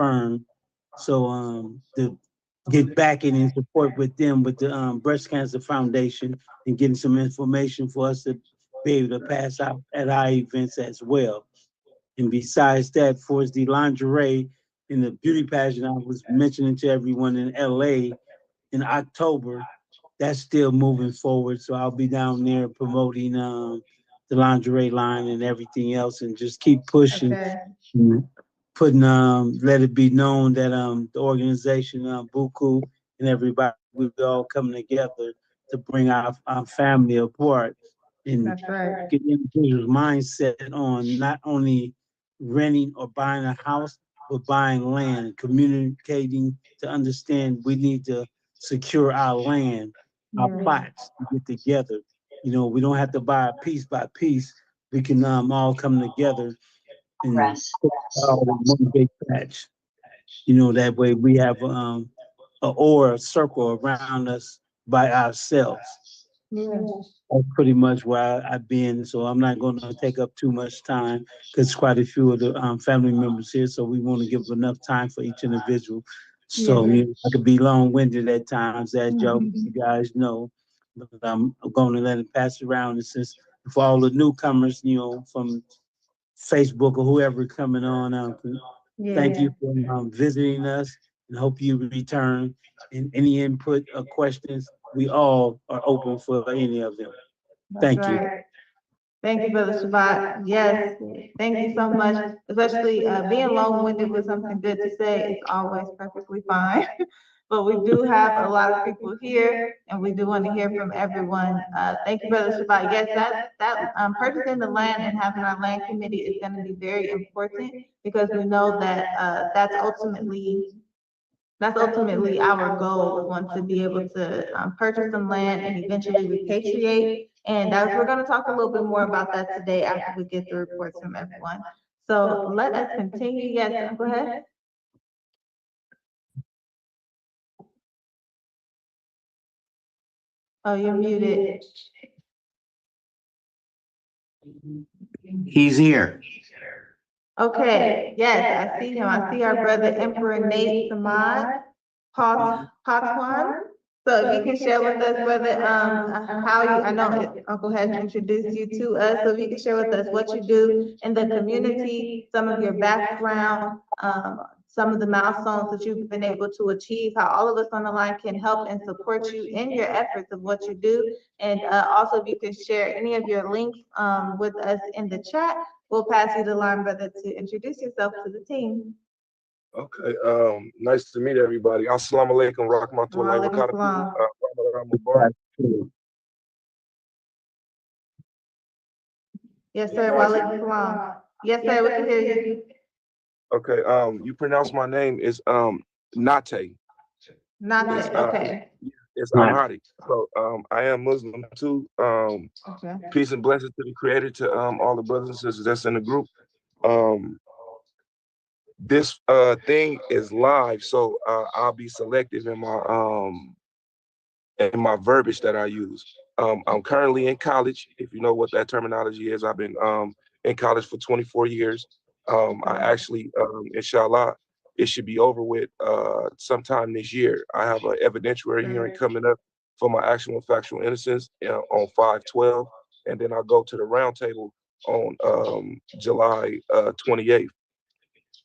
confirmed. So to get backing and support with them with the Breast Cancer Foundation and getting some information for us to be able to pass out at our events as well. And besides that, for the lingerie in the beauty pageant I was mentioning to everyone in LA in October, that's still moving forward. So I'll be down there promoting the lingerie line and everything else, and just keep pushing, Okay. putting let it be known that the organization BUCU and everybody we all coming together to bring our family apart and That's right. get individuals mindset on not only renting or buying a house but buying land, communicating to understand we need to secure our land, our plots to get together. You know, we don't have to buy piece by piece. We can all come together and put all in one big patch. You know, that way we have a aura circle around us by ourselves. Yeah. That's pretty much where I've been. So I'm not going to take up too much time because quite a few of the family members here. So we want to give enough time for each individual. So Yeah. you know, I could be long-winded at times, as you guys know. But I'm going to let it pass around. And since for all the newcomers, you know, from Facebook or whoever coming on, thank Yeah. you for visiting us and hope you return. And any input or questions, we all are open for any of them. That's Thank you. right. Thank you, Brother Shabbat. Yes, thank you so much. Especially being long-winded with something good to say is always perfectly fine. But we do have a lot of people here, and we do want to hear from everyone. Thank you, Brother Shabbat. Yes, that purchasing the land and having our land committee is going to be very important because we know that that's ultimately our goal. We want to be able to purchase some land and eventually repatriate. And that's, we're going to talk a little bit more about that today after we get the reports from everyone. So let us continue. Yes, go ahead. Oh, you're muted. He's here. Okay, yes, I see him. I see our brother Emperor Nate Samad Patwan. So if you can share with us, brother, how you, I know Uncle has introduced you to us, so if you can share with us what you do in the community, some of your background, some of the milestones that you've been able to achieve, how all of us on the line can help and support you in your efforts of what you do. And also if you can share any of your links with us in the chat, we'll pass you the line, brother, to introduce yourself to the team. Okay, nice to meet everybody. Assalamu alaikum, rahmatullahi wa Walaikum salam. Ramadan Mubarak. Yes, sir. Walaikum salam. Yes, sir. We can hear you. Okay, you pronounce my name is Nate. Not It's, that. Okay. It's Amharic. So I am Muslim too. Okay. Peace and blessings to the Creator, to all the brothers and sisters that's in the group. This thing is live, so I'll be selective in my verbiage that I use. I'm currently in college, if you know what that terminology is. I've been in college for 24 years. I actually, inshallah, it should be over with sometime this year. I have an evidentiary hearing coming up for my actual and factual innocence on 5/12, and then I'll go to the roundtable on July 28th.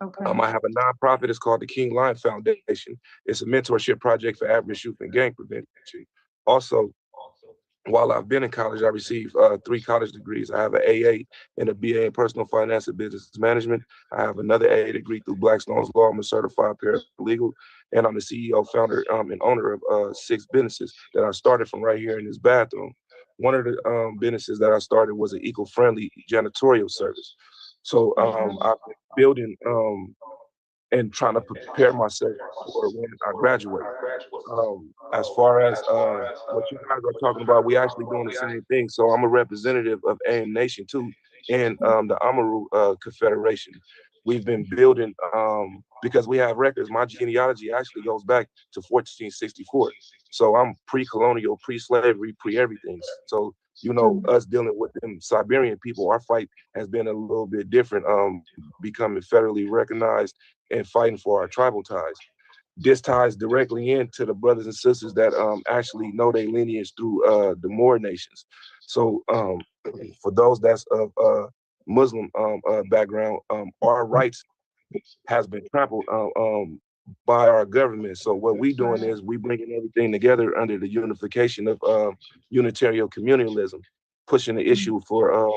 Okay. I have a nonprofit. It's called the King Lion Foundation. It's a mentorship project for at-risk youth and gang prevention. Also, while I've been in college, I received 3 college degrees. I have an AA and a BA in personal finance and business management. I have another AA degree through Blackstone's Law. I'm a certified paralegal, and I'm the CEO, founder, and owner of 6 businesses that I started from right here in this bathroom. One of the businesses that I started was an eco-friendly janitorial service. So I've been building and trying to prepare myself for when I graduate. As far as what you guys are talking about, we actually doing the same thing. So I'm a representative of AM Nation too, and the Amaru Confederation. We've been building because we have records. My genealogy actually goes back to 1464. So I'm pre-colonial, pre-slavery, pre-everything. So you know, us dealing with them Siberian people, our fight has been a little bit different, becoming federally recognized and fighting for our tribal ties. This ties directly into the brothers and sisters that actually know their lineage through the Moor nations. So for those that's of Muslim background, our rights has been trampled by our government. So what we doing is we bringing everything together under the unification of Unitarian communalism, pushing the issue for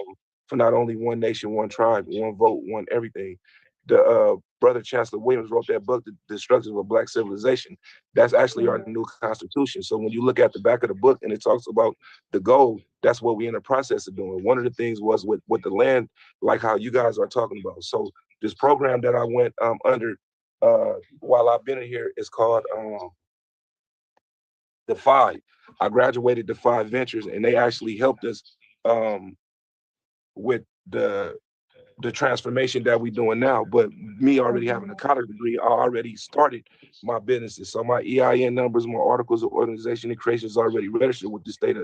not only one nation, one tribe, one vote, one everything. The brother Chancellor Williams wrote that book, The Destruction of a Black Civilization. That's actually our new constitution. So when you look at the back of the book and it talks about the goal, that's what we're in the process of doing. One of the things was with the land, like how you guys are talking about. So this program that I went under while I've been in here is called the Five. I graduated the Five Ventures, and they actually helped us with the transformation that we're doing now. But me already having a college degree, I already started my businesses. So my EIN numbers, my articles of organization and creation is already registered with the state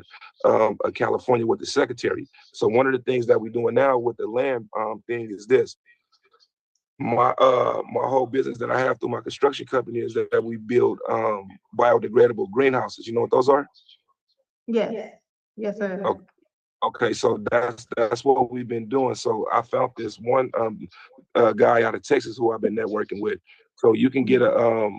of California with the secretary. So one of the things that we're doing now with the land thing is this. My whole business that I have through my construction company is that we build biodegradable greenhouses. You know what those are? Yes. Yes, sir. Okay, so that's what we've been doing. So I found this one guy out of Texas who I've been networking with. So you can get a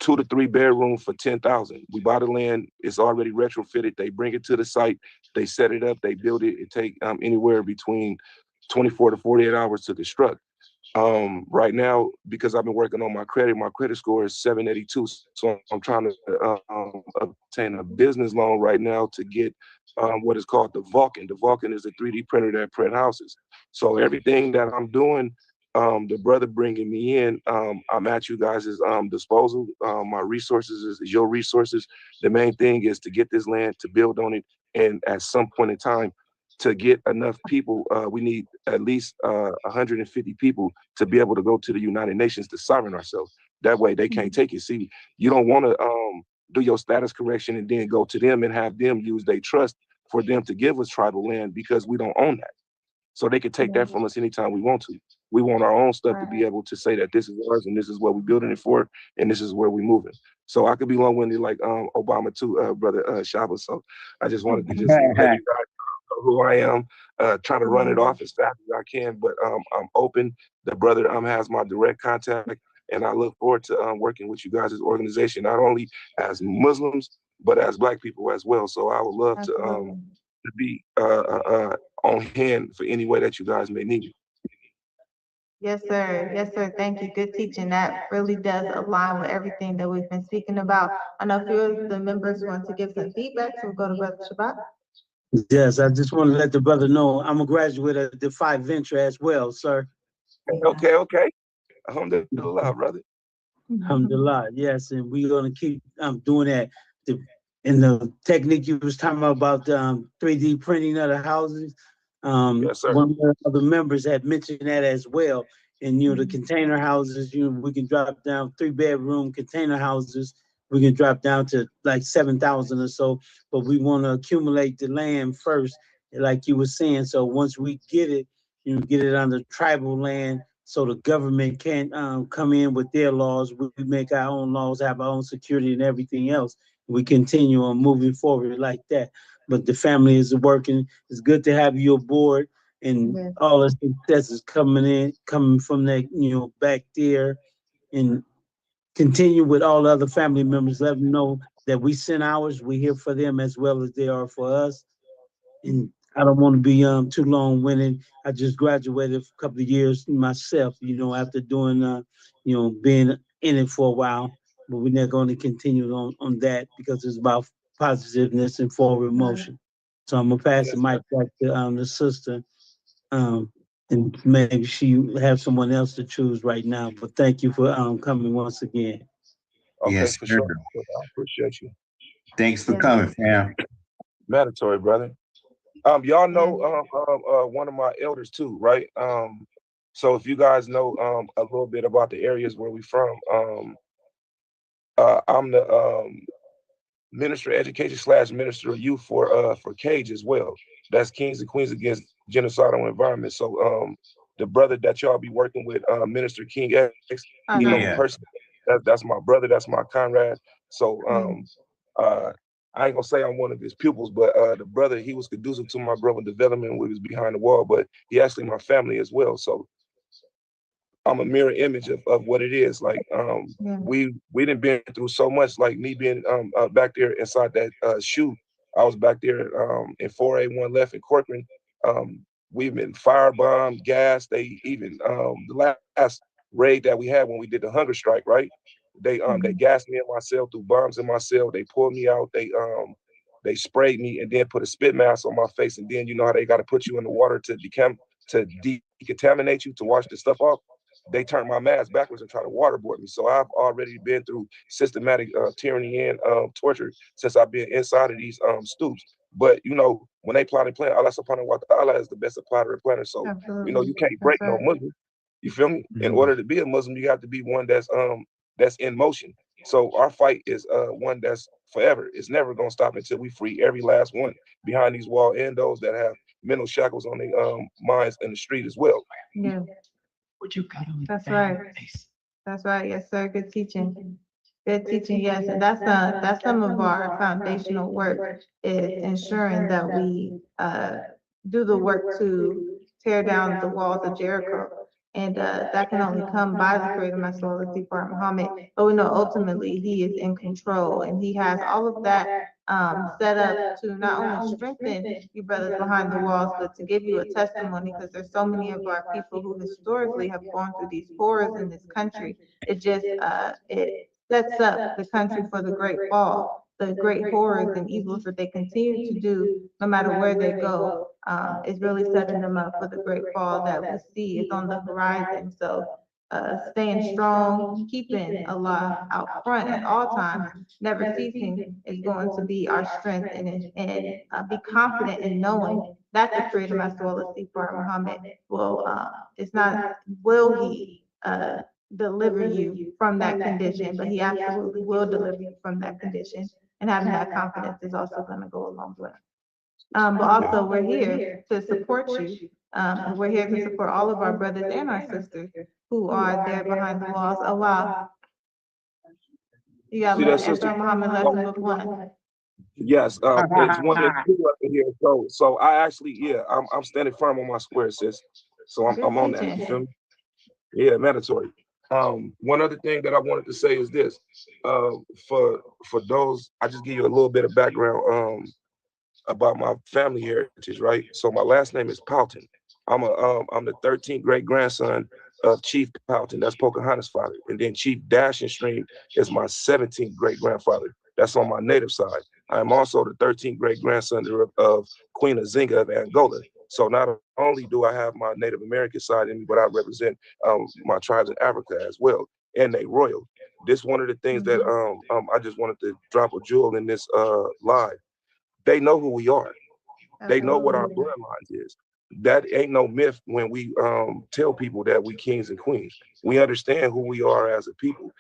2 to 3 bedroom for 10,000. We buy the land, it's already retrofitted. They bring it to the site, they set it up, they build it. It take anywhere between 24 to 48 hours to construct. Right now, because I've been working on my credit score is 782. So I'm trying to obtain a business loan right now to get what is called the Vulcan. The Vulcan is a 3D printer that print houses. So everything that I'm doing, the brother bringing me in, I'm at you guys' disposal. My resources is your resources. The main thing is to get this land, to build on it, and at some point in time, to get enough people, we need at least 150 people to be able to go to the United Nations to sovereign ourselves. That way they can't take it. See, you don't want to do your status correction and then go to them and have them use their trust for them to give us tribal land because we don't own that. So they could take that from us anytime we want to. We want our own stuff to be able to say that this is ours and this is what we're building it for and this is where we're moving. So I could be long-winded like Obama too, brother Shaba. So I just wanted to just let you guys who I am, trying to run it off as fast as I can, but I'm open. The brother has my direct contact, and I look forward to working with you guys as organization, not only as Muslims, but as Black people as well. So I would love to be on hand for any way that you guys may need me. Yes, sir. Yes, sir. Thank you. Good teaching. That really does align with everything that we've been speaking about. I know a few of the members want to give some feedback, so we'll go to Brother Shabbat. Yes, I just want to let the brother know I'm a graduate of the Five Venture as well, sir. Okay. Alhamdulillah, brother. Alhamdulillah, yes, and we're gonna keep doing that. In the technique you was talking about 3D printing of the houses, Yes, sir. one of the other members had mentioned that as well. And the container houses, we can drop down 3-bedroom container houses. We can drop down to like 7,000 or so, but we want to accumulate the land first, like you were saying. So once we get it, get it under tribal land, so the government can't come in with their laws. We make our own laws, have our own security and everything else. We continue on moving forward like that. But the family is working. It's good to have you aboard, and all the success is coming from that, back there, and continue with all the other family members. Let them know that we send ours. We're here for them as well as they are for us. And I don't want to be too long-winded. I just graduated a couple of years myself, after doing being in it for a while. But we're not going to continue on that because it's about positiveness and forward motion. So I'm gonna pass the mic back to the sister, and maybe she have someone else to choose right now. But thank you for coming once again. Okay, Yes, for sir. sure. I appreciate you. Thanks for coming, fam. Mandatory, brother. Y'all know one of my elders too, right? So if you guys know a little bit about the areas where we from, I'm Minister of Education / Minister of Youth for Cage as well. That's Kings and Queens Against Genocidal Environment. So the brother that y'all be working with, Minister King X, you know, Yeah. personally, that's my brother, that's my comrade. So I ain't gonna say I'm one of his pupils, but the brother, he was conducive to my brother development when he was behind the wall, but he actually my family as well. So I'm a mirror image of what it is. Like we done been through so much, like me being back there inside that shoe. I was back there in 4A1 left in Corcoran. We've been firebombed, gas. They even the last raid that we had when we did the hunger strike, right? They gassed me in my cell, threw bombs in my cell. They pulled me out. They sprayed me and then put a spit mask on my face. And then you know how they got to put you in the water to decontaminate you, to wash the stuff off. They turned my mask backwards and tried to waterboard me. So I've already been through systematic tyranny and torture since I've been inside of these stoops. But you know, when they plot and plan, Allah subhanahu wa ta'ala is the best applier and planner. So you know, you can't break no Muslim. You feel me? In order to be a Muslim, you have to be one that's in motion. So our fight is one that's forever. It's never gonna stop until we free every last one behind these walls and those that have mental shackles on their minds in the street as well. Yeah. What you got on That's your right. face? That's right. Yes, sir. Good teaching. Good teaching. Yes, and that's some of our foundational work, is ensuring that we do the work to tear down the walls of Jericho. And that can only come by the creator, my soul, the Prophet Muhammad. But we know ultimately he is in control, and he has all of that set up to not only strengthen you brothers behind the walls, but to give you a testimony, because there's so many of our people who historically have gone through these horrors in this country. It just it sets up the country for the great fall, the great horrors and evils that they continue to do, no matter where they go. Is really setting them up for the great fall that we see is on the horizon. So staying strong, keeping Allah out front at all times, never ceasing, is going to be our strength, and be confident in knowing that the creator, Master Muhammad, will it's not will he deliver you from that condition, but he absolutely will deliver you from that condition. And having that confidence is also going to go a long way. But also we're here to support you. And we're here to support all of our brothers and our sisters who are there behind the walls. Oh, wow. You got See that, sister? Emperor Muhammad lesson book 1. Yes, it's 1 and 2 up in here. So I actually, I'm standing firm on my square, sis. So I'm on that. You feel me? Yeah, mandatory. One other thing that I wanted to say is this. For those, I just give you a little bit of background about my family heritage, right? So my last name is Powton. I'm the 13th great grandson of Chief Powton. That's Pocahontas' father. And then Chief Dash and Stream is my 17th great grandfather. That's on my native side. I am also the 13th great grandson of Queen Azinga of Angola. So not only do I have my Native American side in me, but I represent my tribes in Africa as well, and they royal. This one of the things that I just wanted to drop a jewel in this live. They know who we are. They know what our bloodlines is. That ain't no myth when we tell people that we kings and queens. We understand who we are as a people.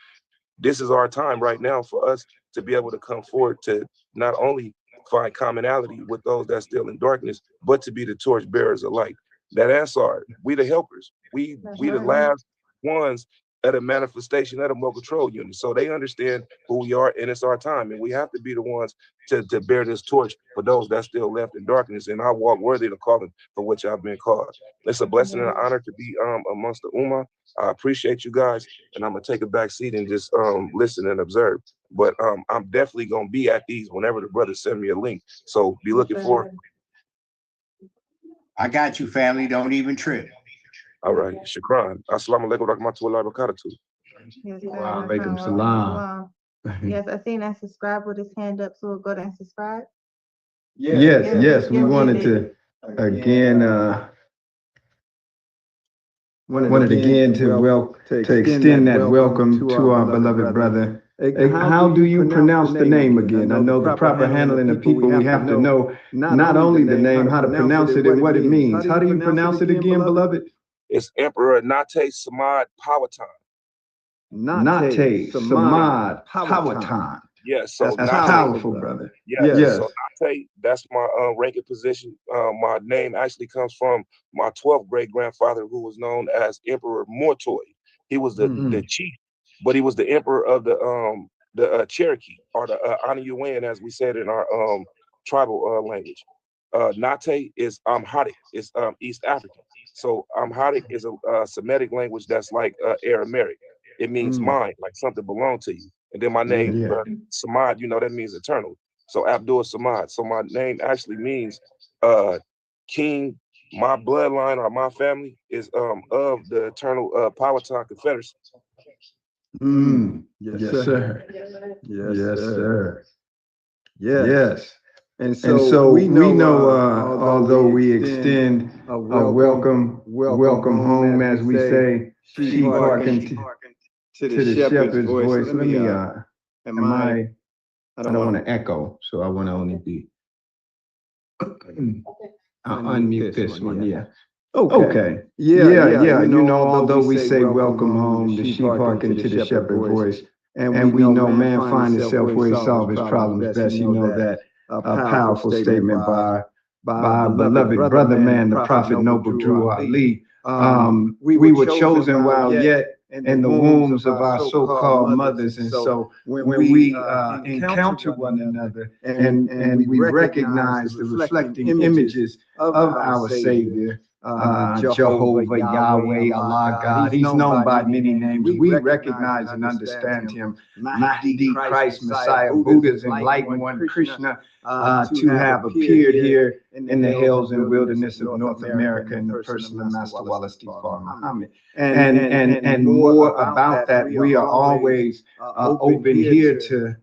This is our time right now for us to be able to come forward to not only find commonality with those that's still in darkness, but to be the torch bearers of light. That Ansar, we the helpers. We the last ones at a manifestation at a mobile control unit. So they understand who we are, and it's our time. And we have to be the ones to bear this torch for those that's still left in darkness. And I walk worthy of calling for which I've been called. It's a blessing and an honor to be amongst the Ummah. I appreciate you guys, and I'm gonna take a back seat and just listen and observe. But I'm definitely gonna be at these whenever the brothers send me a link. So be looking for it. I got you, family. Don't even trip. All right, Shukran. Assalamu alaikum wa rahmatullahi wa barakatuh. Yes, sir. Wa alaikum salam. Yes, I seen that subscribe with his hand up, so we'll go to and subscribe. Yes, we wanted to again to extend that welcome to our beloved brother. How do you pronounce the name again? I know the proper handling of people, we have to know not only the name, how to pronounce it and what it means. How do you pronounce it again, beloved? It's Emperor Nate Samad Powhatan. Nate Samad Powhatan. Yes, so That's Nate, powerful, brother. yes, Yes. so Nate, that's my ranking position. My name actually comes from my 12th great grandfather, who was known as Emperor Mortoy. He was the chief, but he was the emperor of the Cherokee, or the Aniuan, as we said in our tribal language. Nate is Amharic, it's East African. So Amharic is a Semitic language that's like Aramaic. It means mine, like something belonged to you. And then my name, Samad, you know, that means eternal. So Abdul Samad. So my name actually means king. My bloodline or my family is of the eternal Powhatan Confederacy. Yes, sir. Yes, sir. Yes. And so we know, although we extend a welcome home, as we say, sheep hearken to the shepherd's voice. Let me, I don't want to echo, so I want to only be, I'll unmute this one, yeah. Okay. Yeah. You know, although we say welcome home, the sheep hearken to the shepherd's voice, and we know man find himself where he solve his problems best. You know that a powerful statement by our beloved brother man, the prophet noble Drew Ali. We were chosen while yet in the wombs of our so-called mothers, and so when we encounter one another and we recognize the reflecting images of our Savior, Jehovah, Yahweh, Allah, God. He's known by many names. We recognize and understand him. Mahdi, Christ, Messiah, Buddha's enlightened one, Krishna, to have appeared here in the hills and wilderness of North America in the person of Master Wallace Fard Muhammad. And more about that, we are always open here to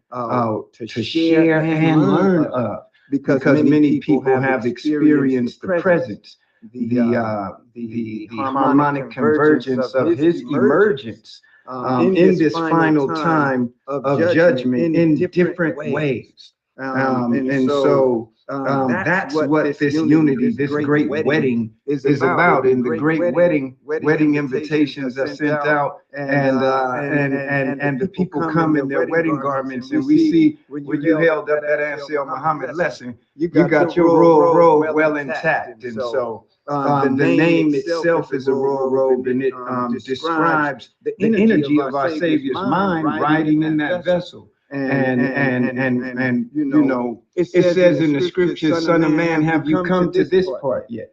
share and learn of, because many people have experienced the presence, the harmonic convergence of his emergence in this final time of judgment in different ways. And so that's what this unity, this great wedding is about. And the great wedding invitations are sent out, and the people come in their wedding garments, and we see when you held up that Ansel Muhammad lesson, you got your royal robe well intact. And so the name itself is a royal robe, and it describes the energy of our Savior's mind riding in that vessel. And you know, it says in the scriptures, Son of Man, have you come to this part yet?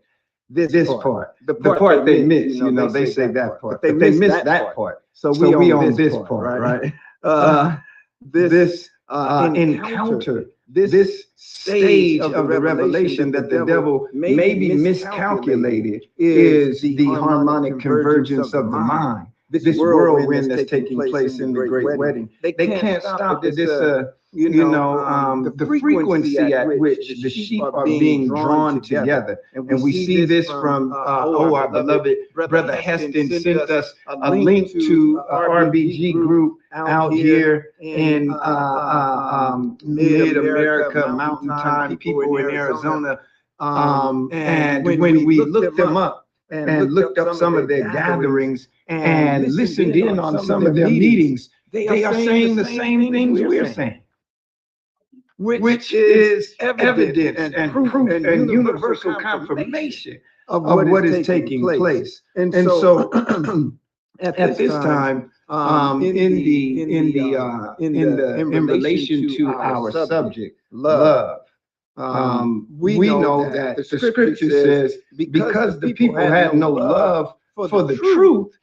This part, the part they miss, you know, they say that part, but they miss that part. So we on this part, right? This encounter, this stage of the revelation that the devil maybe miscalculated is the harmonic convergence of the mind. This whirlwind that's taking place in the great wedding. They can't stop it. This, the frequency at which the sheep are being drawn together. And we see this from, our beloved brother Heston sent us a link to RBG group out here in mid-America, mountain time, people in Arizona. And when we looked them up, and looked up some of their gatherings and listened in on some of their meetings, they are saying the same things we're saying, which is evidence and proof and universal confirmation of what is taking place. And so at this time, in relation to our subject, love, we know that the scripture says, because the people had no love for the truth,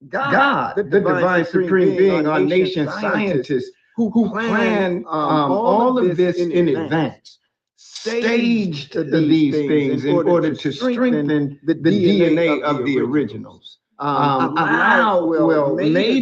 God, the divine supreme being, our nation scientists who plan all of this in advance, staged these things in order to strengthen the DNA of the originals. Made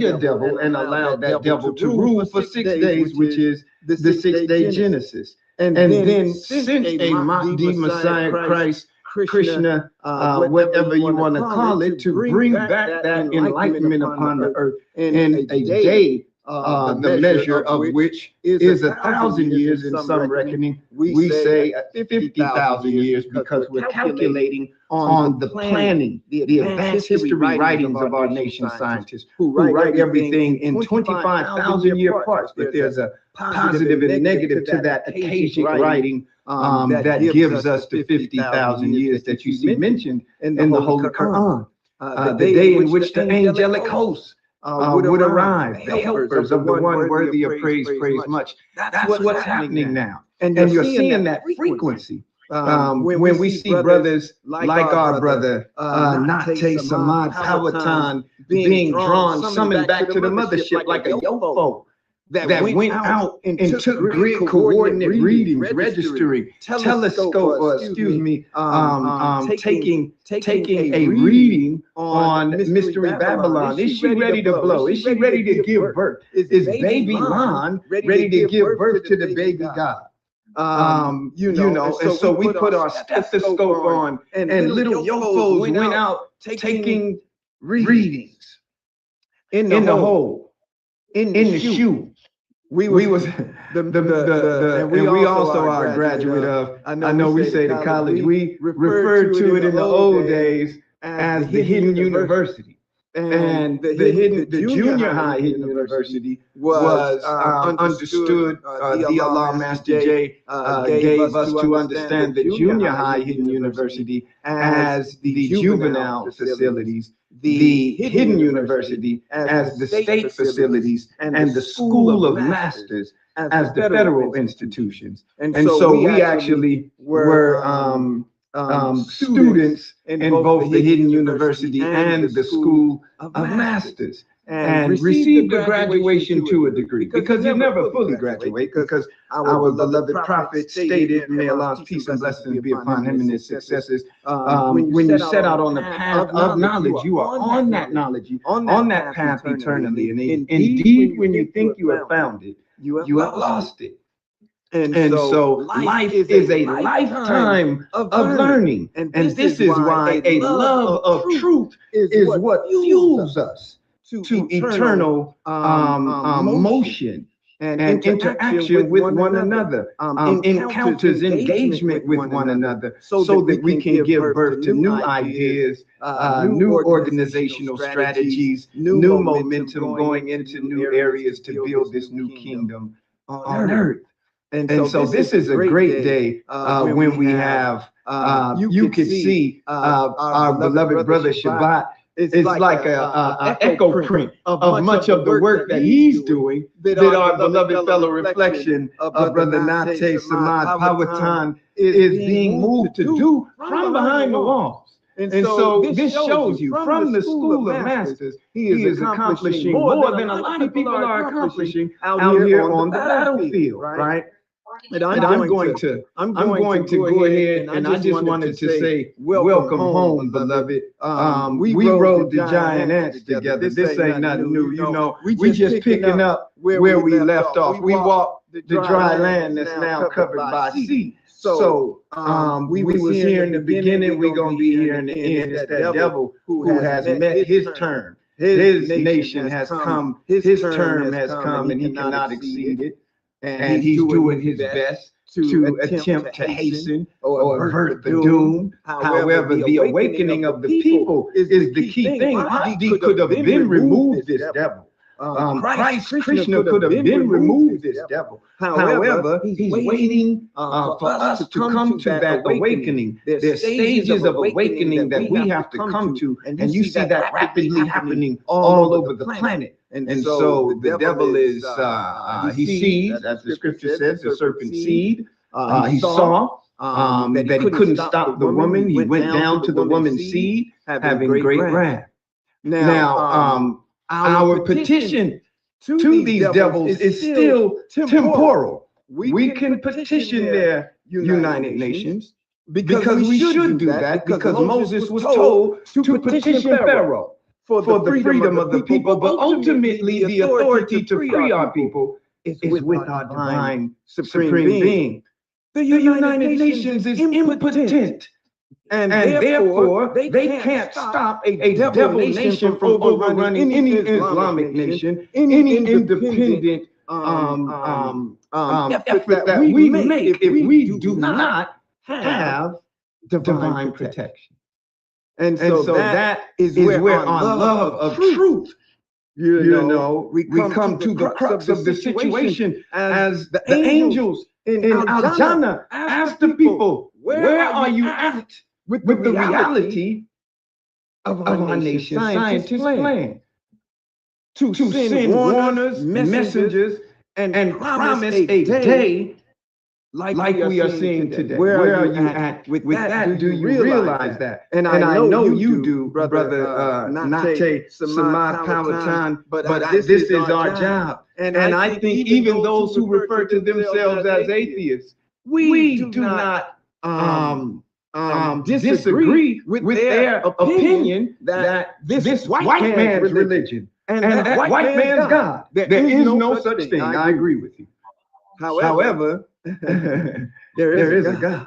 a devil and allowed that devil to rule for 6 days, which is the 6-day Genesis. And then sent a Mahdi, Messiah, Christ, Krishna, whatever you want to call it, to bring back that enlightenment upon the earth in a day the measure of which is 1,000 years in some reckoning. We say 50,000 years because we're calculating on the planning, the advanced history writings of our nation scientists who write everything in 25,000 year parts. If there's a positive and negative to that occasional writing, that gives us the 50,000 years that you see mentioned in the Holy Quran. The day in which the angelic hosts would arrive, the helpers of the one worthy of praise, praise much. That's what's happening now. And you're seeing that frequency. When we see brothers like our brother, Nate Samad Powhatan, being drawn, summoned back to the mothership like a yofo that went out and took grid coordinate readings, registering, telescope, taking a reading on Mystery Babylon. Is she ready to blow? Is she ready to give birth? Is baby Lon ready to give birth to the baby God? And so we put our stethoscope on, and little yofos went out taking readings in the hole, in the shoe. We was and we also are a graduate of, I know we say the college, we referred to it in the old days as the hidden university. And the junior high hidden university was understood, the Allah Master J gave us to understand the junior high hidden university as the juvenile facilities, the hidden university as the state facilities, and the school of masters as the federal institutions. And so we actually were students in both the hidden university and the school of masters, and received the graduation to a degree, because you never fully graduate, because our beloved prophet stated, may Allah's peace and blessings be upon him and his successors, when you set out on the path of knowledge, you are on that knowledge, on that path eternally. And indeed, when you think you have found it, you have lost it. And so life is a lifetime of learning. And this is why a love of truth is what fuels us to eternal motion and interaction with one another, encounters, engagement with one another, so that we can give birth to new ideas, new organizational strategies, new momentum going into new areas to build this new kingdom on earth. And so this is a great day when we have, you can see our beloved brother Shabbat. It's like a echo print of much of the work that he's doing, that our beloved fellow reflection of Brother Nate Samad Powhatan is being moved to do from behind the walls. And so this shows you, from the school of masters, he is accomplishing more than a lot of people are accomplishing out here on the battlefield, right? And I'm going to go ahead, and I just wanted to say, welcome home, beloved. We rode the giant ants together. This ain't nothing new, you know. We just picking up where we left off. We walked the dry land that's now covered by sea. So we was here in the beginning, we're gonna be here in the end. It's that devil who has met his turn. His nation has come, his term has come, and he cannot exceed it. And he's doing his best to attempt to hasten or avert the doom. However, the awakening of the people is the key thing. Mahdi could have been removed this devil. Christ, Krishna could have been removed this devil. However, he's waiting for us to come to that awakening. There's stages of awakening that we have to come to, and you see that rapidly happening all over the planet. And so the devil is, he sees, as the scripture says, the serpent seed. He saw that he couldn't stop the woman. He went down to the woman's seed, having great wrath. Now, our petition to these devils is still temporal. We can petition their United Nations because we should do that, because Moses was told to petition Pharaoh for the freedom of the people, but ultimately the authority to free our people is with our divine supreme being. The United Nations is impotent And therefore, they can't stop a devil nation from overrunning any Islamic nation, any independent effort that we make if we do not have divine protection. And so that is where on love of truth, you know, we come to the crux of the situation as the angels in Al-Jannah ask the people, where are you at with the reality of our nation's scientist plan? To send warners, messengers, and promise a day like we are seeing today. Where are you at with that? Do you realize that? And I know you do, brother Nate Samad Powhatan, but this is our job. And I think even those who refer to themselves as atheists, we do not disagree with their opinion that this white man's religion and that white man's God, there is no such thing. I agree with you. However, there is a God.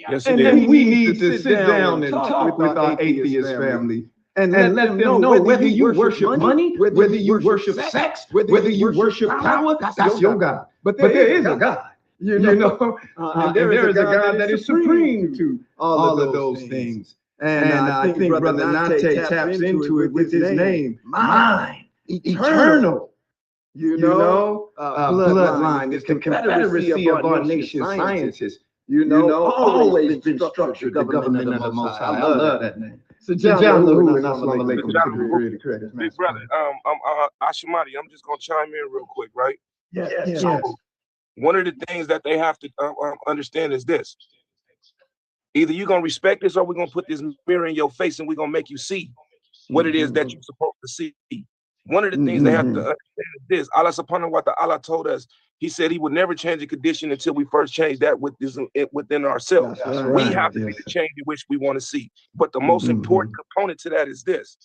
Yes, And then we need to sit down and talk with our atheist family and let them know whether you worship money, whether you worship sex, whether you worship power, that's your God. But there is a God, you know, and there is a God that is supreme to all of those things. And I think Brother Nate taps into it with his name, mine, eternal. You know, bloodline is the confederacy of our nation's scientists. You know, always been structured the government of the Most High. I love that name. So John Lahu and Assalamu alaikum to the creative credits. Big brother, Ashimati, I'm just gonna chime in real quick, right? Yes. So one of the things that they have to understand is this: either you're gonna respect this, or we're gonna put this mirror in your face, and we're gonna make you see what it is that you're supposed to see. One of the things they have to understand is this: Allah subhanahu wa ta'ala told us, he said he would never change a condition until we first change that within ourselves. Right. We have to be the change in which we want to see. But the most important component to that is this.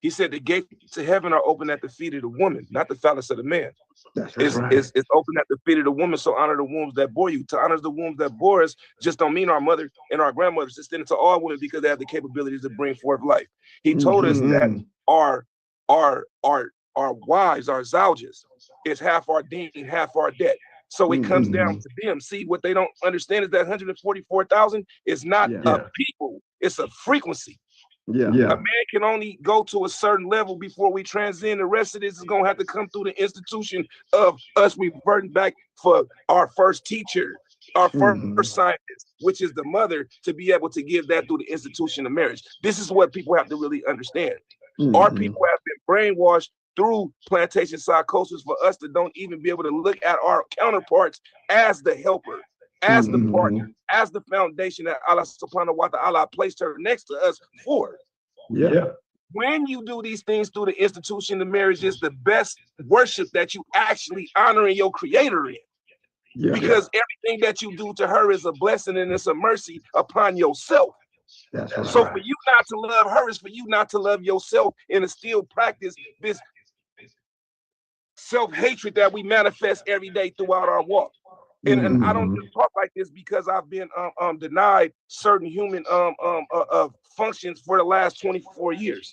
He said the gates of heaven are open at the feet of the woman, not the phallus of the man. It's open at the feet of the woman, so honor the wombs that bore you. To honor the wombs that bore us just don't mean our mother and our grandmothers. It's extended to all women because they have the capabilities to bring forth life. He told us that our wives, our zawjas, is half our deen, half our debt. So it comes down to them. See, what they don't understand is that 144,000 is not a people, it's a frequency. A man can only go to a certain level before we transcend. The rest of this is gonna have to come through the institution of us reverting back for our first teacher, our first scientist, which is the mother, to be able to give that through the institution of marriage. This is what people have to really understand. Our people have been brainwashed through plantation psychosis for us to don't even be able to look at our counterparts as the helper, as the partner, as the foundation that Allah subhanahu wa ta'ala placed her next to us for. When you do these things through the institution of marriage, is the best worship that you actually honoring your creator in. Because everything that you do to her is a blessing and it's a mercy upon yourself. So for you not to love her is for you not to love yourself and to still practice this self-hatred that we manifest every day throughout our walk. And I don't just talk like this because I've been denied certain human functions for the last 24 years.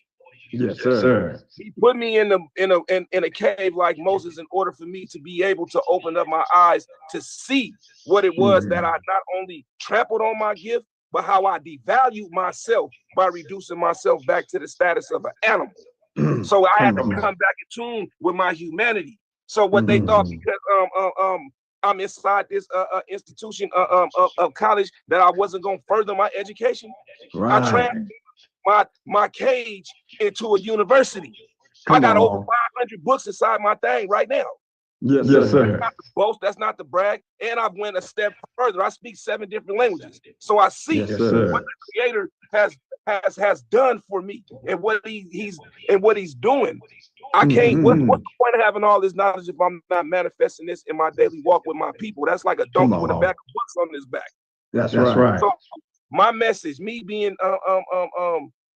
Yes, sir. He put me in a cave like Moses in order for me to be able to open up my eyes to see what it was that I not only trampled on my gift, but how I devalued myself by reducing myself back to the status of an animal. So I had to come back in tune with my humanity. So what they thought, because I'm inside this institution of college, that I wasn't going to further my education. I transferred my cage into a university. I got over 500 books inside my thing right now. Yes, sir. That's not the boast, that's not the brag. And I've went a step further. I speak 7 different languages. So I see what the Creator has done for me and what he's doing. I can't, what's the point of having all this knowledge if I'm not manifesting this in my daily walk with my people? That's like a donkey with a bag of books on his back. That's right. So my message, me being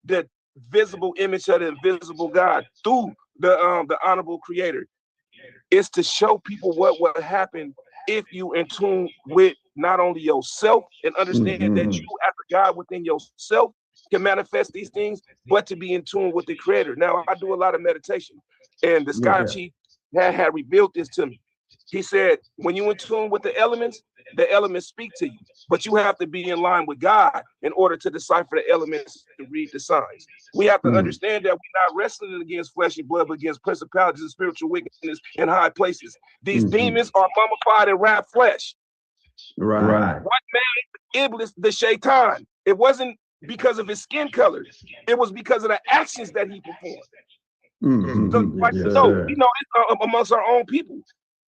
the visible image of the invisible God through the honorable Creator, is to show people what will happen if you in tune with not only yourself and understand that you as a God within yourself can manifest these things, but to be in tune with the Creator. Now, I do a lot of meditation, and the Sky Chief had revealed this to me. He said, when you in tune with the elements speak to you, but you have to be in line with God in order to decipher the elements and read the signs. We have to understand that we're not wrestling against flesh and blood, but against principalities and spiritual wickedness in high places. These demons are mummified and wrapped flesh. Right. What made Iblis the Shaitan? It wasn't because of his skin color. It was because of the actions that he performed. So, like, we know it's amongst our own people.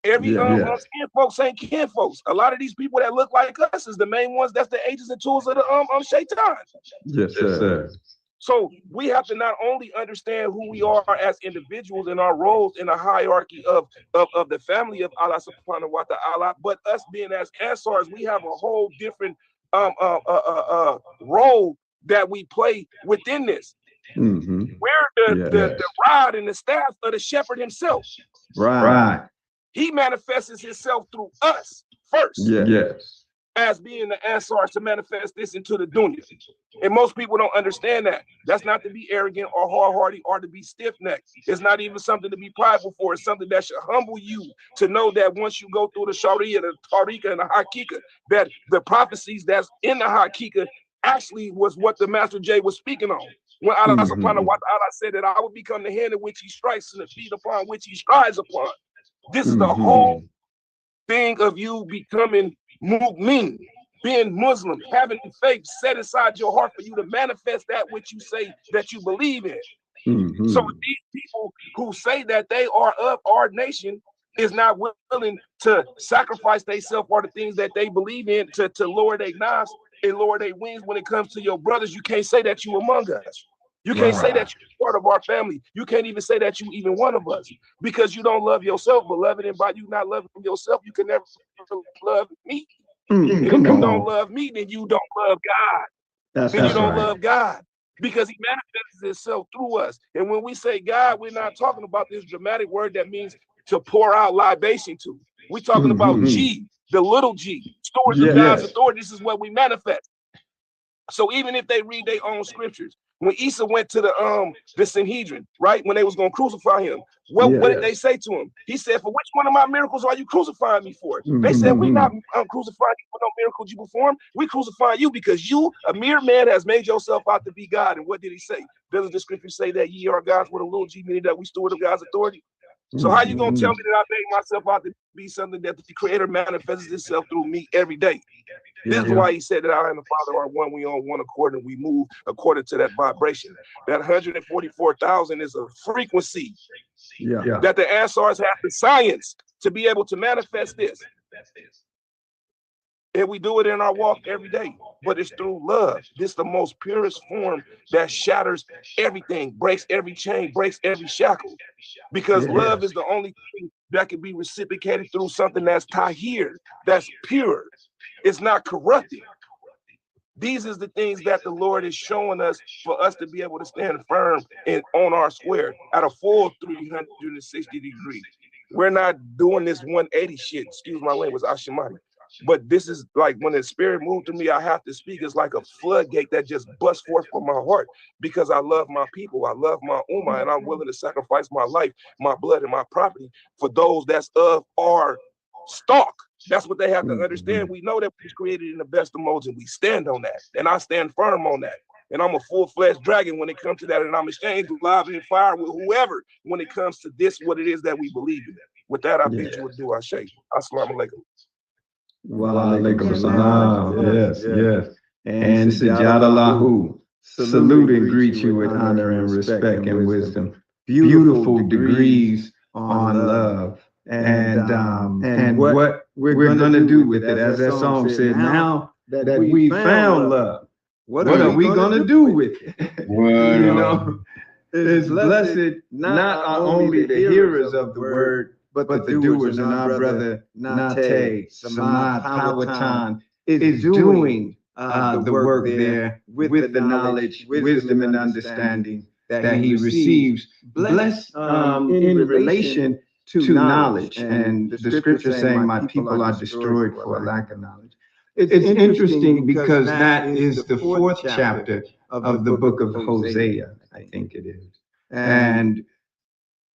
Every skin folks ain't kin folks. A lot of these people that look like us is the main ones. That's the agents and tools of the Shaitan. Yes, sir. So we have to not only understand who we are as individuals and our roles in the hierarchy of the family of Allah subhanahu wa ta'ala, but us being as Ansars, we have a whole different role that we play within this. We're the rod and the staff of the shepherd himself. Right. He manifests himself through us first. Yes. As being the Ansars to manifest this into the dunya. And most people don't understand that. That's not to be arrogant or hard-hearted or to be stiff-necked. It's not even something to be prideful for. It's something that should humble you to know that once you go through the Sharia, the Tariqah, and the Hakika, that the prophecies that's in the Hakika actually was what the Master J was speaking on. When Allah subhanahu wa ta'ala said that I will become the hand in which he strikes and the feet upon which he strides upon. This is the whole thing of you becoming mu'min, being Muslim, having faith set inside your heart for you to manifest that which you say that you believe in. So these people who say that they are of our nation is not willing to sacrifice themselves or the things that they believe in to lower their knives and lower their wings when it comes to your brothers. You can't say that you among us. You can't say that you're part of our family. You can't even say that you even one of us because you don't love yourself, beloved. And by you not loving yourself, you can never love me. And if you don't love me, then you don't love God. Then you don't love God because he manifests himself through us. And when we say God, we're not talking about this dramatic word that means to pour out libation to. We're talking about G, the little G, stewards of God's authority. This is what we manifest. So even if they read their own scriptures, when Isa went to the Sanhedrin, right, when they was going to crucify him, what did they say to him? He said, for which one of my miracles are you crucifying me for? They said, we not crucifying you for no miracles you perform. We crucify you because you, a mere man, has made yourself out to be God. And what did he say? Doesn't the scripture say that ye are gods with a little g, meaning that we steward of God's authority? So how you going to tell me that I made myself out to be something that the Creator manifests itself through me every day? This is why he said that I and the Father are one, we on one accord, and we move according to that vibration. That 144,000 is a frequency that the Ansars have the science to be able to manifest this. And we do it in our walk every day, but it's through love. This is the most purest form that shatters everything, breaks every chain, breaks every shackle. Because love is the only thing that can be reciprocated through something that's tahir, that's pure. It's not corrupted. These is the things that the Lord is showing us for us to be able to stand firm and on our square at a full 360 degrees. We're not doing this 180 shit. Excuse my language, Ashimani. But this is like when the spirit moved to me, I have to speak. It's like a floodgate that just busts forth from my heart because I love my people. I love my ummah, and I'm willing to sacrifice my life, my blood, and my property for those that's of our stock. That's what they have to understand. We know that we was created in the best of modes, and we stand on that. And I stand firm on that. And I'm a full-fledged dragon when it comes to that. And I'm exchanged with live and fire with whoever when it comes to this, what it is that we believe in. With that, I bid you adieu. I shake. Assalamu alaikum. Wa alaikum salam. Yes. And Sajadalahu, salute and greet you with honor and respect and wisdom. Beautiful degrees on love. And what we're gonna do with it, as that song said, now that we found love, what are we gonna do with it? You know, it's blessed not only the hearers of the word, but the doers. And our brother Nate Samad Powhatan is doing the work there with the knowledge, wisdom, and understanding that he receives. Blessed in relation to knowledge, and the scripture saying, my people are destroyed for a lack of knowledge. It's interesting because that is the fourth chapter of the book of Hosea, I think it is. And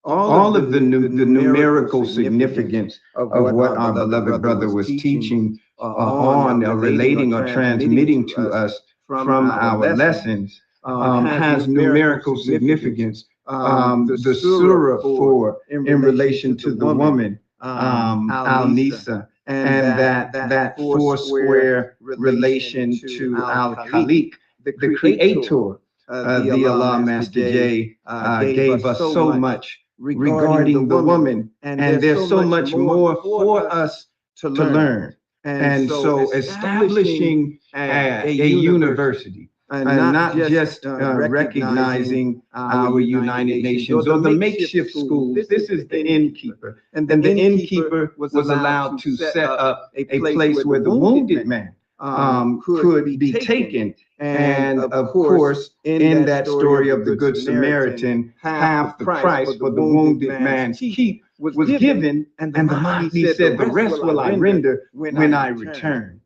all of the numerical significance of what our beloved brother was teaching on or relating or transmitting to us from our lessons has numerical significance. The surah 4 in relation to the woman, Al-Nisa, and that four square relation to Al-Khaliq, the creator, the Allah Master J, gave us so much regarding the woman, and there's so much more for us to learn. And so establishing a university, and not just recognizing our United Nations or the makeshift schools. This is the innkeeper. And then the innkeeper was allowed to set up a place where the wounded man could be taken. And of course, in that story of the Good Samaritan, half the price for the wounded man's keep was given, and the Mahdi said, the rest will I render when I return.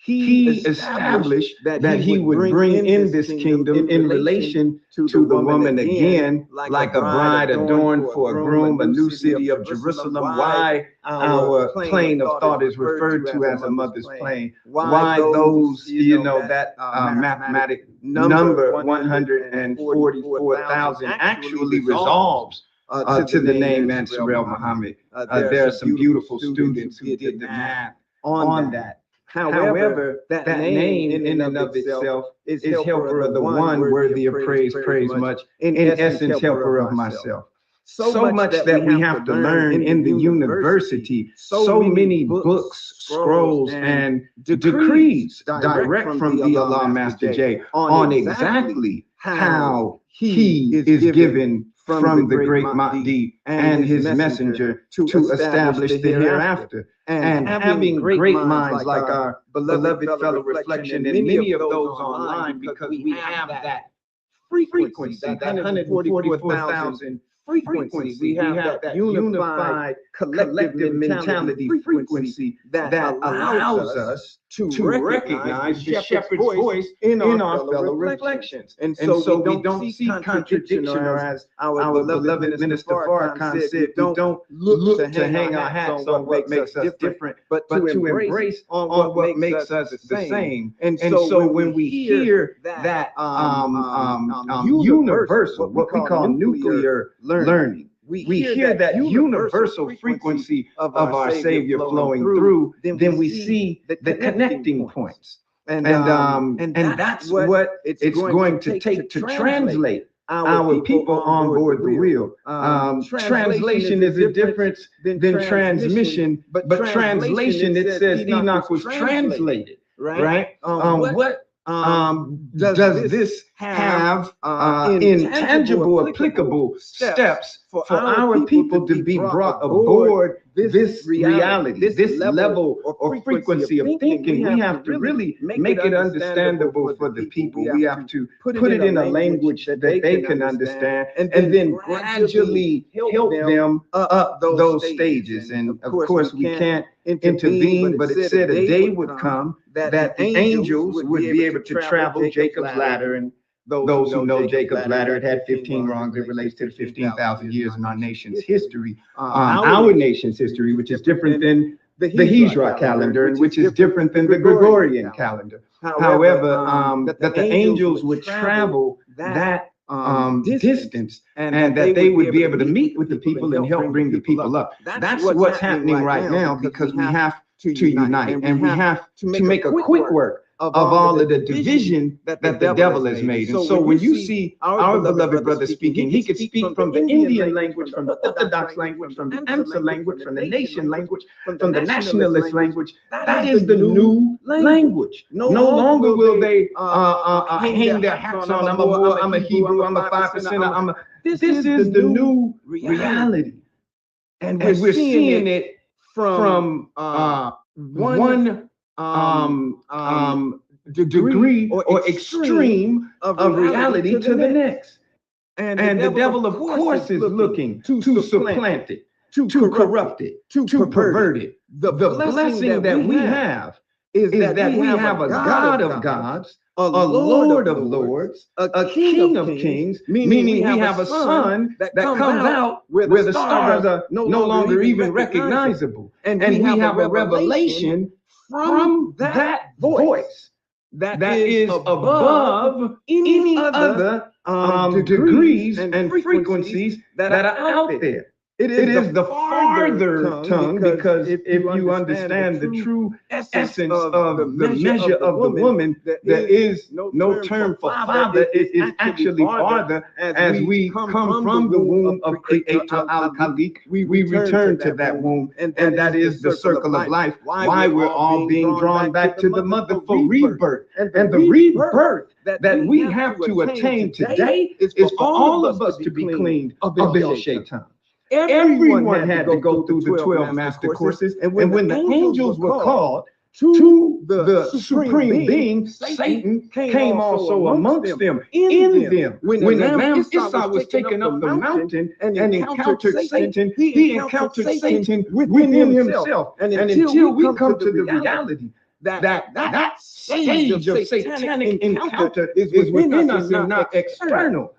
He established that he would bring in this kingdom in relation to the woman again, like a bride adorned for a groom, a new city of Jerusalem. Why our plane of thought is referred to as a mother's plane. Why those, that mathematic number 144,000 actually resolves to the name Ansarel Muhammad. There are some beautiful students who did the math on that. However, that name in and of itself is helper of the one, worthy of praise much, in essence, helper of myself. So much that we have to learn in the university, so many books, scrolls, and decrees direct from the Allah Master J on exactly how he is given from the great Mahdi and his messenger to establish the hereafter. And having great minds like our beloved fellow Reflection and many of those online, because we have that frequency, that 144,000 frequency. We have that unified collective mentality frequency that allows us to recognize the shepherd's voice in our fellow reflections. And so we don't see contradiction, or as our beloved Minister Farrakhan said, we don't look to hang our hats on what makes us different, but to embrace on what makes us the same. And so when we hear that universal, what we call nuclear learning, we hear that universal frequency of our Savior flowing through, then we see the connecting points. And that's what it's going to take to translate our people on board the wheel. Translation is a difference than transmission, but translation, it says Enoch was translated, right? What does this have intangible, applicable steps for our people to be brought aboard this reality, this level or frequency of thinking? We have to really make it understandable for the people. We have to put it in a language that they can understand, and then gradually help them up those stages. And of course, we can't intervene, but it said a day would come that the angels would be able to travel Jacob's ladder. And those who know Jacob's ladder, it had 15 rungs. It relates to the 15,000 years in our nation's history, our nation's history, which is different than the Hijra calendar, and which is different than the Gregorian calendar. However, that the angels would travel that distance, and that they would be able to meet with the people and help bring the people up. That's what's happening right now, because we have to unite, and we have to make a quick work of all of the division that the devil has made. And so when you see our beloved brother speaking, he could speak from the Indian language, from the Orthodox language, from the Amsa language, from the nation language, from the nationalist language. That is the new language. No longer will they hang their hats on, I'm a Hebrew, I'm a 5%, this is the new reality. And we're seeing it from one degree or extreme of reality to the next. And the devil, of course, is looking to supplant it, to corrupt it, to pervert it. The blessing that we have is that we have a God of gods, a Lord of lords, a King of kings, meaning we have a sun that comes out where the stars are no longer even recognizable. And we have a revelation from that voice that is above any other degrees and frequencies that are out there. It is the farther tongue, because if you understand the true essence of the measure of the woman, there is no term for father. It is actually farther. As we come from the womb of Creator Al-Khaliq, we return to that womb, and that is the circle of life. Why we're all being drawn back to the mother for rebirth. And the rebirth that we have to attain today is for all of us to be cleaned of Abel Shaitan. Everyone had to go through the 12 master courses, and when the angels were called to the supreme being, Satan came also amongst them, in them. When the Lamb Issa was taken up the mountain and encountered Satan, he encountered Satan within himself. And until we come to the reality that stage of satanic encounter is within us and not external,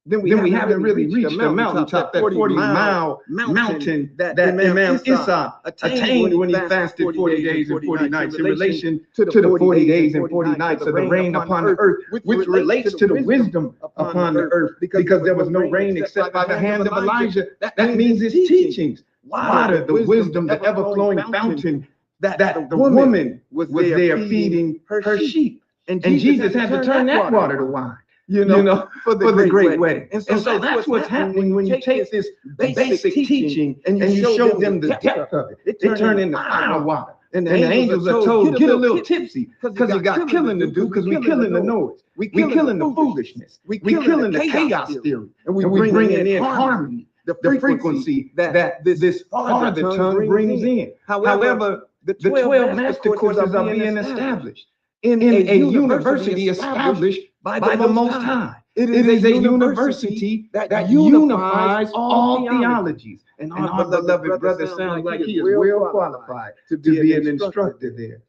then we haven't really reached the mountaintop, that 40-mile mountain that Imam Issa attained when he fasted 40 days and 40 nights in relation to the 40 days and 40 nights of the rain upon the earth, which relates to the wisdom upon the earth, because there was no rain except by the hand of Elijah. That means his teachings. Water, the wisdom, the ever-flowing fountain, that the woman was there feeding her sheep. And Jesus had to turn that water to wine. You know, for the great wedding. And so that's what's happening when you take this basic teaching and you show them the depth of it. It turned into fire water. And the angels are told, get a little tipsy, because you got killing to do, because we're killing the noise. We're killing the foolishness. We're killing the chaos theory. And we're bringing in harmony, the frequency that this farther tongue brings in. However, the 12 master courses are being established in a university established by the Most High. It is a university that unifies all theologies. And our beloved brother sounds like he is well qualified to be an instructor there.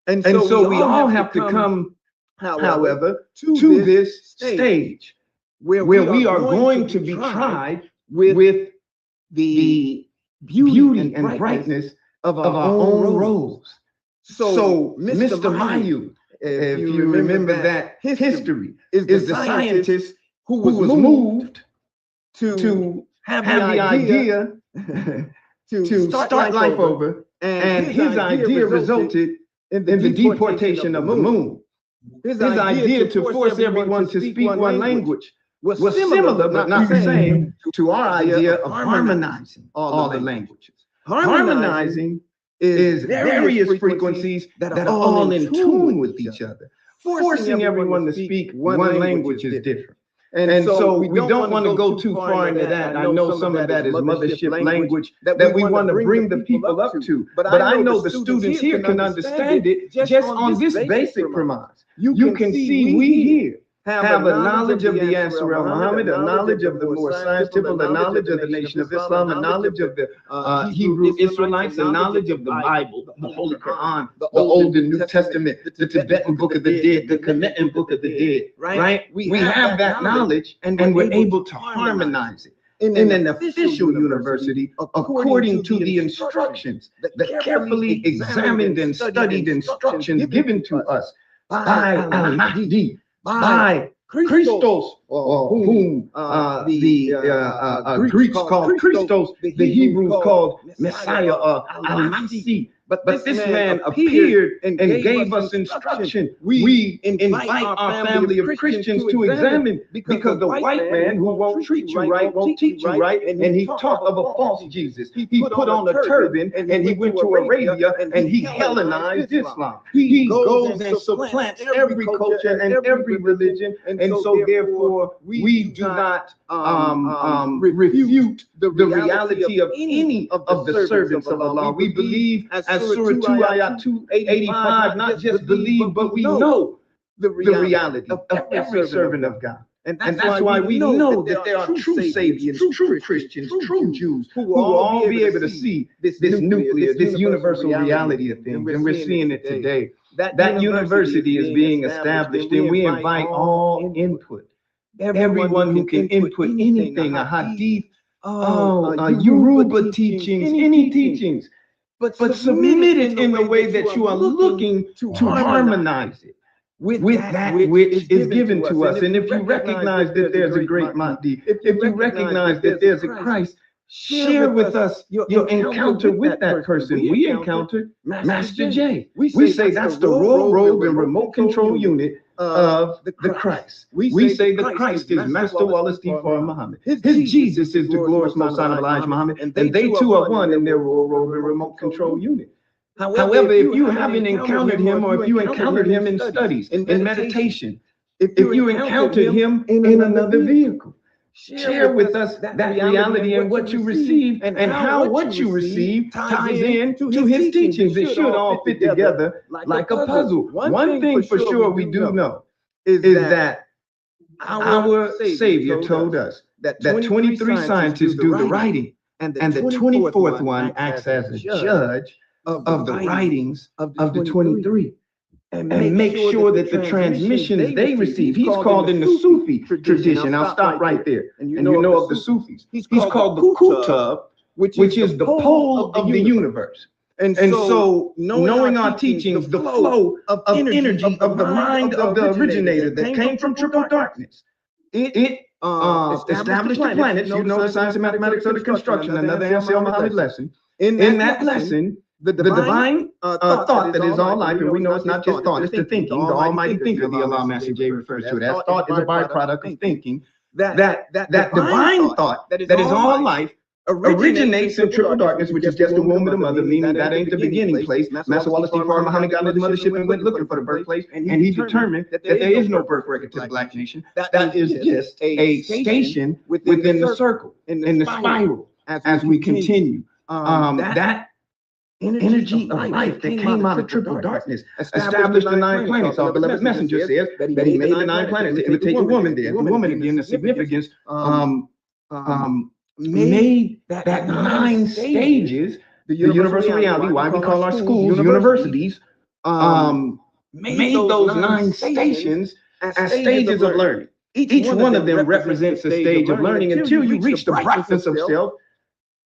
And so we all have to come, however, to this stage where we are going to be tried with the beauty and brightness of our own roles. So Mr. Mayu, if you remember that history, is the scientist who was moved to have the idea to start life over, and his idea resulted in the deportation of the moon. His idea to force everyone to speak one language was similar but not the same to our idea of harmonizing all the languages. Harmonizing is various frequencies that are all in tune with each other. Forcing everyone to speak one language is different. And so we don't want to go too far into that. I know some of that is mothership language that we want to bring the people up to. But I know the students here can understand it just on this basic premise. You can see we here have a knowledge of the Ansar al-Muhammad, a knowledge of the more scientific, a knowledge of the Nation of Islam, a knowledge of the Hebrew Israelites, a knowledge of the Bible, the Holy Quran, the Old and New Testament, the Tibetan Book of the Dead, the Kemetan Book of the Dead, right? We have that knowledge, and we're able to harmonize it in an official university according to the instructions, the carefully examined and studied instructions given to us by Al-Mahdi, by Christos, whom the Greeks called Christos, the Hebrews called Messiah or Al-Masih. But this man appeared and gave us instruction. We invite our family of Christians to examine, because the white man who won't treat you right won't teach you right, and he taught of a false Jesus. He put on a turban and he went to Arabia and he Hellenized Islam. He goes and supplants every culture and every religion, and so therefore we do not refute the reality of any of the servants of Allah. We believe, as Surah 2 Ayat 285, not just believe, but we know the reality of every servant of God. And that's why we know that there are true Sabians, true Christians, true Jews, who will all be able to see this nuclear, this universal reality of things. And we're seeing it today. That university is being established, and we invite all input. Everyone who can input anything, a hadith, Yoruba teachings, any teachings, but submit it in the way that you are looking to harmonize it with that which is given to us. And if you recognize that there's a great Mahdi, if you recognize that there's a Christ, share with us your encounter with that person. We encountered Master J. We say that's the robe and remote control unit of the Christ. We say the Christ is Master Wallace D. Farr Muhammad. His Jesus is the glorious Most High Elijah Muhammad, and they too are one in their robe and remote control unit. However, if you haven't encountered him, or if you encountered him in studies, in meditation, if you encountered him in another vehicle, share with us that reality and what you receive, and how what you receive ties in to his teachings. It should all fit together like a puzzle. One thing for sure we do know is that our Savior told us that 23 scientists do the writing, and the 24th one acts as a judge of the writings of the 23. And make sure that the transmissions they receive, he's called in the Sufi tradition. I'll stop right there. And you know of the Sufis. He's called the Kutub, which is the pole of the universe. And so knowing our teachings, the flow of energy of the mind of the originator that came from triple darkness, it established the planets. You know the science and mathematics of the construction, another MCL Muhammad lesson. In that lesson, the divine thought that is all life, and we know it's not just thought, it's the thinking, the almighty thinker, the Allah Master J refers to it as thought is a byproduct of thinking. That divine thought that is all life originates in triple darkness, which is just the womb of the mother, meaning that ain't the beginning place. Master Wallace D. Farr Muhammad got on his mothership and went looking for the birthplace, and he determined that there is no birth record to the Black nation. That is just a station within the circle, in the spiral, as we continue. That energy of life that came out of triple darkness established the 9 planets. Our beloved messenger says that he made the 9 planets to imitate the woman there. The woman, again, the significance, made that 9 stages, the universal reality, why we call our schools universities, made those 9 stations as stages of learning. Each one of them represents a stage of learning until you reach the brightness of self,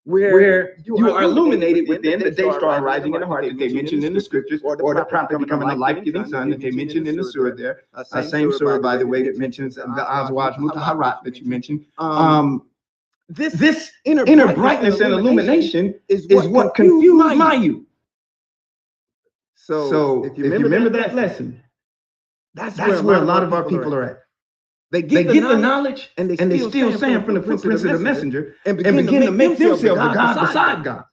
where you are illuminated within the day star rising in the heart that they mentioned in the scriptures, or the prophet becoming a life-giving sun that they mentioned in the surah there. Same surah, by the way, that mentions the Azwaj Mutaharat that you mentioned. This inner brightness and illumination is what confused my youth. So if you remember that lesson, that's where a lot of our people are at. They get the knowledge, and they still stand from the footprints of the messenger and begin to make themselves a God beside God.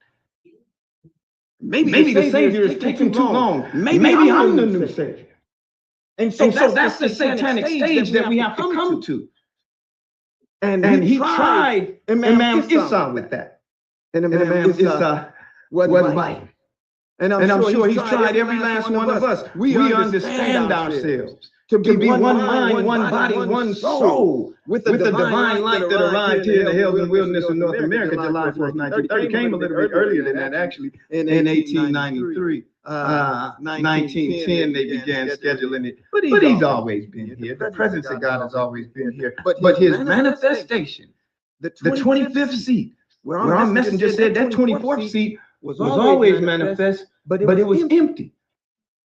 Maybe the Savior is taking too long. Maybe I'm the new Savior. And so that's the satanic stage that we have to come to. And he tried Imam Issa with that. And Imam Issa was biting. And I'm sure he's tried every last one of us. We understand ourselves to be one mind, one body, one soul, with the divine light that arrived here in the hills and wilderness of North America, July 4th, 1930. Came a little bit earlier than that, actually, in 1893. 1910, they began scheduling it. But he's always been here. The presence of God has always been here. But his manifestation, the 25th seat, where our messenger said that 24th seat was always manifest, but it was empty.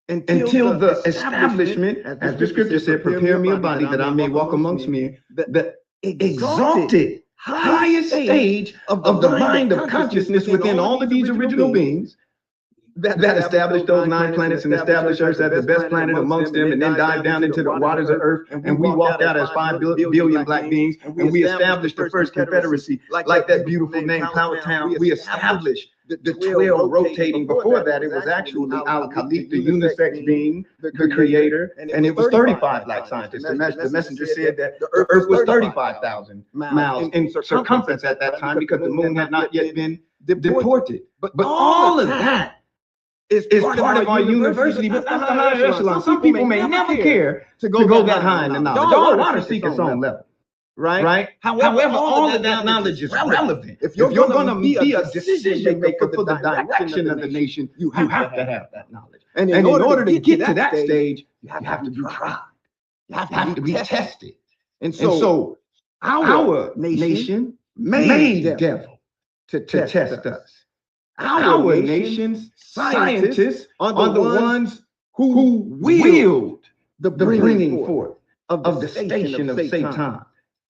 Until the establishment, as the scripture said, prepare me a body that I may walk amongst men, the exalted highest stage of the mind of consciousness within all of these original beings that established those 9 planets and established Earth as the best planet amongst them, and then dived down into the waters of Earth, and we walked out as 5 billion black beings, and we established the first confederacy, like that beautiful name, Powhatan. We established the 12 rotating. Before that, it was actually Al-Khalif, the unisex being, the creator, and it was 35 black scientists. The messenger said that the Earth was 35,000 miles in circumference at that time, because the moon had not yet been deported. But all of that is part of our university, but that's the higher echelon. Some people may never care to go that high in the knowledge. All water seek its own level. right? However, all of that knowledge is relevant. If you're going to be a decision maker for the direction of the nation, you have to have that knowledge. And in order to get to that stage, you have to be tried. You have to be tested. And so our nation made the devil to test us. Our nation's scientists are the ones who wield the bringing forth of the station of Satan.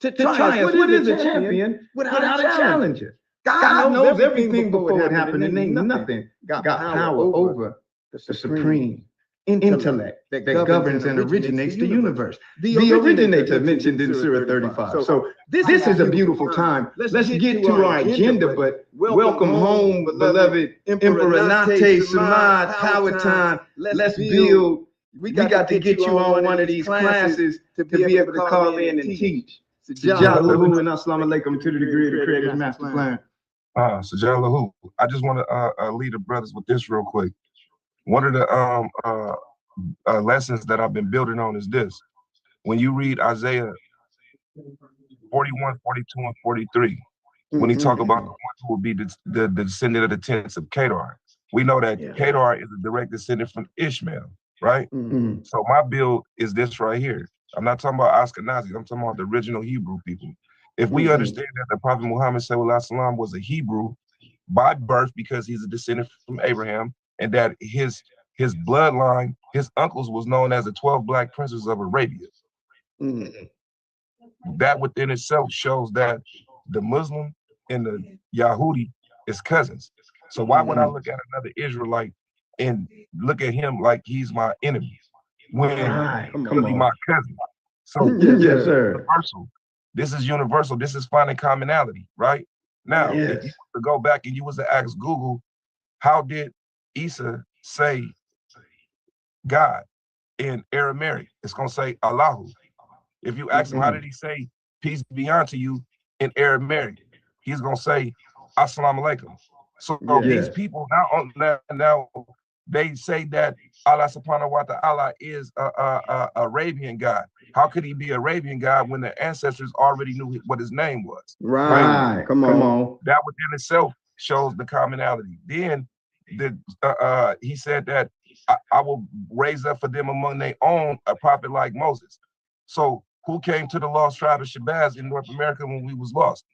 To try us, what is a champion without a challenger? God knows everything before it happened, and ain't nothing got power over the supreme intellect that governs and originates the universe. The originator mentioned in Surah 35. So this is a beautiful time. Let's get to our agenda, but welcome home, beloved Emperor Nate, Samad, Powhatan. Let's build. We got to get you on one of these classes to be able to call in and teach. Sajalahu and assalamu alaikum to the degree of the Creator's master plan. Sajalahu. I just want to lead the brothers with this real quick. One of the lessons that I've been building on is this. When you read Isaiah 41, 42, and 43, when he talk about the one who will be the descendant of the tents of Kedar, we know that Kedar is a direct descendant from Ishmael, right? So my build is this right here. I'm not talking about Ashkenazi. I'm talking about the original Hebrew people. If we understand that the Prophet Muhammad SAW was a Hebrew by birth because he's a descendant from Abraham, and that his bloodline, his uncles was known as the 12 Black Princes of Arabia. That within itself shows that the Muslim and the Yahudi is cousins. So why would I look at another Israelite and look at him like he's my enemy when he's my cousin? So yes, sir. Universal. This is universal. This is finding commonality, right? Now, if you were to go back and you was to ask Google, how did Isa say God in Aramaic? It's gonna say Allahu. If you ask him, how did he say peace be unto you in Aramaic? He's gonna say Assalamu alaikum. So these people now they say that Allah subhanahu wa ta'ala is a Arabian God. How could he be Arabian God when the ancestors already knew what his name was? Right. Come on. That within itself shows the commonality. Then he said that I will raise up for them among their own a prophet like Moses. So who came to the lost tribe of Shabazz in North America when we was lost?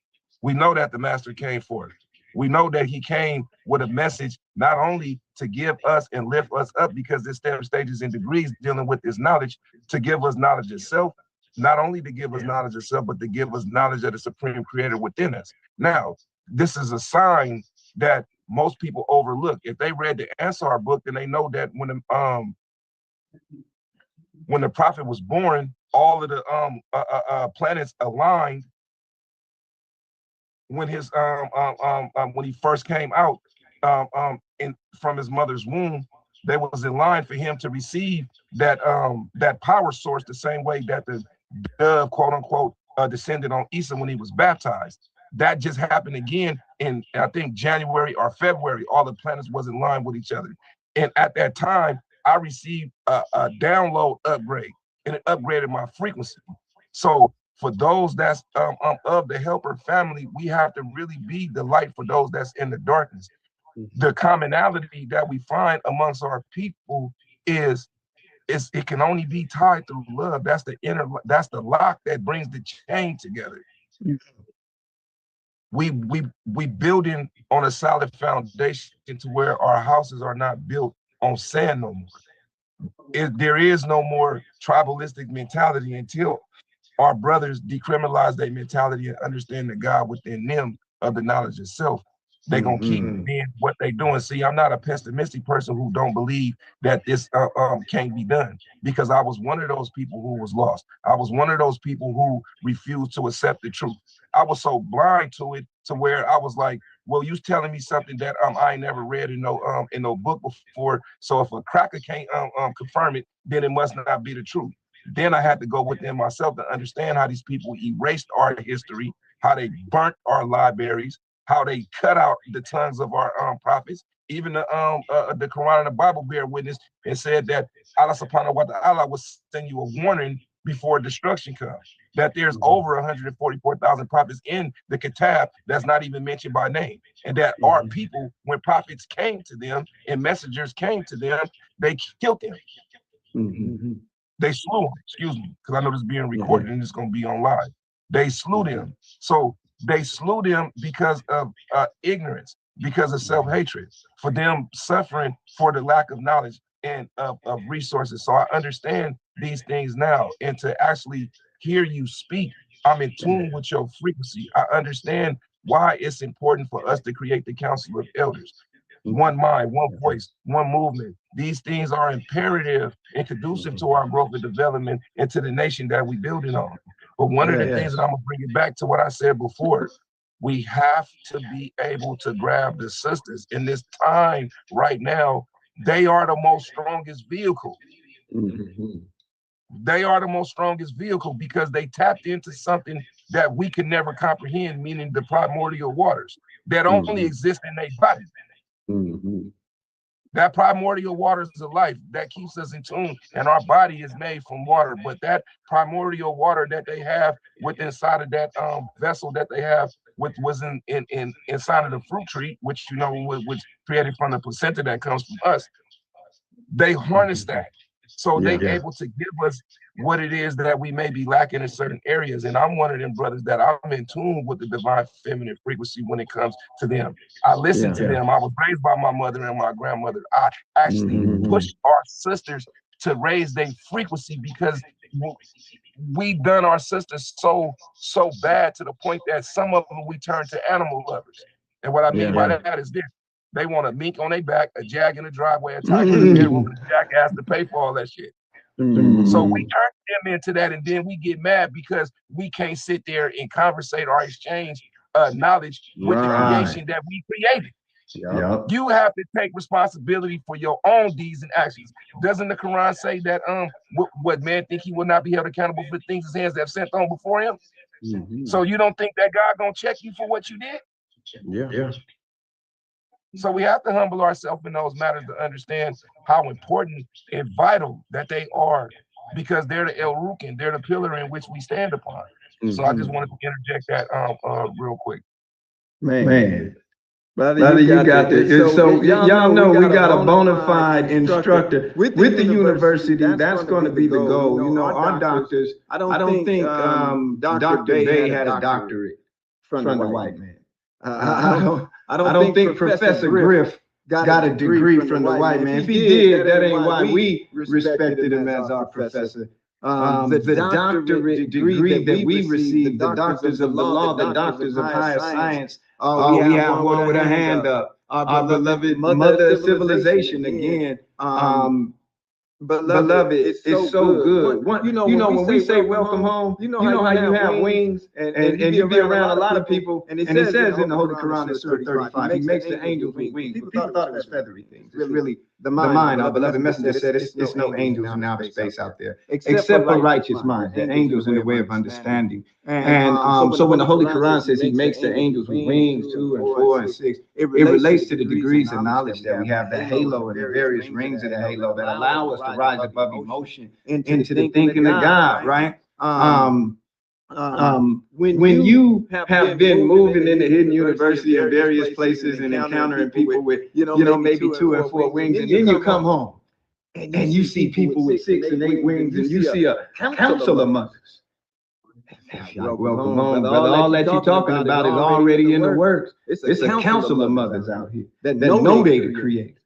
We know that the master came for it. We know that he came with a message not only to give us and lift us up, because there's stages and degrees dealing with this knowledge, to give us knowledge itself, not only to give us knowledge itself, but to give us knowledge of the supreme creator within us. Now, this is a sign that most people overlook. If they read the Ansar book, then they know that when the prophet was born, all of the planets aligned. When his when he first came out from his mother's womb, they was in line for him to receive that that power source, the same way that the dove, quote unquote, descended on Isa when he was baptized. That just happened again in, I think, January or February. All the planets was in line with each other, and at that time, I received a download upgrade, and it upgraded my frequency. So for those that's of the helper family, we have to really be the light for those that's in the darkness. The commonality that we find amongst our people is it can only be tied through love. That's the lock that brings the chain together. We building on a solid foundation to where our houses are not built on sand no more. There is no more tribalistic mentality until our brothers decriminalize their mentality and understand the God within them of the knowledge itself. They're gonna keep being what they doing. See, I'm not a pessimistic person who don't believe that this can't be done, because I was one of those people who was lost. I was one of those people who refused to accept the truth. I was so blind to it to where I was like, well, you telling me something that I ain't never read in no book before. So if a cracker can't confirm it, then it must not be the truth. Then I had to go within myself to understand how these people erased our history, how they burnt our libraries, how they cut out the tongues of our prophets. Even the Quran and the Bible bear witness and said that Allah subhanahu wa ta'ala will send you a warning before destruction comes. That there's over 144,000 prophets in the Kitab that's not even mentioned by name. And that our people, when prophets came to them and messengers came to them, they killed them. They slew them, excuse me, because I know this is being recorded and it's going to be on live. They slew them. So they slew them because of ignorance, because of self-hatred, for them suffering for the lack of knowledge and of resources. So I understand these things now, and to actually hear you speak, I'm in tune with your frequency. I understand why it's important for us to create the Council of Elders. One mind, one voice, one movement. These things are imperative and conducive to our growth and development and to the nation that we're building on. But one of the things that I'm gonna bring it back to what I said before, we have to be able to grab the sisters in this time right now. They are the most strongest vehicle. They are the most strongest vehicle because they tapped into something that we can never comprehend, meaning the primordial waters that only exist in their body. That primordial waters of life that keeps us in tune, and our body is made from water. But that primordial water that they have within inside of that vessel that they have, which was inside of the fruit tree, which you know was created from the placenta that comes from us, they harness that. So they able to give us what it is that we may be lacking in certain areas. And I'm one of them brothers that I'm in tune with the divine feminine frequency when it comes to them. I listen to them. I was raised by my mother and my grandmother. I actually push our sisters to raise their frequency because we done our sisters so bad to the point that some of them we turn to animal lovers. And what I mean by that is this. They want a mink on their back, a jag in the driveway, a tiger in the bedroom, and a jackass to pay for all that shit. So we turn them into that, and then we get mad because we can't sit there and conversate or exchange knowledge with the creation that we created. You have to take responsibility for your own deeds and actions. Doesn't the Quran say that what man think he will not be held accountable for things his hands have sent on before him? So you don't think that God gonna check you for what you did? So we have to humble ourselves in those matters to understand how important and vital that they are, because they're the El Rukin, they're the pillar in which we stand upon. So I just wanted to interject that real quick. Man. Brother, you got this. So y'all know we got a bona fide instructor with the university. That's going to be the goal. You know, our doctors, I don't think Dr. Bay had a doctorate from the white man. I don't think Professor Griff got a degree from the white man. If he did, that ain't why we respected him as our professor. The doctorate degree that we received, the doctors of the law, the doctors of higher science, we have one with a hand up. Our beloved mother of civilization again. Beloved, it's so good. You know, when we say welcome home, you know how you have wings and you be around a lot of people, and it says in the Holy Quran in Surah 35, he makes the angels with wings. People thought it was feathery things. It's really the mind. Our beloved messenger said it's no angels in outer space out there, except for righteous minds. The angels in the way of understanding. And so when the Holy Quran says he makes the angels with wings 2 and 4 and 6, it relates to the degrees of knowledge that we have, the halo and the various rings of the halo that allow us to rise above emotion into the thinking of God, right? When you have been moving in the hidden university in various places and encountering people with, maybe 2 and 4 wings, and then you come home and you see people with 6 and 8 wings, and you see a council of mothers. Welcome home, brother. All that you're talking about is already in the works. It's a council of mothers out here that know they the creators.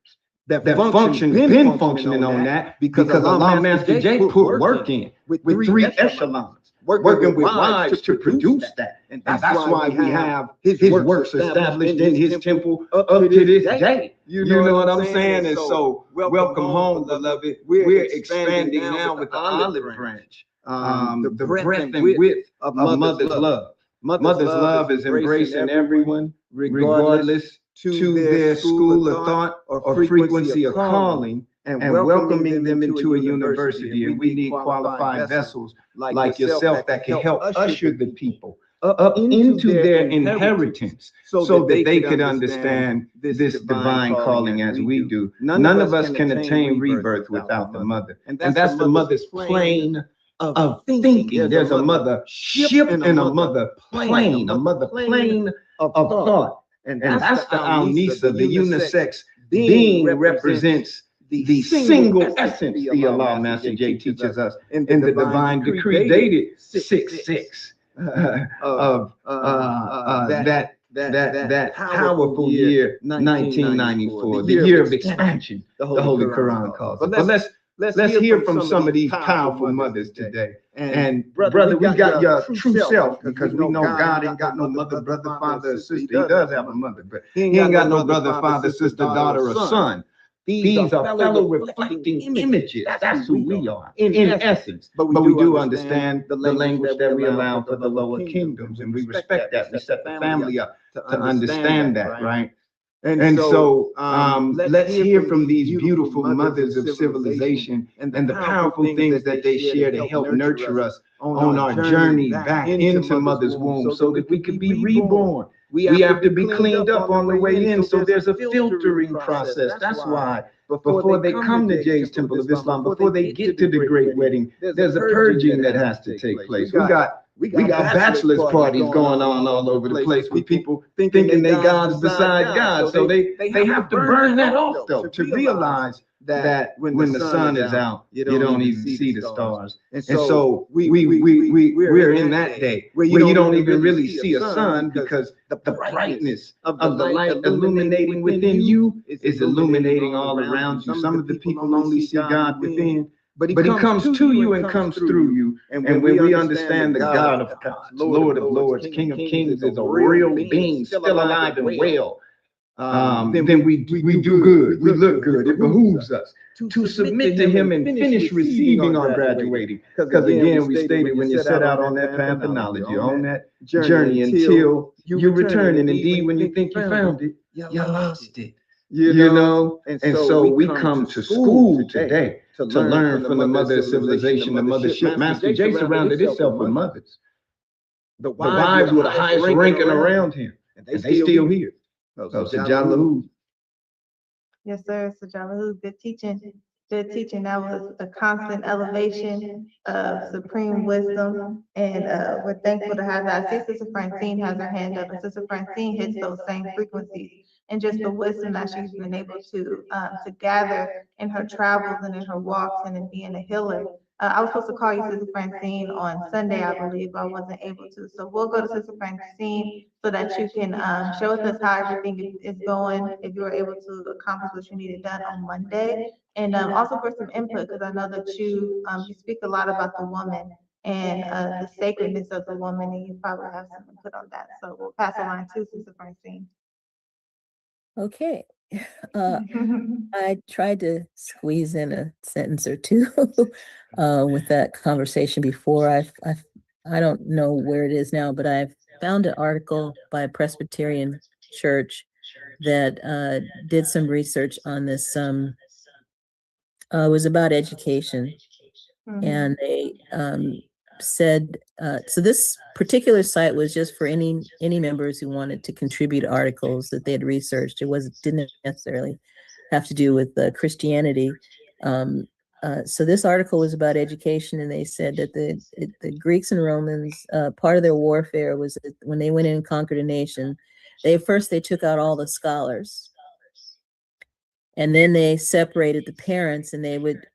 That function been functioning on that because Allah Master J put work in with 3 echelons, working with wives to produce that. And that's why we have his works established in his temple up to this day. You know what I'm saying? And so, welcome home, beloved. We're expanding now with the olive branch. The breadth and width of mother's love. Mother's love is embracing everyone, regardless to their school of thought or frequency of calling, and welcoming them into a university. And we need qualified vessels like yourself that can help usher the people up into their inheritance so that they could understand this divine calling as we do. None of us can attain rebirth without the mother. And that's the mother's plain of thinking. There's a mother ship and a mother plane, a mother plane of thought. And that's the Al-Nisa, the unisex being represents the single essence, the Allah Master J teaches us in the divine decree dated 6/6 of that powerful year 1994, the year of expansion, the Holy Quran calls it. But let's hear from some of these powerful mothers today. And brother, we got your true self, because we know God ain't got no mother, brother, father, or sister. He does have a mother, but he ain't got no brother, father, sister, daughter, or son. These are fellow reflecting images. That's who we are in essence. But we do understand the language that we allow for the lower kingdoms, and we respect that. We set the family up to understand that, right? And so let's hear from these beautiful mothers of civilization and the powerful things that they share to help nurture us on our journey back into mother's womb so that we could be reborn. We have to be cleaned up on the way in, so there's a filtering process. That's why before they come to Jay's Temple of Islam, before they get to the great wedding, there's a purging that has to take place. We got bachelor's parties going on all over the place with people thinking they God's beside God. So they have to burn that off, though, to realize that when the sun is out, you don't even see the stars. And so we're in that day where you don't even really see a sun, because the brightness of the light illuminating within you is illuminating all around you. Some of the people only see God within, but he comes to you and comes through you. And when we understand the God of gods, Lord of lords, King of kings is a real being, still alive and well, then we do good. We look good. It behooves us to submit to him and finish receiving our graduating. Because again, we stated, when you set out on that path of knowledge, you're on that journey until you return. And indeed, when you think you found it, you lost it. You know, and so we come to school today to learn from the mother of civilization, the mothership. Master J surrounded himself with mothers. The wives were the highest ranking around him, and they still here. So Jalahu. Yes, sir. So Jalahu, good teaching. Good teaching. That was a constant elevation of supreme wisdom. And we're thankful to have that. I see Sister Francine has her hand up, and Sister Francine hits those same frequencies. And just the wisdom that she's been able to gather in her travels and in her walks and in being a healer. I was supposed to call you, Sister Francine, on Sunday, I believe, but I wasn't able to. So we'll go to Sister Francine so that you can share with us how everything is going, if you were able to accomplish what you needed done on Monday. And also for some input, because I know that you speak a lot about the woman and the sacredness of the woman, and you probably have some input on that. So we'll pass the line to Sister Francine. Okay. I tried to squeeze in a sentence or two with that conversation before. I don't know where it is now, but I've found an article by a Presbyterian church that did some research on this. It was about education, and they said, so this particular site was just for any members who wanted to contribute articles that they had researched. Didn't necessarily have to do with Christianity. So this article was about education, and they said that the Greeks and Romans, part of their warfare was that when they went in and conquered a nation, they took out all the scholars, and then they separated the parents, and they would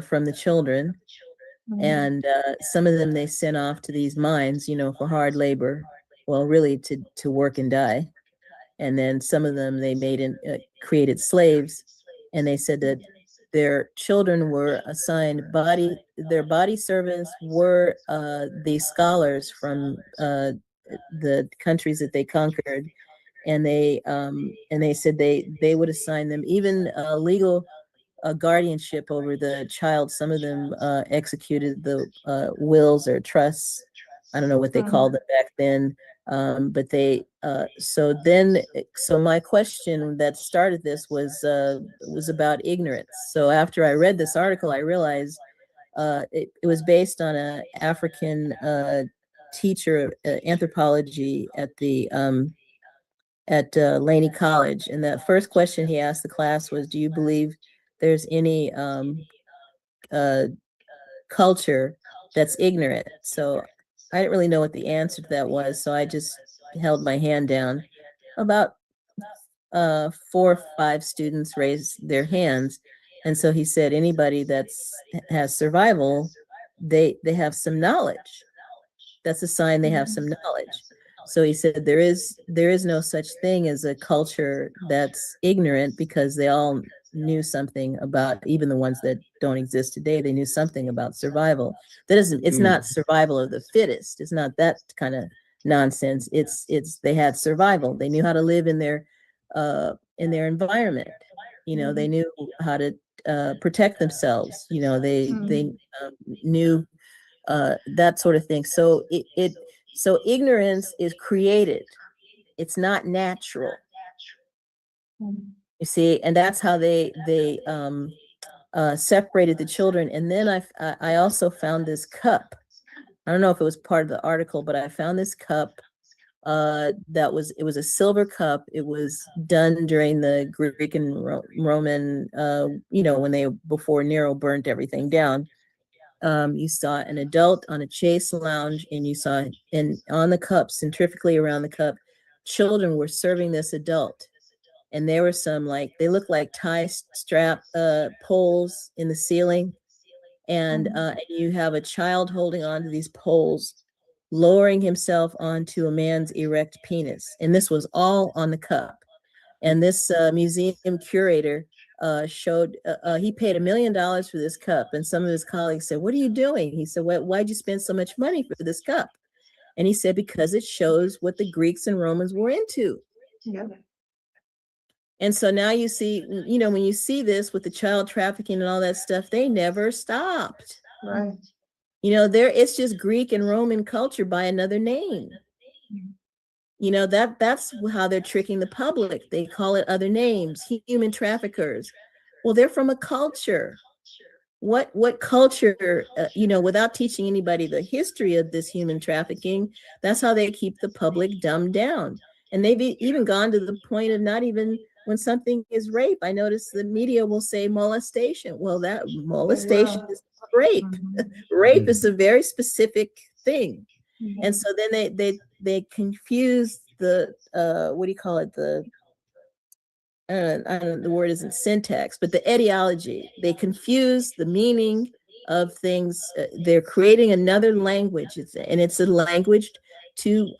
from the children. And some of them they sent off to these mines, for hard labor, well, really to work and die. And then some of them they created slaves, and they said that their children were assigned their body servants were the scholars from the countries that they conquered, and they said they would assign them even legal guardianship over the child. Some of them executed the wills or trusts. I don't know what they called it back then, but they. So my question that started this was about ignorance. So after I read this article, I realized it was based on an African teacher of anthropology at the at Laney College, and the first question he asked the class was, "Do you believe there's any culture that's ignorant. So I didn't really know what the answer to that was. So I just held my hand down. About 4 or 5 students raised their hands. And so he said, anybody has survival, they have some knowledge. That's a sign they have some knowledge. So he said there is no such thing as a culture that's ignorant, because they all knew something about, even the ones that don't exist today, they knew something about survival. It's not survival of the fittest. It's not that kind of nonsense. It's they had survival. They knew how to live in their environment. They knew how to protect themselves. They knew that sort of thing. So so ignorance is created. It's not natural. You see, and that's how they separated the children. And then I also found this cup. I don't know if it was part of the article, but I found this cup it was a silver cup. It was done during the Greek and Roman, before Nero burnt everything down. You saw an adult on a chase lounge, and you saw, and on the cup, centrifugally around the cup, children were serving this adult. And there were some, they looked like tie strap poles in the ceiling. And you have a child holding on to these poles, lowering himself onto a man's erect penis. And this was all on the cup. And this museum curator showed, he paid $1 million for this cup. And some of his colleagues said, "What are you doing?" He said, "Why'd you spend so much money for this cup?" And he said, "Because it shows what the Greeks and Romans were into." Yeah. And so now you see, when you see this with the child trafficking and all that stuff, they never stopped. Right. It's just Greek and Roman culture by another name. That's how they're tricking the public. They call it other names, human traffickers. Well, they're from a culture. What culture, without teaching anybody the history of this human trafficking, that's how they keep the public dumbed down. And they've even gone to the point of not even, when something is rape, I notice the media will say molestation. Well, that molestation is rape. Rape is a very specific thing. And so then they confuse the what do you call it, the I don't know, the word isn't syntax, but the etiology. They confuse the meaning of things. They're creating another language, and it's a language to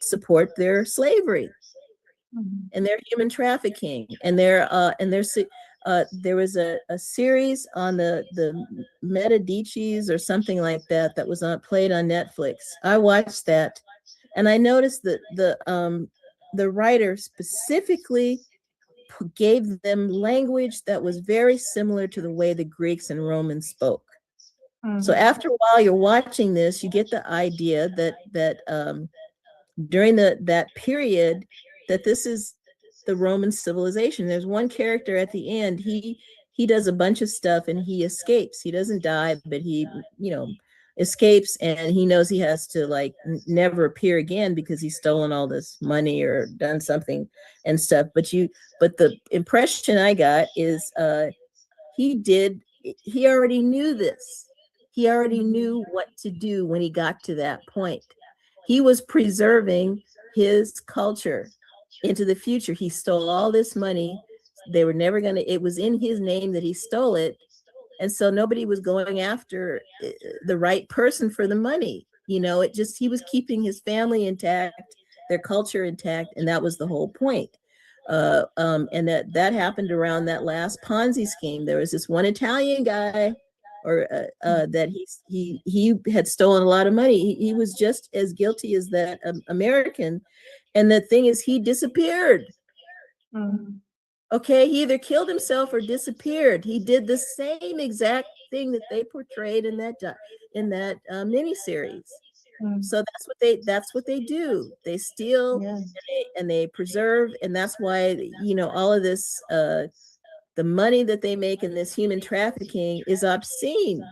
support their slavery and their human trafficking. And there was a series on the Medicis or something like that was played on Netflix. I watched that, and I noticed that the writer specifically gave them language that was very similar to the way the Greeks and Romans spoke. So after a while, you're watching this, you get the idea that during that period, that this is the Roman civilization. There's one character at the end, he does a bunch of stuff and he escapes. He doesn't die, but he, escapes, and he knows he has to never appear again because he's stolen all this money or done something and stuff. But the impression I got is he already knew this. He already knew what to do when he got to that point. He was preserving his culture into the future. He stole all this money. They were never going to, it was in his name that he stole it. And so nobody was going after the right person for the money. He was keeping his family intact, their culture intact. And that was the whole point. And that happened around that last Ponzi scheme. There was this one Italian guy that he had stolen a lot of money. He was just as guilty as that American. And the thing is, he disappeared. Okay, he either killed himself or disappeared. He did the same exact thing that they portrayed in that miniseries. So that's what they do. They steal and they preserve, and that's why all of this the money that they make in this human trafficking is obscene.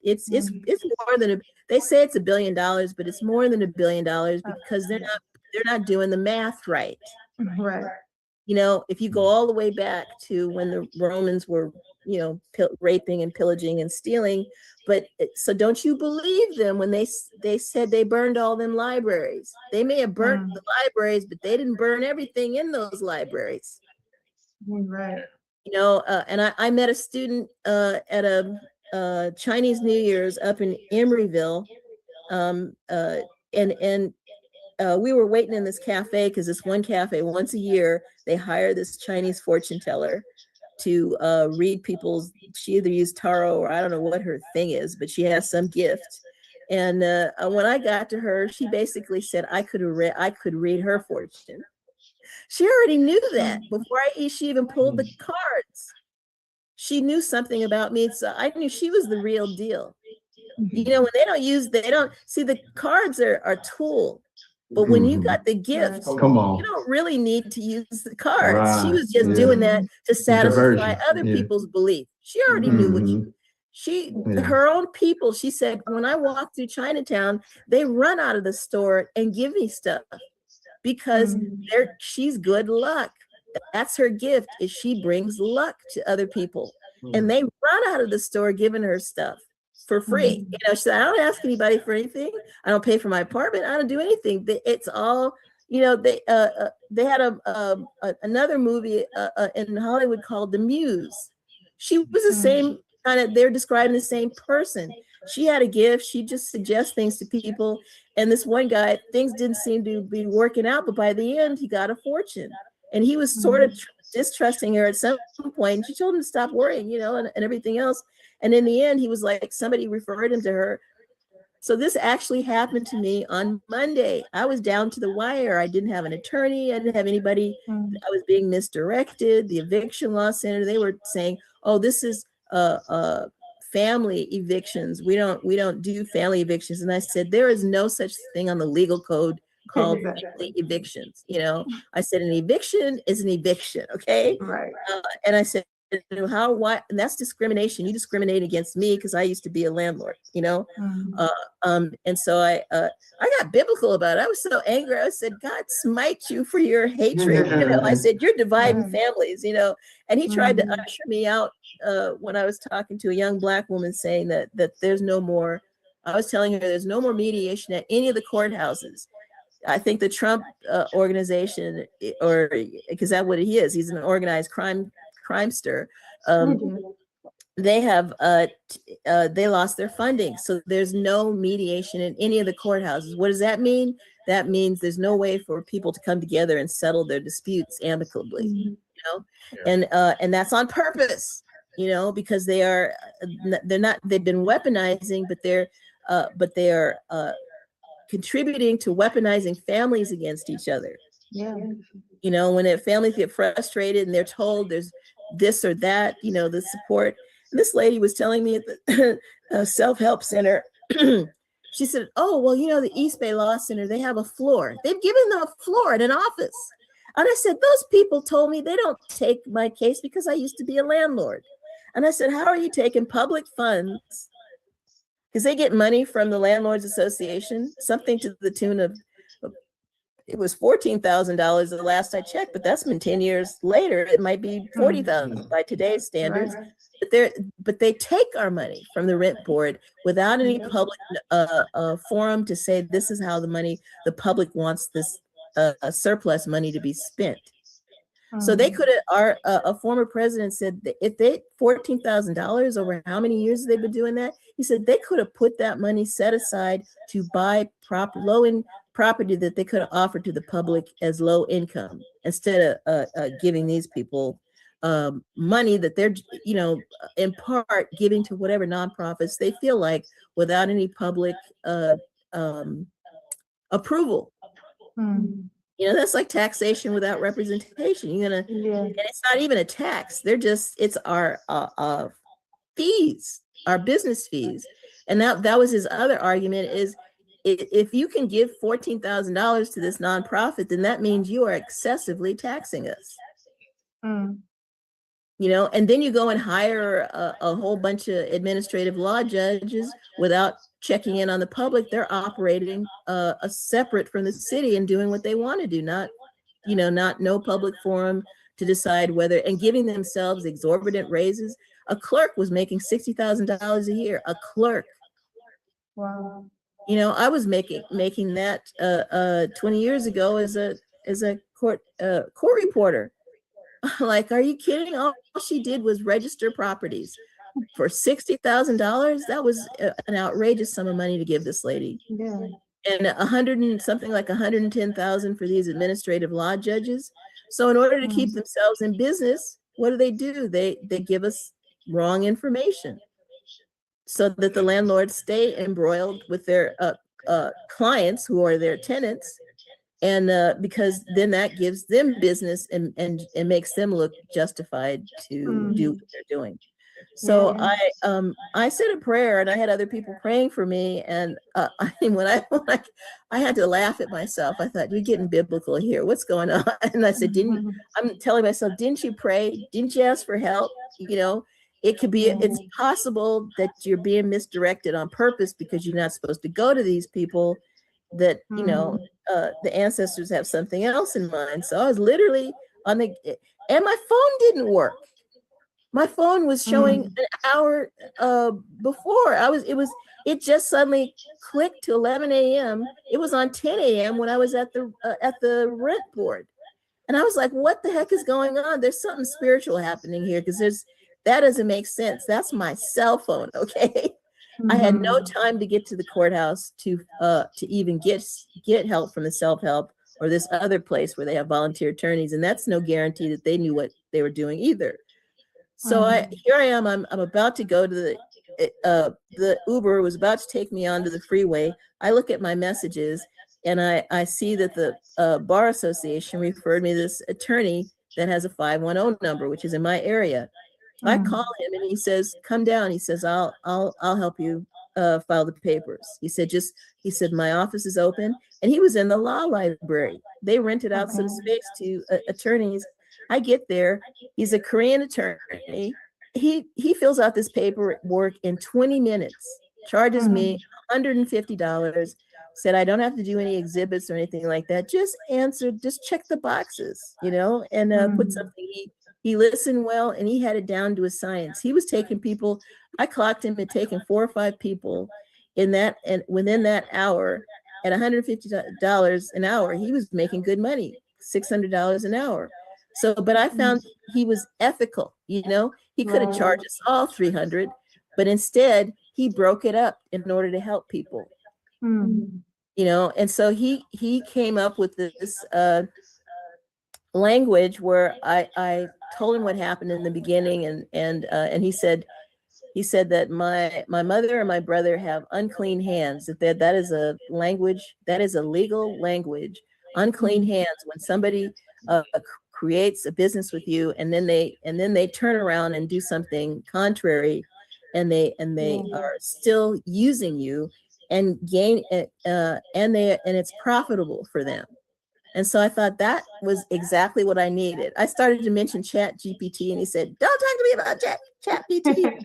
It's more than they say it's $1 billion, but it's more than $1 billion because they're not doing the math right. Right. If you go all the way back to when the Romans were raping and pillaging and stealing. But so don't you believe them when they said they burned all them libraries? They may have burnt the libraries, but they didn't burn everything in those libraries. Right. And I met a student at a Chinese New Year's up in Emeryville, and we were waiting in this cafe because this one cafe once a year they hire this Chinese fortune teller to read people's. She either used tarot or I don't know what her thing is, but she has some gift. And when I got to her, she basically said I could read her fortune. She already knew that before she even pulled the cards. She knew something about me, so I knew she was the real deal. When they don't see the cards are a tool, but when you got the gift, Come on. you don't really need to use the cards. Right. She was just doing that to satisfy Diversion. other people's belief. She already knew what her own people. She said, when I walk through Chinatown, they run out of the store and give me stuff because she's good luck. That's her gift, is she brings luck to other people. And they run out of the store giving her stuff for free. She said, I don't ask anybody for anything. I don't pay for my apartment. I don't do anything. It's all, they had another movie in Hollywood called The Muse. She was the same kind of, they're describing the same person. She had a gift. She just suggests things to people. And this one guy, things didn't seem to be working out, but by the end, he got a fortune. And he was sort of distrusting her at some point. And she told him to stop worrying, and everything else. And in the end, he was like, somebody referred him to her. So this actually happened to me on Monday. I was down to the wire. I didn't have an attorney. I didn't have anybody. I was being misdirected. The eviction law center, they were saying, oh, this is family evictions. We don't do family evictions. And I said, there is no such thing on the legal code called family evictions. I said, an eviction is an eviction. Okay. Right. And I said, why? And that's discrimination. You discriminate against me because I used to be a landlord, and so I got biblical about it. I was so angry. I said, God smite you for your hatred. I said, you're dividing families, and he tried to usher me out when I was talking to a young Black woman saying that there's no more. I was telling her there's no more mediation at any of the courthouses. I think the Trump organization, or because that's what he is, he's an organized crimester. They have they lost their funding, so there's no mediation in any of the courthouses. What does that mean? That means there's no way for people to come together and settle their disputes amicably. And that's on purpose, because they've been weaponizing, but they are contributing to weaponizing families against each other. When families get frustrated and they're told there's this or that, the support. And this lady was telling me at the self-help center, she said, oh, well, the East Bay Law Center, they have a floor. They've given them a floor at an office. And I said, those people told me they don't take my case because I used to be a landlord. And I said, how are you taking public funds? Because they get money from the Landlords Association, something to the tune of, it was $14,000 the last I checked, but that's been 10 years later. It might be 40,000 by today's standards. But they take our money from the rent board without any public forum to say this is how the public wants this surplus money to be spent. So they could have, a former president said that if they $14,000 over how many years they've been doing that, he said they could have put that money set aside to buy low-end property that they could have offered to the public as low income instead of giving these people money that they're, in part giving to whatever nonprofits they feel like without any public approval. That's like taxation without representation. And it's not even a tax. It's our fees, our business fees. And that was his other argument is if you can give $14,000 to this nonprofit, then that means you are excessively taxing us. And then you go and hire a whole bunch of administrative law judges without checking in on the public. They're operating separate from the city and doing what they want to do, not no public forum, to decide whether, and giving themselves exorbitant raises. A clerk was making $60,000 a year, a clerk. Wow. You know, I was making that 20 years ago as a court reporter. Like, are you kidding? All she did was register properties for $60,000. That was an outrageous sum of money to give this lady. Yeah. And 100 and something like 110,000 for these administrative law judges. So in order to keep themselves in business, what do? They give us wrong information so that the landlords stay embroiled with their clients who are their tenants. And because then that gives them business and makes them look justified to do what they're doing. So I said a prayer, and I had other people praying for me. And when I had to laugh at myself, I thought, you're getting biblical here. What's going on? And I said, I'm telling myself, didn't you pray? Didn't you ask for help? You know, it could be, it's possible that you're being misdirected on purpose because you're not supposed to go to these people, that, you know, the ancestors have something else in mind. So I was literally on and my phone didn't work. My phone was showing an hour before. It just suddenly clicked to 11 a.m. It was on 10 a.m. when I was at the rent board. And I was like, what the heck is going on? There's something spiritual happening here, because that doesn't make sense. That's my cell phone, okay? I had no time to get to the courthouse to even get help from the self-help or this other place where they have volunteer attorneys. And that's no guarantee that they knew what they were doing either. So here I am, I'm about to go to the Uber was about to take me onto the freeway. I look at my messages and I see that the Bar Association referred me to this attorney that has a 510 number, which is in my area. I call him and he says, come down. He says, I'll help you file the papers. He said, my office is open. And he was in the law library. They rented out some space to attorneys. I get there. He's a Korean attorney. He fills out this paperwork in 20 minutes, charges me $150, said I don't have to do any exhibits or anything like that. Just check the boxes, you know, and put something. He listened well, and he had it down to a science. He was taking people. I clocked him at taking 4 or 5 people in that, and within that hour, at $150 an hour, he was making good money, $600 an hour. So, but I found he was ethical. You know, he could have charged us all $300, but instead he broke it up in order to help people. You know, and so he came up with this language where I told him what happened in the beginning, and he said that my mother and my brother have unclean hands, that is a language, that is a legal language. Unclean hands, when somebody creates a business with you and then they turn around and do something contrary, and they are still using you and gain and it's profitable for them. And so I thought that was exactly what I needed. I started to mention Chat GPT, and he said, don't talk to me about Chat GPT.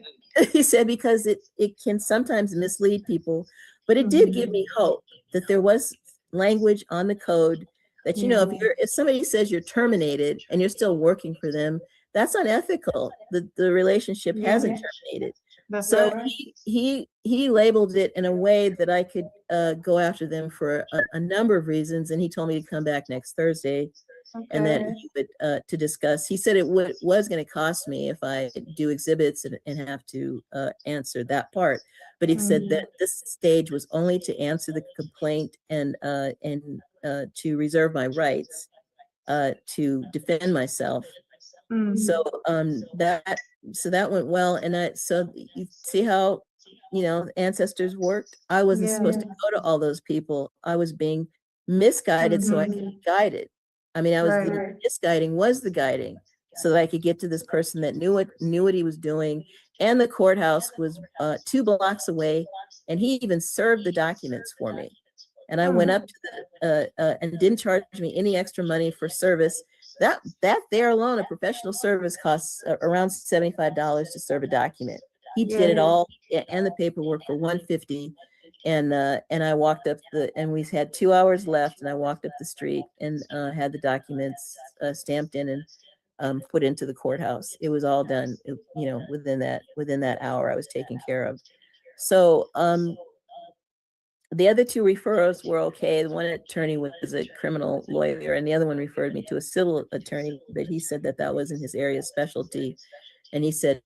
He said, because it can sometimes mislead people, but it did give me hope that there was language on the code that, you know, if somebody says you're terminated and you're still working for them, that's unethical. The relationship hasn't terminated. That's so right. he labeled it in a way that I could go after them for a number of reasons. And he told me to come back next Thursday and that he would to discuss. He said it was going to cost me if I do exhibits and have to answer that part. But he said that this stage was only to answer the complaint and to reserve my rights to defend myself. So that went well. And so you see how, you know, ancestors worked. I wasn't supposed to go to all those people. I was being misguided so I could be guided. I mean, the misguiding was the guiding, so that I could get to this person that knew what he was doing. And the courthouse was 2 blocks away, and he even served the documents for me. And I went up to the and didn't charge me any extra money for service. That there alone, a professional service costs around $75 to serve a document. He did it all and the paperwork for $150. And I walked up and we had 2 hours left, and I walked up the street and had the documents stamped in, and put into the courthouse. It was all done, within that hour I was taken care of. So the other two referrals were okay. The one attorney was a criminal lawyer, and the other one referred me to a civil attorney, but he said that wasn't his area of specialty. And he said,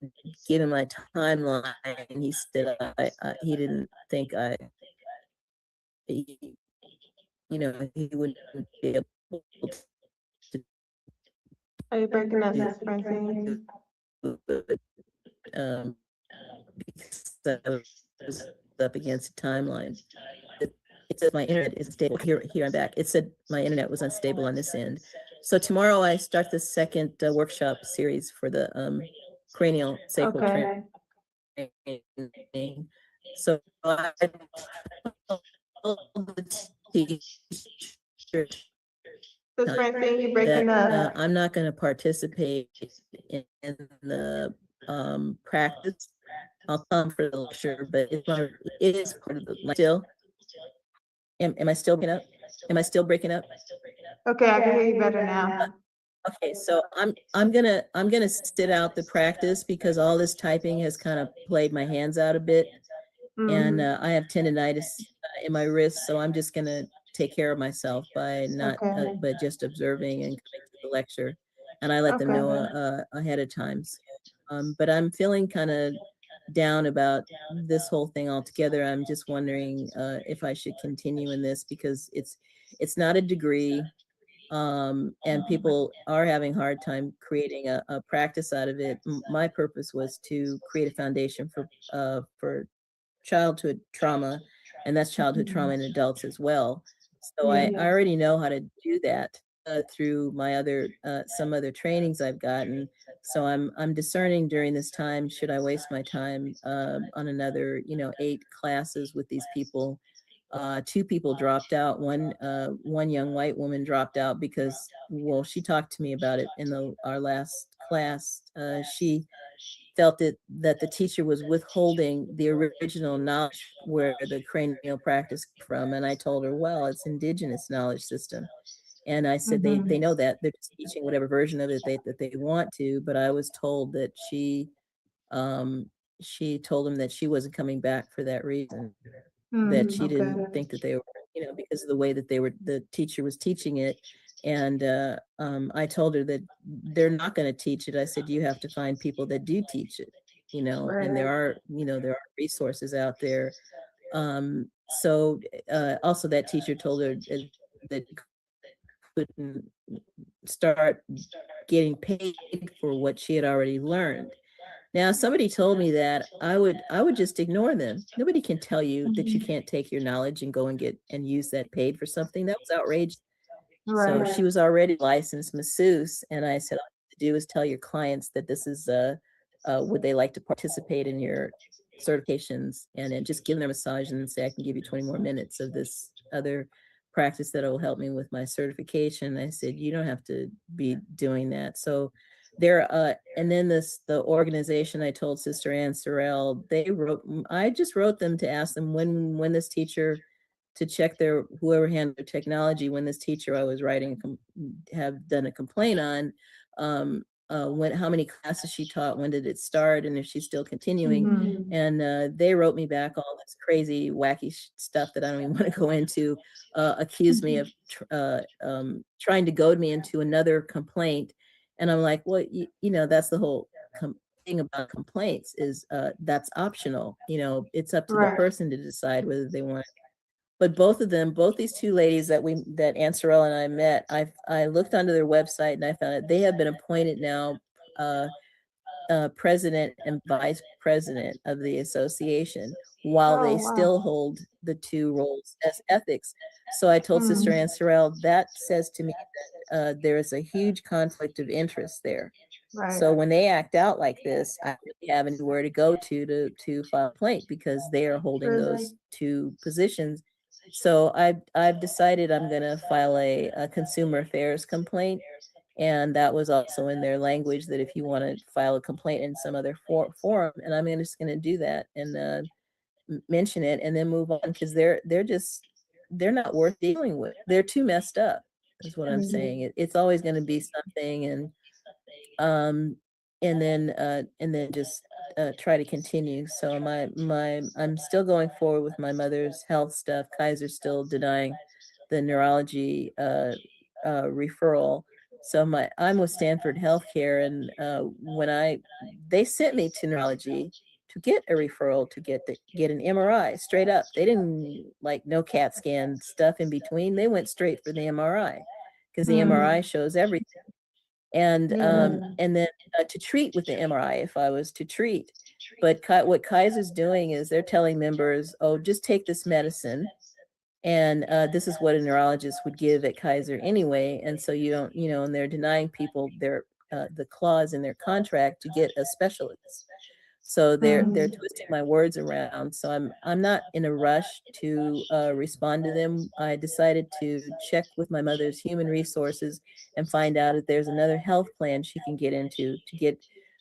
give him my timeline. And he said, he didn't think he wouldn't be able to Are you breaking up, Ms. Francine? do it, because I was up against a timeline. It said my internet is stable. Here I'm back. It said my internet was unstable on this end. So tomorrow I start the second workshop series for the cranial sacral training. So I told the teacher Ms. Francine, you breaking that up. I'm not going to participate in the practice. I'll come for the lecture, but it is part of the still. Am I still breaking up? Am I still breaking up? Okay, I can hear you better now. Okay, so I'm gonna sit out the practice because all this typing has kind of played my hands out a bit, and I have tendonitis in my wrist, so I'm just gonna take care of myself by not, but just observing and coming to the lecture, and I let them know ahead of time. But I'm feeling kind of down about this whole thing altogether. I'm just wondering if I should continue in this because it's not a degree. And people are having a hard time creating a practice out of it. My purpose was to create a foundation for childhood trauma, and that's childhood trauma in adults as well. So I already know how to do that through my some other trainings I've gotten. So I'm discerning during this time, should I waste my time on another 8 classes with these people? 2 people dropped out. One young white woman dropped out because, well, she talked to me about it in our last class. She felt that the teacher was withholding the original knowledge where the cranial practice from. And I told her, well, it's indigenous knowledge system. And I said, they know that they're just teaching whatever version of it that they want to. But I was told that she told them that she wasn't coming back for that reason, that she didn't think that they were, because of the way that the teacher was teaching it. And I told her that they're not going to teach it. I said, you have to find people that do teach it, and there are resources out there. So also that teacher told her that couldn't start getting paid for what she had already learned. Now, somebody told me that I would just ignore them. Nobody can tell you that you can't take your knowledge and go and use that paid for something. That was outrageous. So she was already licensed masseuse, and I said, all you have to do is tell your clients that this is would they like to participate in your certifications, and then just give them a massage and say, I can give you 20 more minutes of this other practice that will help me with my certification. I said, you don't have to be doing that. So there, and then the organization, I told Sister Ann Sorrell, I just wrote them to ask them when this teacher, to check whoever handled their technology, when this teacher I was writing have done a complaint on, how many classes she taught, when did it start, and if she's still continuing. And they wrote me back all this crazy, wacky stuff that I don't even want to go into, accused me of trying to goad me into another complaint. And I'm like, well, that's the whole thing about complaints is that's optional. It's up to the person to decide whether they want. But both these 2 ladies that Ann Sorrell and I met, I looked onto their website and I found that they have been appointed now president and vice president of the association, while they still hold the 2 roles as ethics. So I told Sister Ann Sorrell, that says to me that there is a huge conflict of interest there. So when they act out like this, I really have anywhere to go to file a complaint, because they are holding those 2 positions. So I've decided I'm going to file a consumer affairs complaint. And that was also in their language, that if you want to file a complaint in some other forum, and I'm just going to do that and mention it and then move on, because they're not worth dealing with. They're too messed up, is what I'm saying. It's always going to be something. And and then just try to continue. So I'm still going forward with my mother's health stuff. Kaiser's still denying the neurology referral. So I'm with Stanford Healthcare, and when they sent me to neurology to get a referral to get an MRI straight up. They didn't like no CAT scan stuff in between. They went straight for the MRI because the MRI shows everything. And then to treat with the MRI if I was to treat. But what Kaiser's doing is they're telling members, oh, just take this medicine. And this is what a neurologist would give at Kaiser anyway. And so you don't, and they're denying people the clause in their contract to get a specialist. So they're twisting my words around. So I'm not in a rush to respond to them. I decided to check with my mother's human resources and find out if there's another health plan she can get into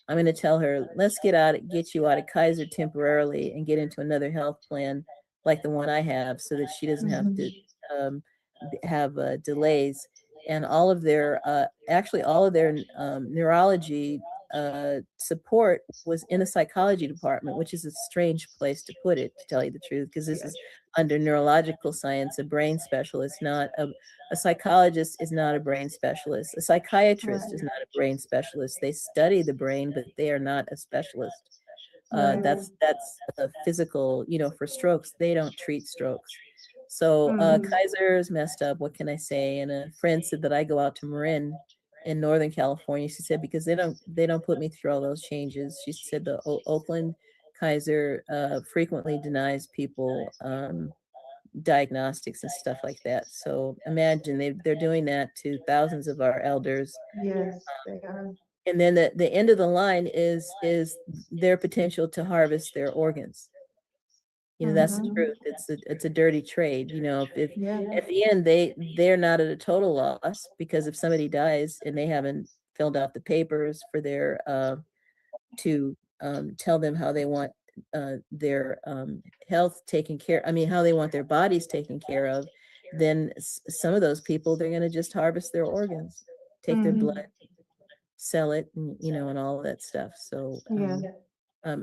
I'm going to tell her, let's get you out of Kaiser temporarily and get into another health plan like the one I have, so that she doesn't have to have delays. And all of their neurology support was in a psychology department, which is a strange place to put it, to tell you the truth, because this is under neurological science, a brain specialist, not a psychologist is not a brain specialist. A psychiatrist is not a brain specialist. They study the brain, but they are not a specialist. That's a physical, for strokes. They don't treat strokes. So Kaiser's messed up. What can I say? And a friend said that I go out to Marin in Northern California. She said, because they don't put me through all those changes. She said the Oakland Kaiser frequently denies people diagnostics and stuff like that. So imagine they're doing that to thousands of our elders. Yes, they are. And then the end of the line is their potential to harvest their organs. That's the truth. It's a dirty trade. If at the end they're not at a total loss, because if somebody dies and they haven't filled out the papers for their to tell them how they want their health taken care, how they want their bodies taken care of, then some of those people, they're going to just harvest their organs, take their blood, sell it, and and all of that stuff. So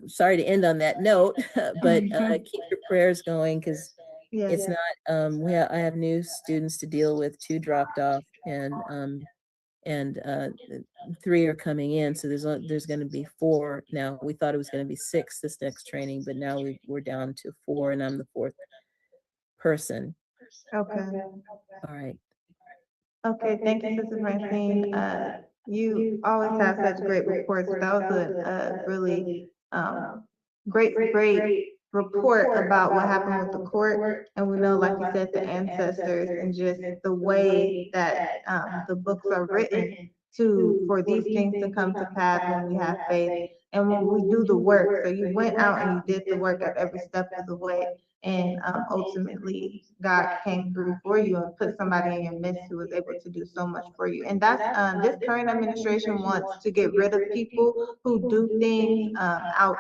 sorry to end on that note, but keep your prayers going, because it's not I have new students to deal with. 2 dropped off, and 3 are coming in, so there's going to be 4 now. We thought it was going to be 6 this next training, but now we're down to 4, and I'm the 4th person. Okay. All right. Okay, thank you, Sister Francine. You always have such great reports. That was a really great report about what happened with the court. And we know, like you said, the ancestors and just the way that the books are written for these things to come to pass when we have faith and when we do the work. So you went out and you did the work at every step of the way. And ultimately, God came through for you and put somebody in your midst who was able to do so much for you. And that's this current administration wants to get rid of people who do things out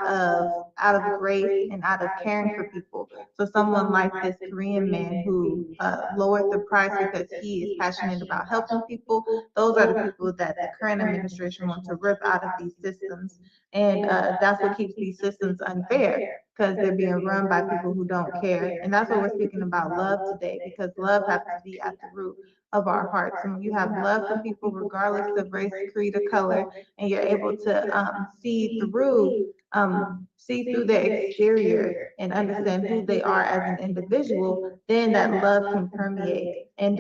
of grace and out of caring for people. So someone like this Korean man who lowered the price because he is passionate about helping people. Those are the people that the current administration wants to rip out of these systems. And that's what keeps these systems unfair, because they're being run by people who don't care. And that's what we're speaking about love today, because love has to be at the root of our hearts. And when you have love for people, regardless of race, creed, or color, and you're able to see through their exterior and understand who they are as an individual, then that love can permeate. And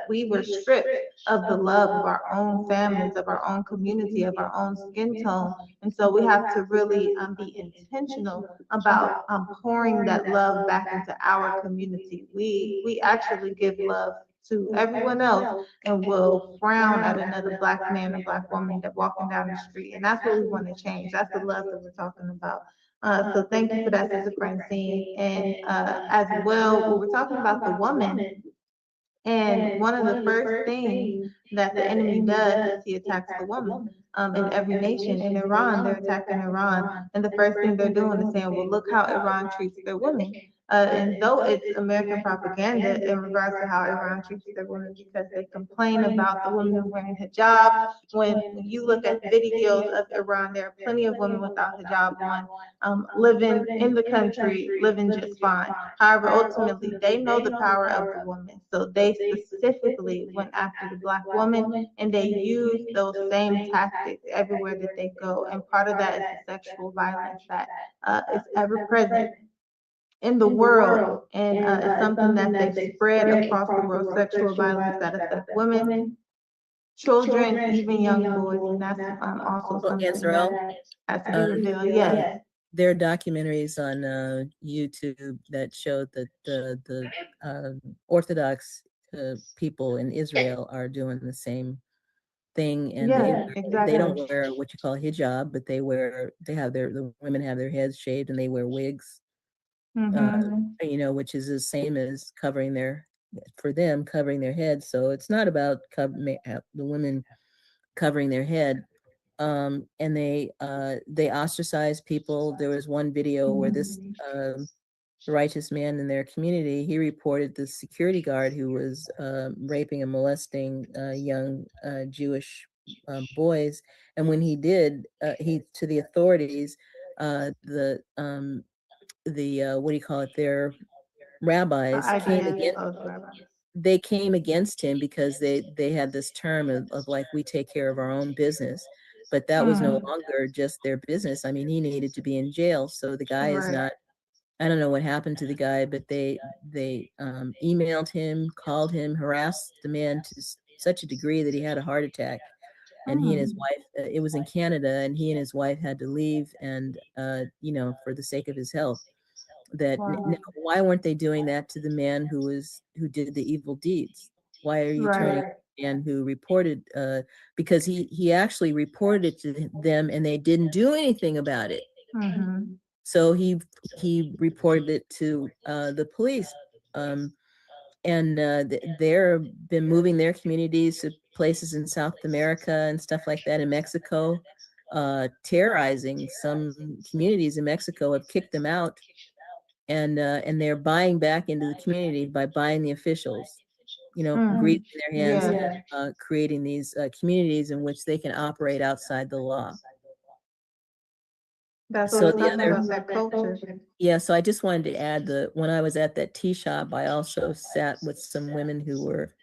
we were stripped of the love of our own families, of our own community, of our own skin tone. And so we have to really be intentional about pouring that love back into our community. We actually give love to everyone else and will frown at another Black man or Black woman that walking down the street. And that's what we want to change. That's the love that we're talking about. So thank you for that, Sister Francine. And as well, we we're talking about the woman. And one of the first things that the enemy does is he attacks the woman. In every nation, in Iran, they're attacking Iran. And the first thing they're doing is saying, well, look how Iran treats their women. And though it's American propaganda in regards to how Iran treats their women, because they complain about the women wearing hijab. When you look at videos of Iran, there are plenty of women without hijab on, living in the country, living just fine. However, ultimately, they know the power of the woman. So they specifically went after the Black woman, and they use those same tactics everywhere that they go. And part of that is the sexual violence that is ever present in the world, and it's something that they spread across the world, sexual violence that affect women, children, even young boys, and that's also Well, something Israel, that has to be revealed. Yes. there are documentaries on YouTube that show that the Orthodox people in Israel are doing the same thing, and Yes, they don't exactly. wear what you call hijab, but the women have their heads shaved and they wear wigs, you know, which is the same as covering covering their heads. So it's not about the women covering their head. And they ostracize people. There was one video where this righteous man in their community, he reported the security guard who was raping and molesting young Jewish boys. And when he did, he to the authorities, the what do you call it? Their rabbis came against. They came against him because they had this term of like, we take care of our own business, but that was no longer just their business. I mean, he needed to be in jail. So the guy is not. I don't know what happened to the guy, but they emailed him, called him, harassed the man to such a degree that he had a heart attack. And he and his wife, it was in Canada, and he and his wife had to leave, and you know, for the sake of his health. That now, why weren't they doing that to the man who did the evil deeds? Why are you turning the man who reported? Because he actually reported it to them, and they didn't do anything about it. So he reported it to the police, and they're been moving their communities to places in South America and stuff like that, in Mexico, terrorizing some communities in Mexico, have kicked them out, and they're buying back into the community by buying the officials, you know, greasing their hands, creating these communities in which they can operate outside the law. That's so what the I'm talking other about, that culture. Yeah, so I just wanted to add that when I was at that tea shop, I also sat with some women who were,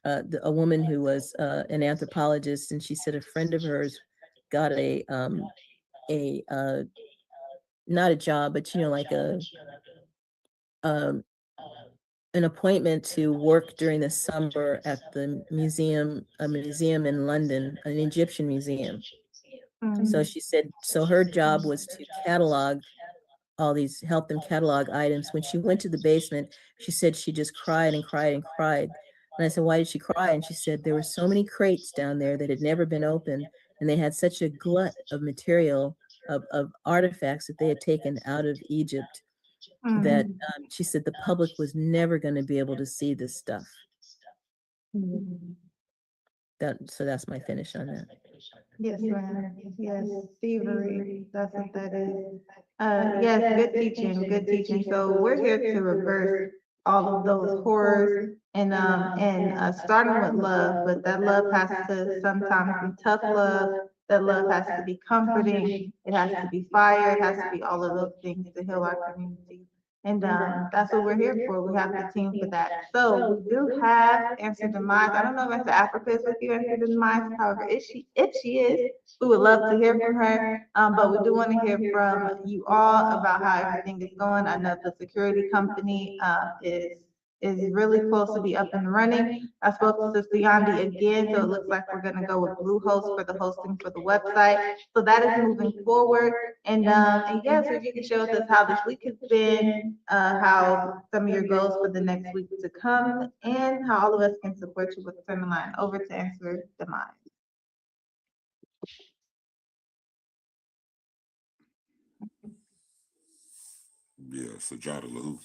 a woman who was an anthropologist, and she said a friend of hers got a not a job, but you know, like um, an appointment to work during the summer at the a museum in London, an Egyptian museum. So she said, so her job was to help them catalog items. When she went to the basement, she said she just cried and cried and cried. And I said, why did she cry? And she said there were so many crates down there that had never been opened, and they had such a glut of material, of artifacts that they had taken out of Egypt, that she said the public was never going to be able to see this stuff. So that's my finish on that. Yes, ma'am. Yes, thievery. That's what that is. Yes, good teaching, good teaching. So we're here to reverse all of those horrors, and starting with love, but that love has to sometimes be tough love. That love has to be comforting. It has to be fire. It has to be all of those things to heal our community. And that's what we're here for. We have the team for that. So we do have Answer Demise. I don't know if Answer Africa is with you, Answer Demise. However, if she is, we would love to hear from her. But we do want to hear from you all about how everything is going. I know the security company is really close to be up and running. I spoke to Sister Yandi again, so it looks like we're gonna go with Bluehost for the hosting for the website. So that is moving forward. And yes, if you can share with us how this week has been, how some of your goals for the next week to come, and how all of us can support you with the Turn the Line. Over to Answer Demise. Yeah, Sajada Lahu.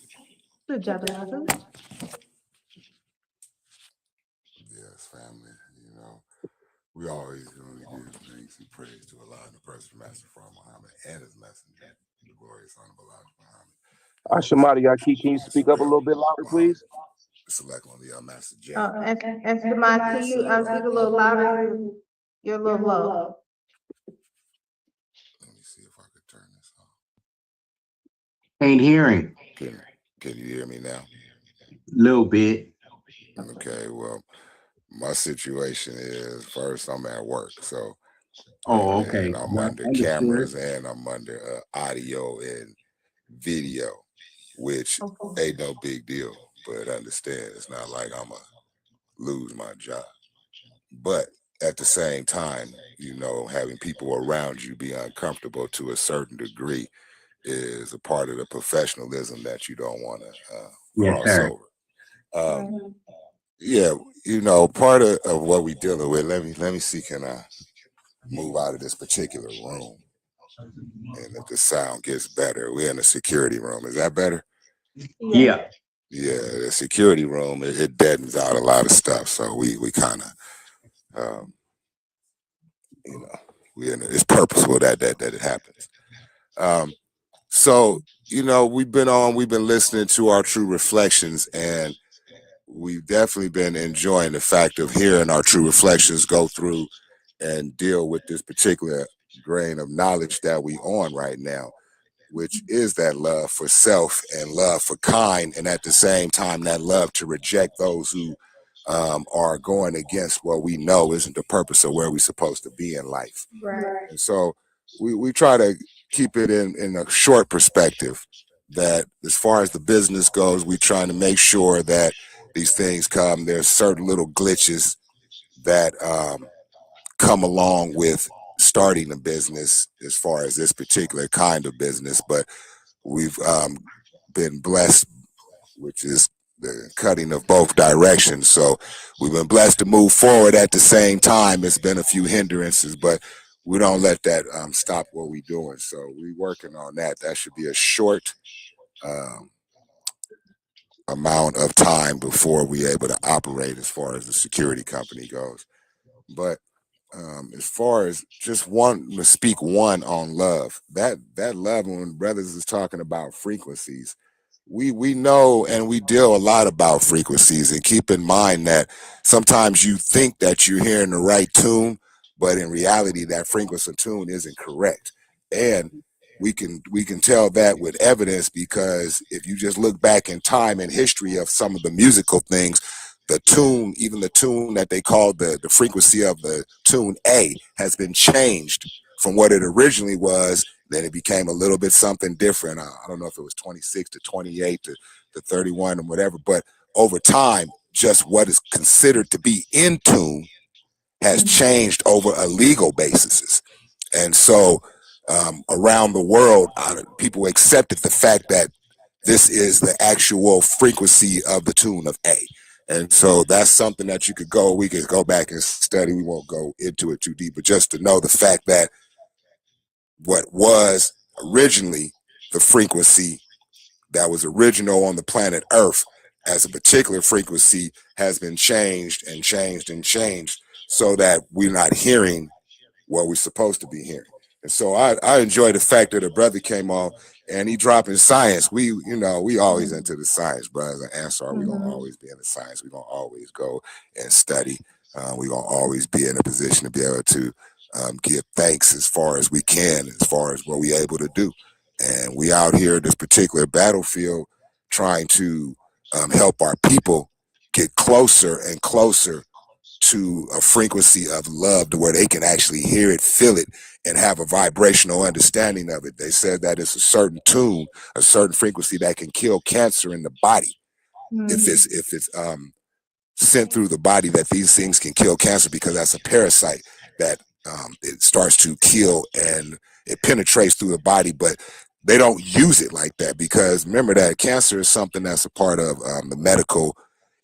Yes, family. You know, we always going to give thanks and praise to Allah and the person, Master Prophet Muhammad, and his messenger, the glorious son of Allah Muhammad. Shamari Yaki, can you speak up a little bit louder, please? Select on the Master J. And Samad, can you speak a little louder? You're a little low. Let me see if I could turn this on. Ain't hearing. Can you hear me now? Little bit. Okay, well, my situation is first I'm at work, so Oh, okay. and I'm Well, under understood. cameras and I'm under audio and video, which ain't no big deal. But understand, it's not like I'm gonna lose my job. But at the same time, you know, having people around you be uncomfortable to a certain degree is a part of the professionalism that you don't want to Yes, cross sir. over. Yeah, you know, part of what we dealing with. Let me see. Can I move out of this particular room? And if the sound gets better, we're in a security room. Is that better? Yeah. Yeah, the security room it deadens out a lot of stuff. So we kind of you know it's purposeful that it happens. So you know we've been listening to our true reflections, and we've definitely been enjoying the fact of hearing our true reflections go through and deal with this particular grain of knowledge that we on right now, which is that love for self and love for kind, and at the same time that love to reject those who are going against what we know isn't the purpose of where we're supposed to be in life. Right. And so we try to keep it in a short perspective that as far as the business goes, we're trying to make sure that these things come. There's certain little glitches that come along with starting a business as far as this particular kind of business, but we've been blessed, which is the cutting of both directions. So we've been blessed to move forward. At the same time, it's been a few hindrances, but we don't let that stop what we're doing. So we're working on that. That should be a short amount of time before we're able to operate as far as the security company goes. But as far as just one to speak one on love, that love, when brothers is talking about frequencies, we know and we deal a lot about frequencies, and keep in mind that sometimes you think that you're hearing the right tune, but in reality that frequency tune isn't correct. And we can tell that with evidence, because if you just look back in time and history of some of the musical things, the tune, even the tune that they called the frequency of the tune A, has been changed from what it originally was. Then it became a little bit something different. I don't know if it was 26 to 28 to 31 or whatever, but over time, just what is considered to be in tune has changed over a legal basis. And so around the world, people accepted the fact that this is the actual frequency of the tune of A. And so that's something that we could go back and study. We won't go into it too deep, but just to know the fact that what was originally the frequency that was original on the planet Earth as a particular frequency has been changed and changed and changed so that we're not hearing what we're supposed to be hearing. And so I enjoy the fact that a brother came on and he dropping science. We always into the science, brothers and Ansar. We're gonna always be in the science. We're gonna always go and study. We're gonna always be in a position to be able to give thanks as far as we can, as far as what we're able to do. And we out here in this particular battlefield trying to help our people get closer and closer to a frequency of love to where they can actually hear it, feel it, and have a vibrational understanding of it. They said that it's a certain tune, a certain frequency that can kill cancer in the body. If it's sent through the body, that these things can kill cancer, because that's a parasite that it starts to kill and it penetrates through the body, but they don't use it like that, because remember that cancer is something that's a part of the medical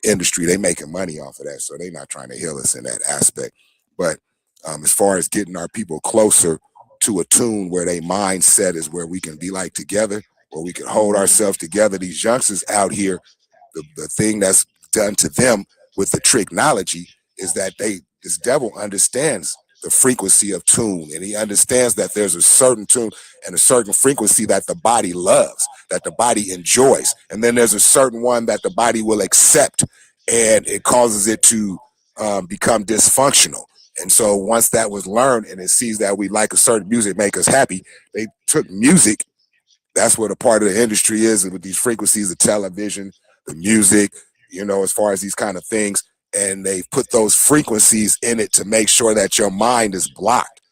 industry. They making money off of that, so they're not trying to heal us in that aspect. But as far as getting our people closer to a tune where their mindset is where we can be like together, where we can hold ourselves together, these youngsters out here, the thing that's done to them with the technology is that this devil understands the frequency of tune, and he understands that there's a certain tune and a certain frequency that the body loves, that the body enjoys, and then there's a certain one that the body will accept, and it causes it to become dysfunctional. And so once that was learned, and it sees that we like a certain music make us happy, they took music. That's what a part of the industry is, with these frequencies, the television, the music, you know, as far as these kind of things. And they put those frequencies in it to make sure that your mind is blocked,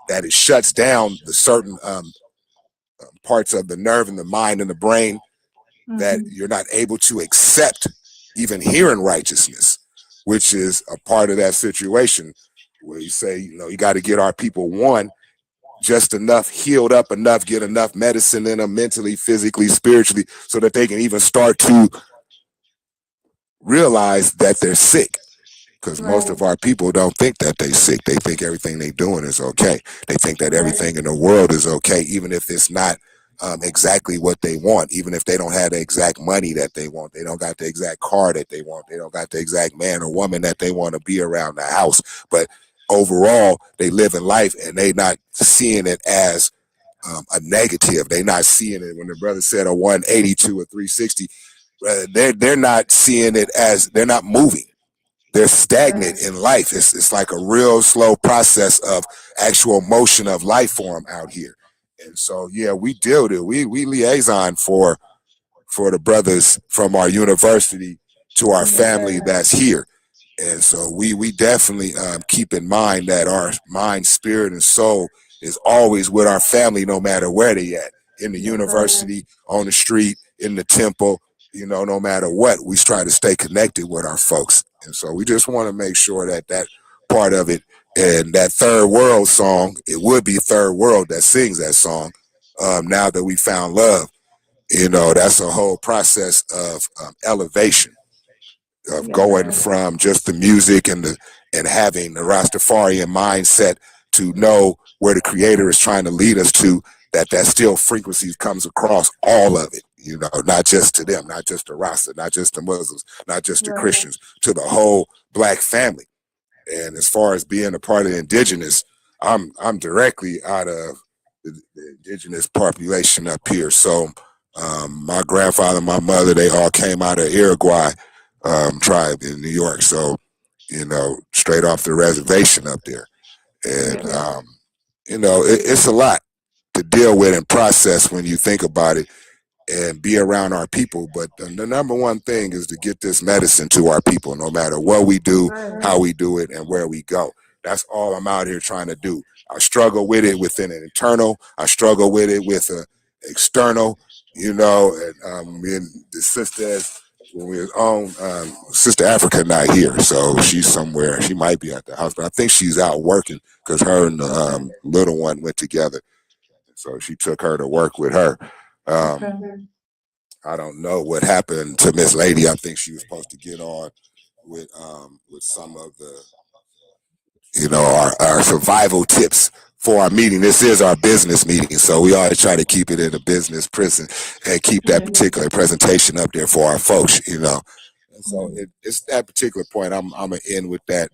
that it shuts down the certain parts of the nerve and the mind and the brain that you're not able to accept even hearing righteousness, which is a part of that situation where you say, you know, you got to get our people one, just enough healed up enough, get enough medicine in them mentally, physically, spiritually, so that they can even start to realize that they're sick. Because most of our people don't think that they're sick. They think everything they're doing is okay. They think that everything in the world is okay, even if it's not exactly what they want, even if they don't have the exact money that they want. They don't got the exact car that they want. They don't got the exact man or woman that they want to be around the house. But overall, they live in life and they not seeing it as a negative. They not seeing it, when the brother said a 180 to a 360, they're not seeing it as, they're not moving. They're stagnant in life. It's like a real slow process of actual motion of life form out here. And so, yeah, we deal with it. We liaison for the brothers from our university to our family that's here. And so we definitely keep in mind that our mind, spirit, and soul is always with our family, no matter where they at, in the university, on the street, in the temple, you know, no matter what, we try to stay connected with our folks. And so we just want to make sure that that part of it, and that Third World song, it would be Third World that sings that song, Now That We Found Love, you know, that's a whole process of elevation, of going from just the music and having the Rastafarian mindset to know where the creator is trying to lead us to, that still frequency comes across all of it, you know, not just to them, not just the Rasta, not just the Muslims, not just the Christians, to the whole black family. And as far as being a part of the indigenous, I'm directly out of the indigenous population up here. So my grandfather, my mother, they all came out of Iroquois tribe in New York. So, you know, straight off the reservation up there. And, you know, it's a lot to deal with and process when you think about it and be around our people. But the number one thing is to get this medicine to our people, no matter what we do, how we do it, and where we go. That's all I'm out here trying to do. I struggle with it within an internal. I struggle with it with an external, you know, and me and the sisters, when we was on, Sister Africa not here, so she's somewhere. She might be at the house, but I think she's out working because her and the little one went together. So she took her to work with her. I don't know what happened to Miss Lady. I think she was supposed to get on with some of the, you know, our survival tips for our meeting. This is our business meeting, so we always try to keep it in a business prison and keep that particular presentation up there for our folks, you know. And so it's that particular point. I'm gonna end with that,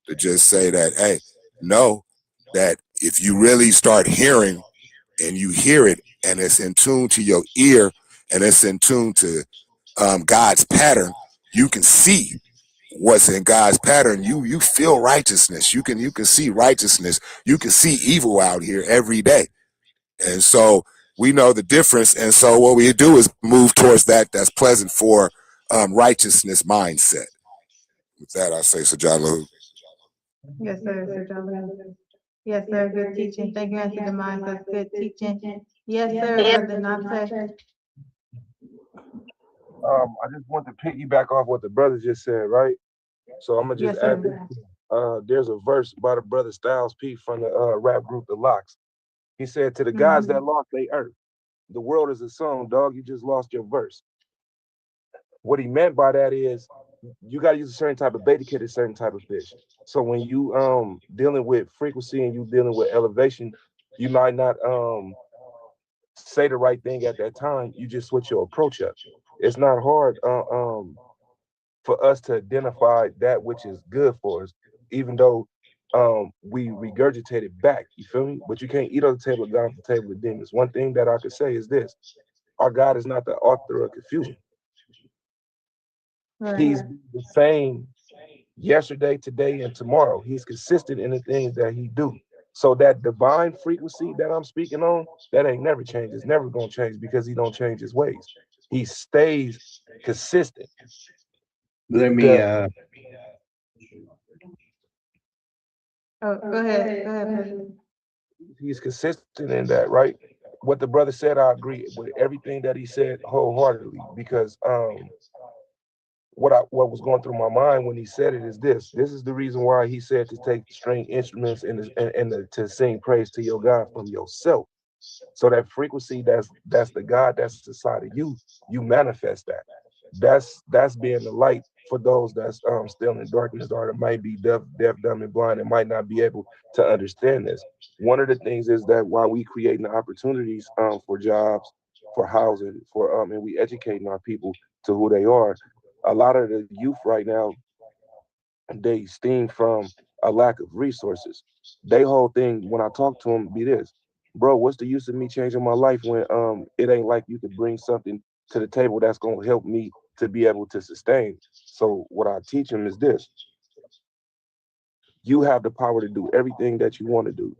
to just say that, hey, know that if you really start hearing and you hear it and it's in tune to your ear and it's in tune to God's pattern, you can see what's in God's pattern. You feel righteousness. You can see righteousness. You can see evil out here every day. And so we know the difference. And so what we do is move towards that's pleasant for righteousness mindset. With that, I say, Sajalahu. Yes, sir, Sir John. Yes, sir, good teaching. Thank you, Auntie Demise. That's good teaching. Yes, sir, Brother Nante. I just want to piggyback off what the brother just said, right? So I'm gonna just add this. There's a verse by the brother Styles P from the rap group The Locks. He said, "To the gods that lost their earth, the world is a song, dog. You just lost your verse." What he meant by that is you got to use a certain type of bait to catch a certain type of fish. So when you dealing with frequency and you dealing with elevation, you might not say the right thing at that time. You just switch your approach up. It's not hard for us to identify that which is good for us, even though we regurgitate it back. You feel me? But you can't eat on the table of God, off the table of demons. One thing that I could say is this: our God is not the author of confusion. He's Right. the same yesterday, today, and tomorrow. He's consistent in the things that he do. So that divine frequency that I'm speaking on, that ain't never changed. It's never gonna change because he don't change his ways. He stays consistent. Let me, The Oh, go ahead. Go ahead, please. he's consistent in that, right? What the brother said, I agree with everything that he said wholeheartedly because what was going through my mind when he said it is this. This is the reason why he said to take string instruments and to sing praise to your God from yourself. So that frequency, that's the God that's inside of you. You manifest that. That's being the light for those that's still in darkness or that might be deaf, dumb, and blind and might not be able to understand this. One of the things is that while we creating the opportunities for jobs, for housing, for and we educating our people to who they are, a lot of the youth right now they stem from a lack of resources. They whole thing when I talk to them be this, bro, what's the use of me changing my life when it ain't like you could bring something to the table that's gonna help me to be able to sustain. So what I teach them is this: you have the power to do everything that you want to do.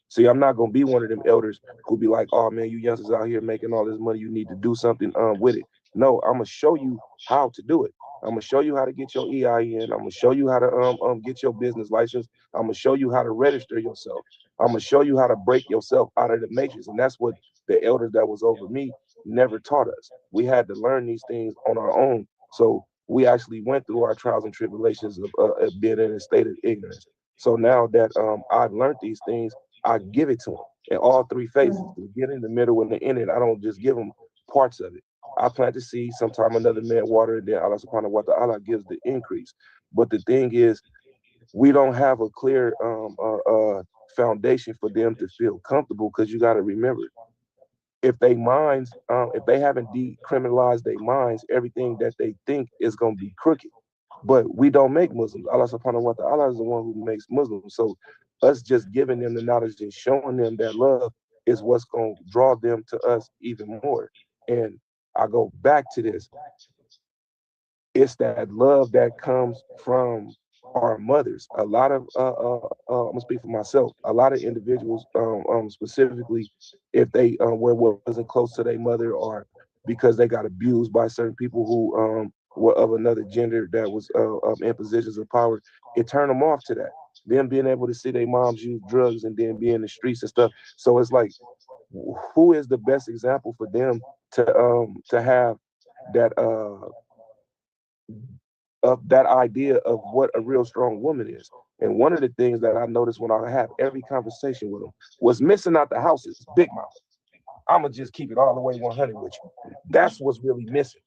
See, I'm not gonna be one of them elders who be like, "Oh man, you youngsters out here making all this money, you need to do something with it." No, I'm gonna show you how to do it. I'm gonna show you how to get your EIN. I'm gonna show you how to get your business license. I'm gonna show you how to register yourself. I'm gonna show you how to break yourself out of the matrix, and that's what the elders that was over me never taught us. We had to learn these things on our own. So we actually went through our trials and tribulations of being in a state of ignorance. So now that I've learned these things, I give it to them in all three phases, the beginning, the middle, and the end. And I don't just give them parts of it. I plant the seed, sometime another man water, and then Allah subhanahu wa ta'ala gives the increase. But the thing is, we don't have a clear foundation for them to feel comfortable because you got to remember, if they minds, if they haven't decriminalized their minds, everything that they think is going to be crooked. But we don't make Muslims. Allah subhanahu wa ta'ala is the one who makes Muslims. So us just giving them the knowledge and showing them that love is what's going to draw them to us even more. And I go back to this. It's that love that comes from our mothers. A lot of I'm gonna speak for myself. A lot of individuals, specifically, if they wasn't close to their mother, or because they got abused by certain people who were of another gender that was in positions of power, it turned them off to that. Them being able to see their moms use drugs and then be in the streets and stuff. So it's like, who is the best example for them to have that of that idea of what a real strong woman is. And one of the things that I noticed when I have every conversation with them was missing out the house is big mouth. I'm gonna just keep it all the way 100 with you. That's what's really missing.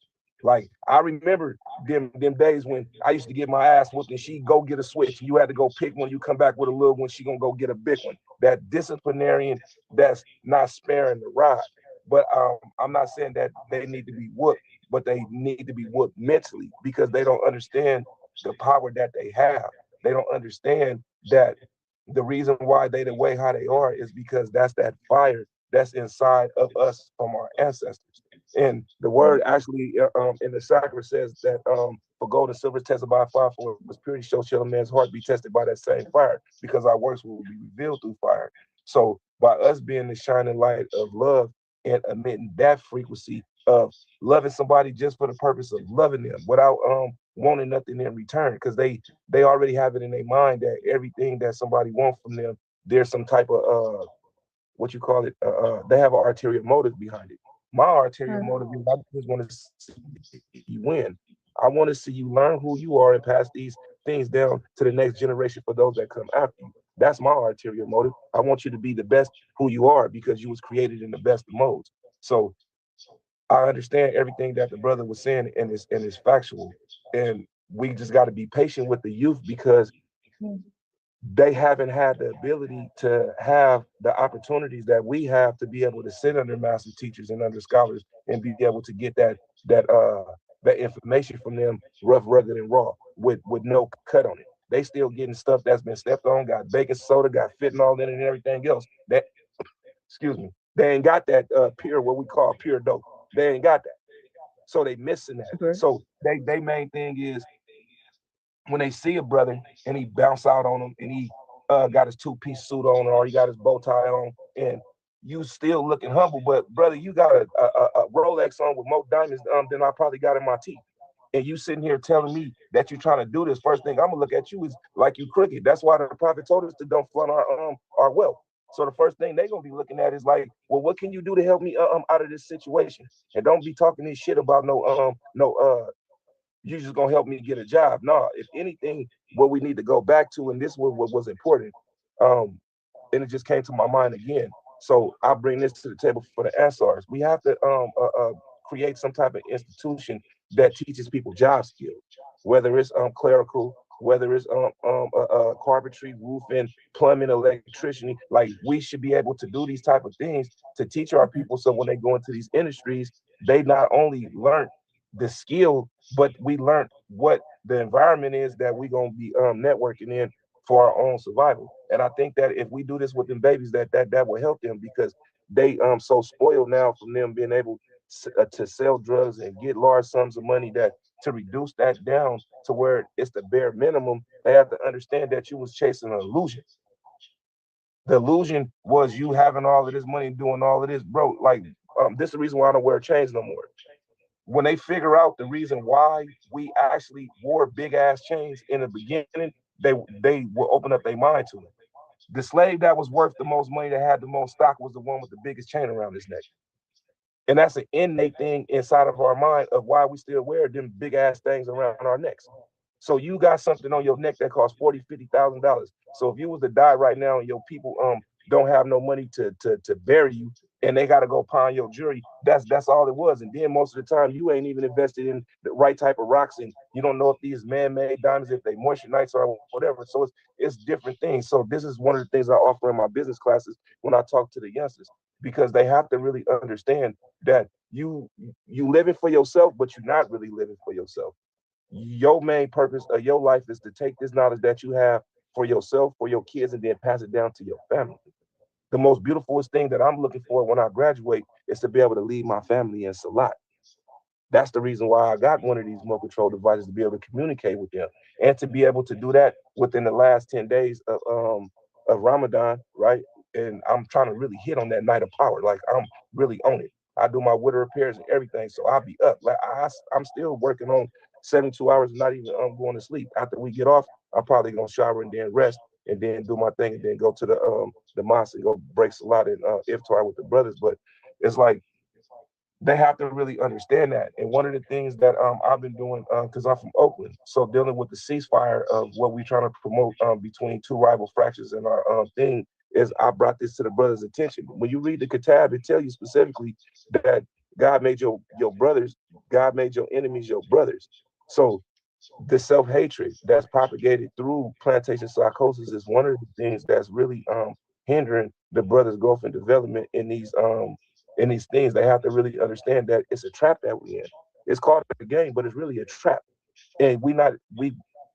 Like I remember them days when I used to get my ass whooped and she go get a switch. You had to go pick one. You come back with a little one. She gonna go get a big one. That disciplinarian that's not sparing the rod. But I'm not saying that they need to be whooped, but they need to be whooped mentally because they don't understand the power that they have. They don't understand that the reason why they the way how they are is because that's that fire that's inside of us from our ancestors. And the word actually in the sacrament says that for gold and silver is tested by fire, for its purity shall a man's heart be tested by that same fire, because our works will be revealed through fire. So by us being the shining light of love and emitting that frequency of loving somebody just for the purpose of loving them without wanting nothing in return, because they already have it in their mind that everything that somebody wants from them, there's some type of what you call it, they have an arterial motive behind it. My arterial motive is I just want to see you win. I want to see you learn who you are and pass these things down to the next generation for those that come after you. That's my arterial motive. I want you to be the best who you are because you was created in the best of modes. So I understand everything that the brother was saying and it's factual. And we just got to be patient with the youth because they haven't had the ability to have the opportunities that we have to be able to sit under master teachers and under scholars and be able to get that information from them rough, rugged, and raw with no cut on it. they still getting stuff that's been stepped on, got baking soda, got fentanyl in it and everything else. That, excuse me, they ain't got that pure, what we call pure dope. They ain't got that. So they missing that. Emperor. So they main thing is when they see a brother and he bounce out on them and he got his two-piece suit on or he got his bow tie on and you still looking humble, but brother, you got a Rolex on with more diamonds than I probably got in my teeth. And you sitting here telling me that you're trying to do this, first thing I'm gonna look at you is like you crooked. That's why the prophet told us to don't flaunt our wealth. So the first thing they're gonna be looking at is like, well, what can you do to help me out of this situation? And don't be talking this shit about you just gonna help me get a job. No, if anything, what we need to go back to, and this was what was important, um, and it just came to my mind again. So I bring this to the table for the Ansars. We have to create some type of institution that teaches people job skills, whether it's clerical, whether it's carpentry, roofing, plumbing, electrician. Like we should be able to do these type of things to teach our people so when they go into these industries, they not only learn the skill, but we learn what the environment is that we're gonna be networking in for our own survival. And I think that if we do this with them babies, that will help them because they so spoiled now from them being able to sell drugs and get large sums of money that to reduce that down to where it's the bare minimum, they have to understand that you was chasing an illusion. The illusion was you having all of this money and doing all of this, bro. Like this is the reason why I don't wear chains no more. When they figure out the reason why we actually wore big ass chains in the beginning, they will open up their mind to it. The slave that was worth the most money, that had the most stock, was the one with the biggest chain around his neck. And that's an innate thing inside of our mind of why we still wear them big ass things around our necks. So you got something on your neck that costs $40,000, $50,000. So if you was to die right now and your people don't have no money to bury you and they gotta go pawn your jewelry, that's all it was. And then most of the time you ain't even invested in the right type of rocks and you don't know if these man-made diamonds, if they moisturize or whatever. So it's different things. So this is one of the things I offer in my business classes when I talk to the youngsters, because they have to really understand that you living for yourself, but you're not really living for yourself. Your main purpose of your life is to take this knowledge that you have for yourself, for your kids, and then pass it down to your family. The most beautiful thing that I'm looking for when I graduate is to be able to leave my family in Salat. That's the reason why I got one of these remote control devices, to be able to communicate with them and to be able to do that within the last 10 days of Ramadan, right? And I'm trying to really hit on that night of power. Like I'm really on it. I do my water repairs and everything, so I'll be up. Like I'm still working on 72 hours and not even going to sleep. After we get off, I'm probably gonna shower and then rest and then do my thing and then go to the mosque and go break salat and iftar with the brothers. But it's like they have to really understand that. And one of the things that I've been doing, because I'm from Oakland, so dealing with the ceasefire of what we're trying to promote between two rival fractions in our thing, is I brought this to the brothers' attention. When you read the Kitab, it tells you specifically that God made your brothers, God made your enemies your brothers. So the self-hatred that's propagated through plantation psychosis is one of the things that's really hindering the brothers' growth and development in these things. They have to really understand that it's a trap that we're in. It's called a game, but it's really a trap. And we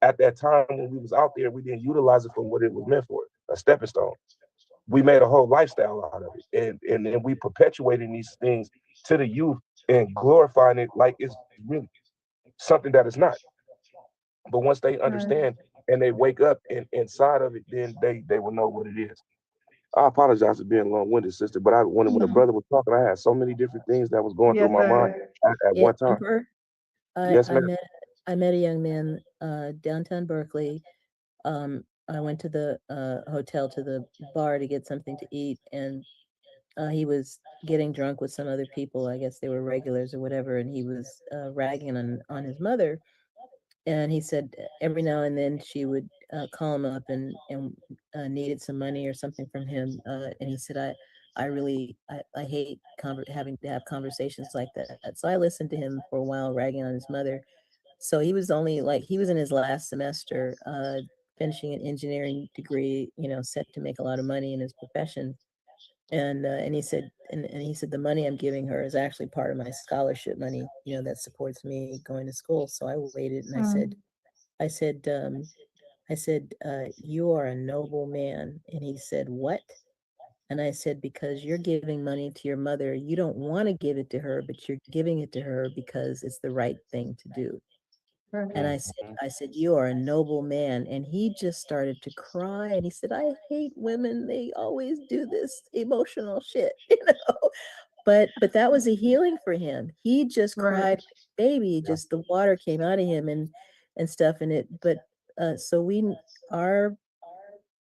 at that time when we was out there, we didn't utilize it for what it was meant for, a stepping stone. We made a whole lifestyle out of it. And we perpetuating these things to the youth and glorifying it like it's really something that it's not. But once they understand and they wake up and inside of it, then they will know what it is. I apologize for being long-winded, sister, but when a No. brother was talking, I had so many different things that was going through Yes, my mind sir. at Yeah, one time. Emperor, Yes, I ma'am. met a young man downtown Berkeley. I went to the hotel to the bar to get something to eat, and he was getting drunk with some other people. I guess they were regulars or whatever, and he was ragging on his mother. And he said every now and then she would call him up and needed some money or something from him. And he said, I hate having to have conversations like that. So I listened to him for a while, ragging on his mother. So he was only like, he was in his last semester, finishing an engineering degree, set to make a lot of money in his profession. And he said, and he said, the money I'm giving her is actually part of my scholarship money, that supports me going to school. So I waited and I said, I said, you are a noble man. And he said, what? And I said, because you're giving money to your mother. You don't want to give it to her, but you're giving it to her because it's the right thing to do. And I said, you are a noble man. And he just started to cry. And he said, I hate women. They always do this emotional shit, you know. But that was a healing for him. He just cried like a baby. Just the water came out of him and stuff in it. But so our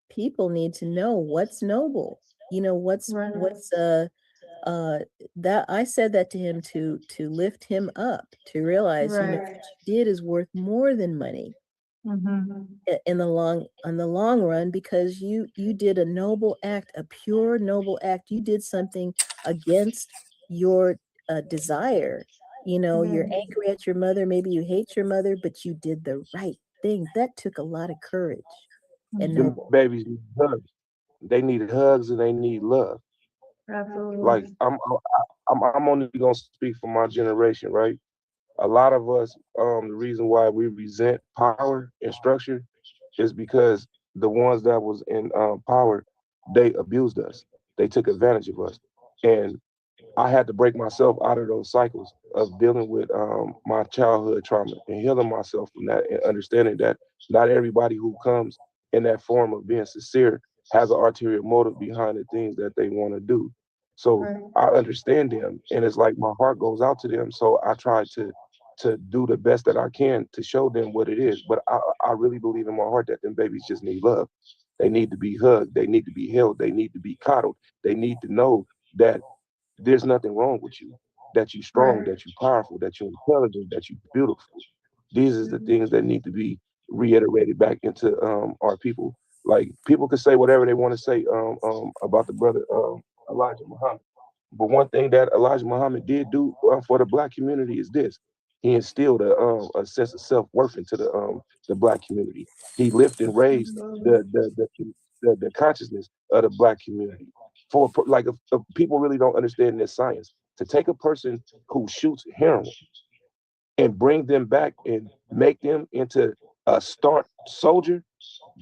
people need to know what's noble. You know, what's that I said that to him to lift him up, to realize, you know, what you did is worth more than money in the long run, because you did a noble act, a pure noble act. You did something against your desire. You know, you're angry at your mother, maybe you hate your mother, but you did the right thing. That took a lot of courage and Them noble. babies need hugs. They need hugs and they need love. Like Absolutely. I'm only gonna speak for my generation, right? A lot of us, the reason why we resent power and structure is because the ones that was in power, they abused us. They took advantage of us. And I had to break myself out of those cycles of dealing with my childhood trauma and healing myself from that, and understanding that not everybody who comes in that form of being sincere has an ulterior motive behind the things that they want to do. So I understand them, and it's like my heart goes out to them. So I try to do the best that I can to show them what it is. But I really believe in my heart that them babies just need love. They need to be hugged. They need to be held. They need to be coddled. They need to know that there's nothing wrong with you, that you're strong, that you're powerful, that you're intelligent, that you're beautiful. These are the things that need to be reiterated back into our people. Like, people could say whatever they want to say about the brother Elijah Muhammad. But one thing that Elijah Muhammad did do for the Black community is this: he instilled a sense of self-worth into the Black community. He lifted and raised the consciousness of the Black community. Like, if people really don't understand this science, to take a person who shoots heroin and bring them back and make them into a start soldier,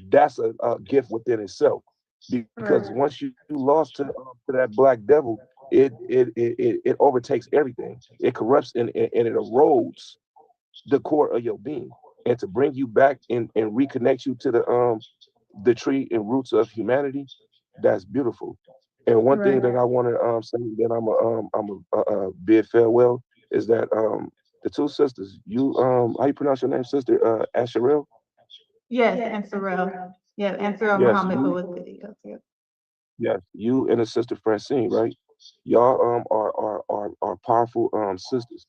that's a gift within itself. Because once you lost to that black devil, it overtakes everything. It corrupts and it erodes the core of your being. And to bring you back and reconnect you to the tree and roots of humanity, that's beautiful. And one thing that I want to say that I'm a bid farewell is that the two sisters, you how you pronounce your name, sister? Asherelle? Yes, and Sorrel. Yeah, and Sorrel Yes, Muhammad, who you, was the yes, you and the sister Francine, right? Y'all are powerful sisters.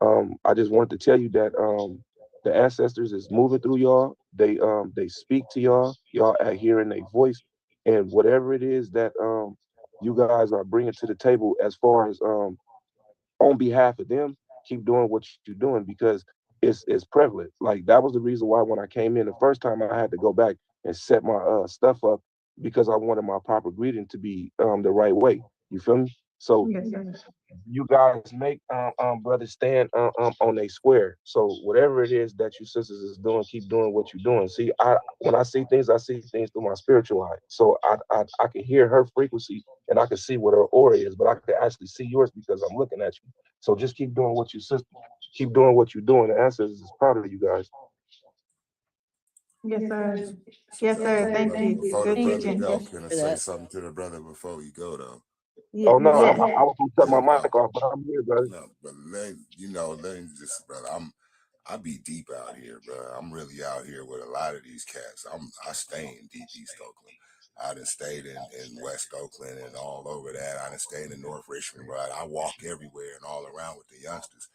I just wanted to tell you that the ancestors is moving through y'all. They speak to y'all. Y'all are hearing their voice, and whatever it is that you guys are bringing to the table as far as on behalf of them, keep doing what you're doing, because it's prevalent. Like, that was the reason why when I came in the first time, I had to go back and set my stuff up, because I wanted my proper greeting to be the right way. You feel me? So Yes, sir. you guys make brothers stand on a square. So whatever it is that you sisters is doing, keep doing what you're doing. See, when I see things through my spiritual eye. So I can hear her frequency and I can see what her aura is, but I can actually see yours because I'm looking at you. So just keep doing what you sister, keep doing what you're doing. The ancestors is proud of you guys. Yes, sir. Yes, Before, sir. Thank Thank you. you. before the Good Thank brother you teaching. go, for can I say that. something to the brother before we go though? Oh no, Yes. I was gonna cut Yeah, my mic off, but I'm here, brother. no, but let me just, brother, I be deep out here, bro. I'm really out here with a lot of these cats. I stay in deep East Oakland. I done stayed in West Oakland and all over that. I done stayed in North Richmond, bro. I walk everywhere and all around with the youngsters.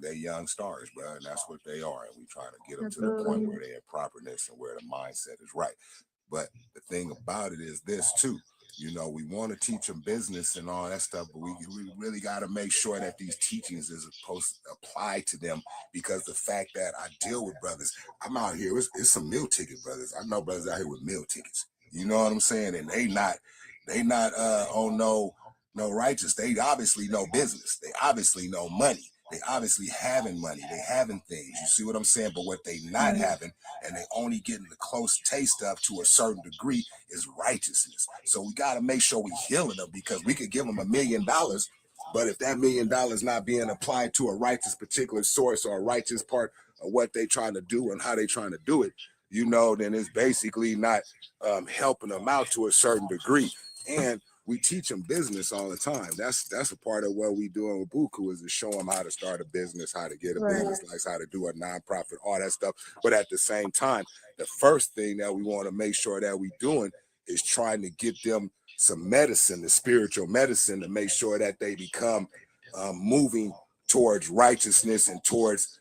They young stars, bro, and that's what they are. And we trying to get them to the point where they're in properness and where the mindset is right. But the thing about it is this too. We want to teach them business and all that stuff, but we really got to make sure that these teachings is supposed to apply to them, because the fact that I deal with brothers, I'm out here, it's some meal ticket brothers. I know brothers out here with meal tickets. You know what I'm saying? And they not on no righteous. They obviously know business. They obviously know money. They obviously having money, they having things. You see what I'm saying? But what they not having, and they only getting the close taste of to a certain degree, is righteousness. So we got to make sure we healing them, because we could give them $1 million, but if that $1 million not being applied to a righteous particular source or a righteous part of what they trying to do and how they trying to do it, you know, then it's basically not helping them out to a certain degree. And we teach them business all the time. That's a part of what we doing with BUCU, is to show them how to start a business, how to get a business license, how to do a nonprofit, all that stuff. But at the same time, the first thing that we want to make sure that we doing is trying to get them some medicine, the spiritual medicine, to make sure that they become moving towards righteousness and towards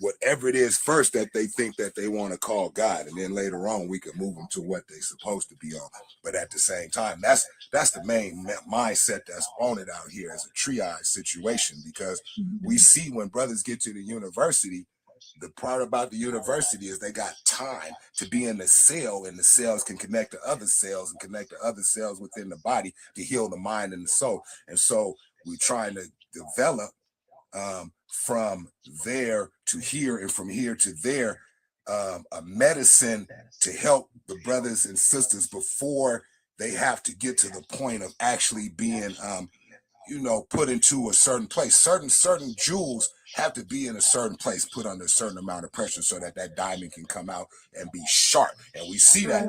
whatever it is first that they think that they want to call God, and then later on we can move them to what they're supposed to be on. But at the same time, that's the main mindset that's on it out here as a triage situation, because we see when brothers get to the university, the part about the university is they got time to be in the cell, and the cells can connect to other cells and connect to other cells within the body to heal the mind and the soul. And so we're trying to develop from there to here and from here to there, a medicine to help the brothers and sisters before they have to get to the point of actually being, you know, put into a certain place. Certain jewels have to be in a certain place, put under a certain amount of pressure, so that that diamond can come out and be sharp. And we see that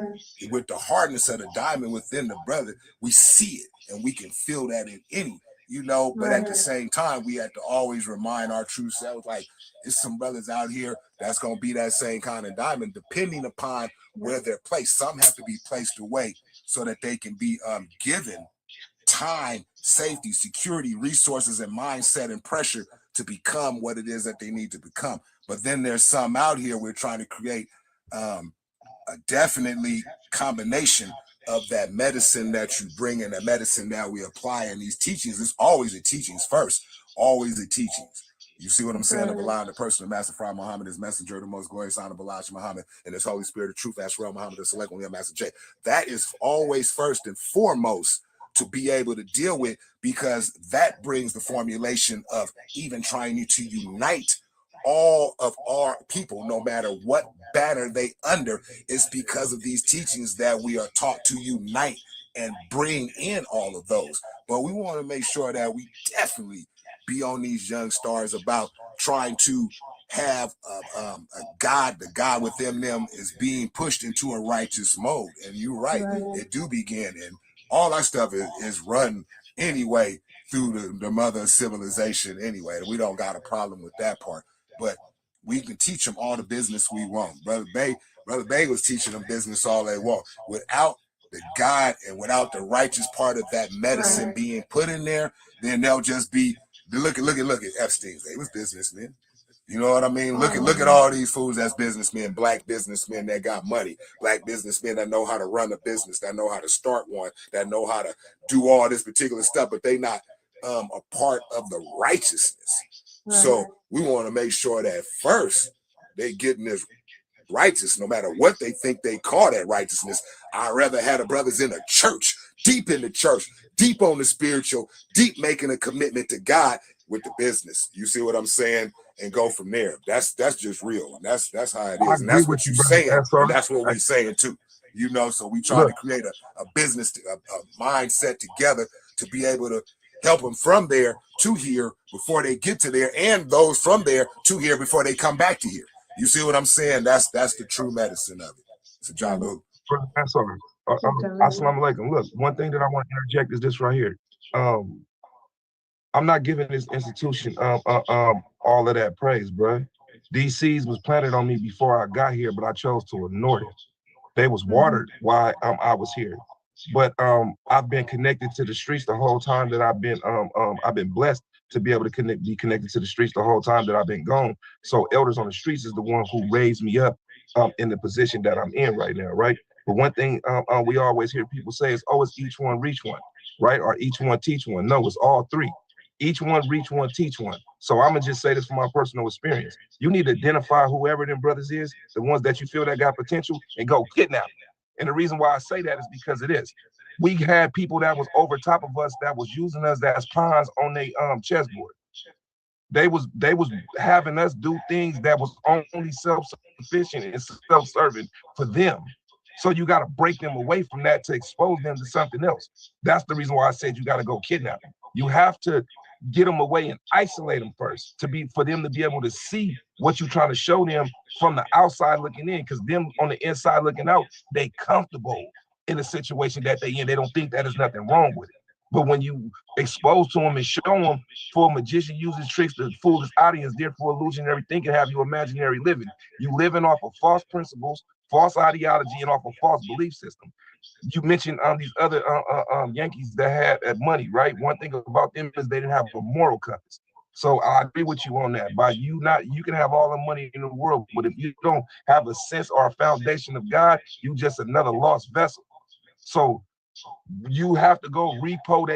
with the hardness of the diamond within the brother, we see it, and we can feel that in any, you know. But at the same time, we have to always remind our true selves, like, there's some brothers out here that's going to be that same kind of diamond, depending upon where they're placed. Some have to be placed away so that they can be given time, safety, security, resources, and mindset and pressure to become what it is that they need to become. But then there's some out here we're trying to create a definitely combination of that medicine that you bring and that medicine that we apply in these teachings. It's always the teachings first, always the teachings. You see what I'm saying? Of allowing the person of Master Prophet Muhammad, his messenger, the most glorious son of Elijah Muhammad, and his Holy Spirit of truth, Asherah Muhammad, the select one, Master J. That is always first and foremost to be able to deal with, because that brings the formulation of even trying to unite all of our people, no matter what banner they under. It's because of these teachings that we are taught to unite and bring in all of those. But we want to make sure that we definitely be on these young stars about trying to have a God, the God within them is being pushed into a righteous mode. And you're right, it do begin, and all our stuff is run anyway through the mother of civilization anyway. We don't got a problem with that part. But we can teach them all the business we want. Brother Bay was teaching them business all they want. Without the God and without the righteous part of that medicine being put in there, then they'll just be, look at Epstein's. They was businessmen. You know what I mean? Look at all these fools that's businessmen, black businessmen that got money, black businessmen that know how to run a business, that know how to start one, that know how to do all this particular stuff, but they not a part of the righteousness. So we want to make sure that first they getting this righteous, no matter what they think they call that righteousness. I'd rather have the brothers in the church, deep in the church, deep on the spiritual, deep making a commitment to God with the business. You see what I'm saying? And go from there. That's just real. And that's how it is. And that's what you're saying. And that's what we're saying too. You know, so we try to create a business, a mindset together to be able to help them from there to here before they get to there, and those from there to here before they come back to here. You see what I'm saying? That's the true medicine of it. It's a job. That's all. Assalamu alaikum. Look, one thing that I want to interject is this right here. I'm not giving this institution all of that praise, bro. These seeds was planted on me before I got here, but I chose to ignore it. They was watered while I was here. But I've been connected to the streets the whole time that I've been blessed to be able to be connected to the streets the whole time that I've been gone. So elders on the streets is the one who raised me up in the position that I'm in right now, right? But one thing we always hear people say is, oh, it's each one reach one, right? Or each one teach one. No, it's all three. Each one reach one, teach one. So I'm gonna just say this from my personal experience. You need to identify whoever them brothers is, the ones that you feel that got potential, and go kidnap them. And the reason why I say that is because it is. We had people that was over top of us that was using us as pawns on their chessboard. They was having us do things that was only self-sufficient and self-serving for them. So you got to break them away from that to expose them to something else. That's the reason why I said you got to go kidnap them. You have to get them away and isolate them first for them to be able to see what you're trying to show them from the outside looking in, because them on the inside looking out, they comfortable in the situation that they in. They don't think that there's nothing wrong with it. But when you expose to them and show them, for a magician uses tricks to fool his audience, therefore illusionary thinking have you imaginary living. You living off of false principles, false ideology, and off a false belief system. You mentioned these other Yankees that had money, right? One thing about them is they didn't have a moral compass. So I agree with you on that. By you can have all the money in the world, but if you don't have a sense or a foundation of God, you just another lost vessel. So you have to go repo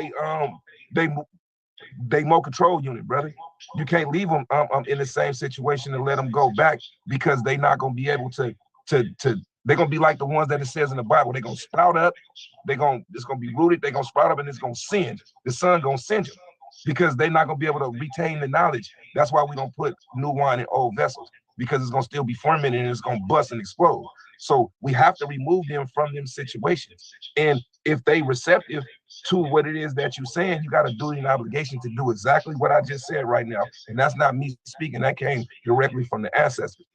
they more control unit, brother. You can't leave them in the same situation and let them go back, because they're not gonna be able to they're gonna be like the ones that it says in the Bible. They're gonna sprout up, it's gonna be rooted, they're gonna sprout up, and it's gonna send. The sun gonna send them, because they're not gonna be able to retain the knowledge. That's why we don't put new wine in old vessels, because it's gonna still be fermented and it's gonna bust and explode. So we have to remove them from them situations. And if they receptive to what it is that you're saying, you got a duty and obligation to do exactly what I just said right now. And that's not me speaking, that came directly from the ancestors.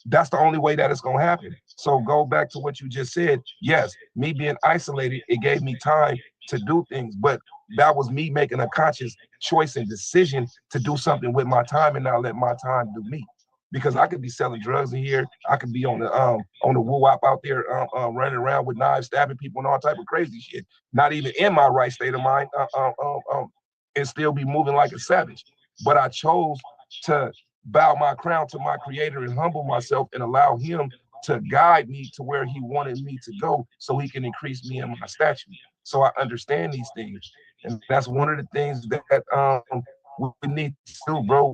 That's the only way that it's going to happen. So go back to what you just said. Yes, me being isolated, it gave me time to do things, but that was me making a conscious choice and decision to do something with my time and not let my time do me. Because I could be selling drugs in here, I could be on the woo-wop out there running around with knives, stabbing people and all type of crazy shit, not even in my right state of mind, and still be moving like a savage. But I chose to bow my crown to my creator and humble myself and allow him to guide me to where he wanted me to go, so he can increase me in my stature. So I understand these things. And that's one of the things that we need to do, bro.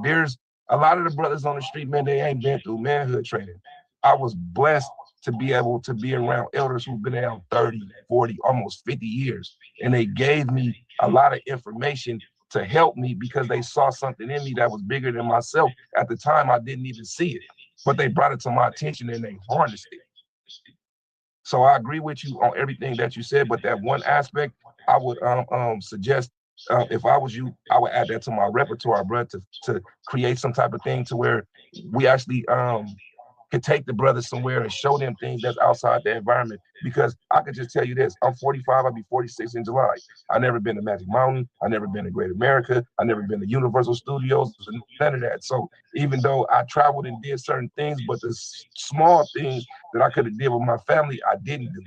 There's a lot of the brothers on the street, man, they ain't been through manhood training. I was blessed to be able to be around elders who've been around 30, 40, almost 50 years. And they gave me a lot of information to help me, because they saw something in me that was bigger than myself. At the time, I didn't even see it, but they brought it to my attention and they harnessed it. So I agree with you on everything that you said, but that one aspect, I would suggest, if I was you, I would add that to my repertoire, bro, to create some type of thing to where we actually could take the brothers somewhere and show them things that's outside the environment. Because I could just tell you this, I'm 45, I'll be 46 in July. I never been to Magic Mountain, I never been to Great America, I never been to Universal Studios, none of that. So even though I traveled and did certain things, but the small things that I could have did with my family, I didn't do,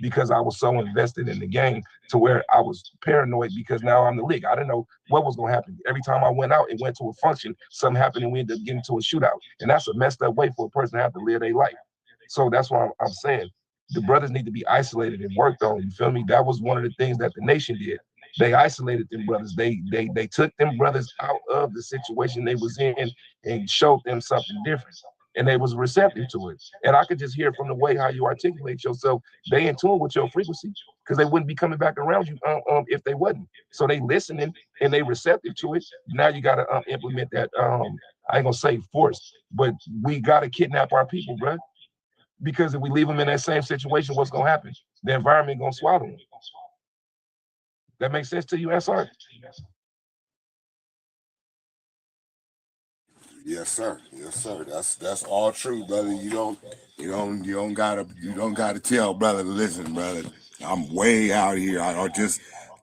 because I was so invested in the game to where I was paranoid, because now I'm the league. I didn't know what was gonna happen. Every time I went out and went to a function, something happened and we ended up getting to a shootout. And that's a messed up way for a person to have to live their life. So that's why I'm saying the brothers need to be isolated and worked on. You feel me? That was one of the things that the nation did. They isolated them brothers. They took them brothers out of the situation they was in and showed them something different. And they was receptive to it. And I could just hear from the way how you articulate yourself, they in tune with your frequency, because they wouldn't be coming back around you if they wasn't. So they listening and they receptive to it. Now you got to implement that. I ain't gonna say force, but we got to kidnap our people, bro. Because if we leave them in that same situation, what's gonna happen? The environment gonna swallow them. That makes sense to you, SR? Yes, sir. Yes, sir. That's all true, brother. You don't gotta tell brother, listen, brother, I'm way out here. I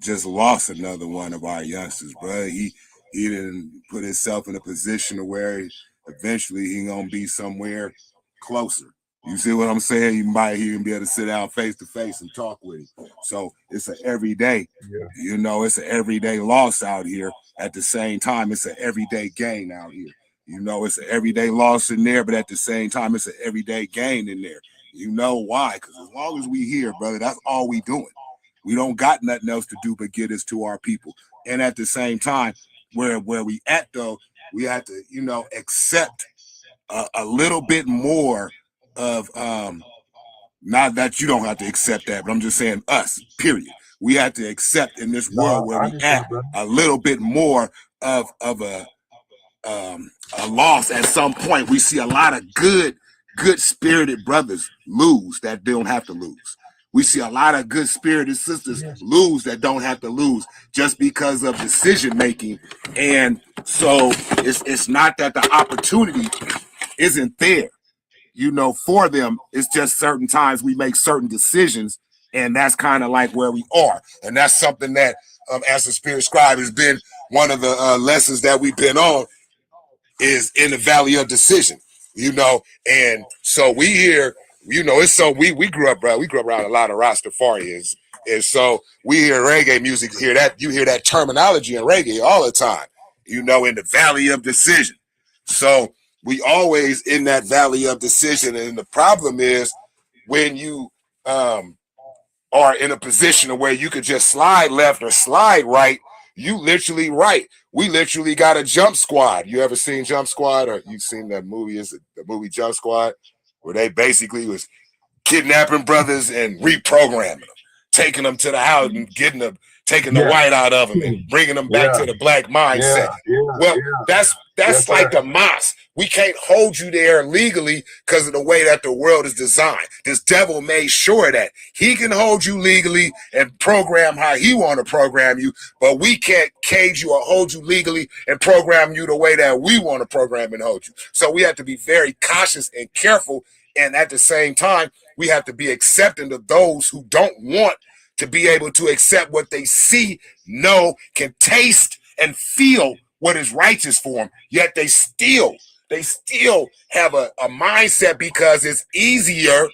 just lost another one of our youngsters, brother. He didn't put himself in a position to where eventually he gonna be somewhere closer. You see what I'm saying? You might even be able to sit down face to face and talk with him. So it's an everyday, it's an everyday loss out here. At the same time, it's an everyday gain out here. It's an everyday loss in there, but at the same time, it's an everyday gain in there. You know why? Because as long as we here, brother, that's all we doing. We don't got nothing else to do but get us to our people. And at the same time, where we at though, we have to, accept a little bit more of not that you don't have to accept that, but I'm just saying us, period. We have to accept in this world where we at a little bit more of a loss at some point. We see a lot of good spirited brothers lose that don't have to lose. We see a lot of good spirited sisters lose that don't have to lose just because of decision making. And so it's not that the opportunity isn't there, you know, for them. It's just certain times we make certain decisions, and that's kind of like where we are. And that's something that, as the Spirit Scribe, has been one of the lessons that we've been on, is in the valley of decision, you know. And so we hear, you know, it's so we grew up, bro. We grew up around a lot of Rastafarians, and so we hear reggae music. You hear that terminology in reggae all the time, you know, in the valley of decision. So we always in that valley of decision, and the problem is when you are in a position where you could just slide left or slide right, you literally right. We literally got a jump squad. You ever seen Jump Squad, or you've seen that movie? Is it the movie Jump Squad, where they basically was kidnapping brothers and reprogramming them, taking them to the house and taking the white out of them and bringing them back to the black mindset. That's like the mosque. We can't hold you there legally because of the way that the world is designed. This devil made sure that he can hold you legally and program how he want to program you, but we can't cage you or hold you legally and program you the way that we want to program and hold you. So we have to be very cautious and careful, and at the same time, we have to be accepting of those who don't want to be able to accept what they see, know, can taste, and feel what is righteous for them, yet they still have a mindset because it's easier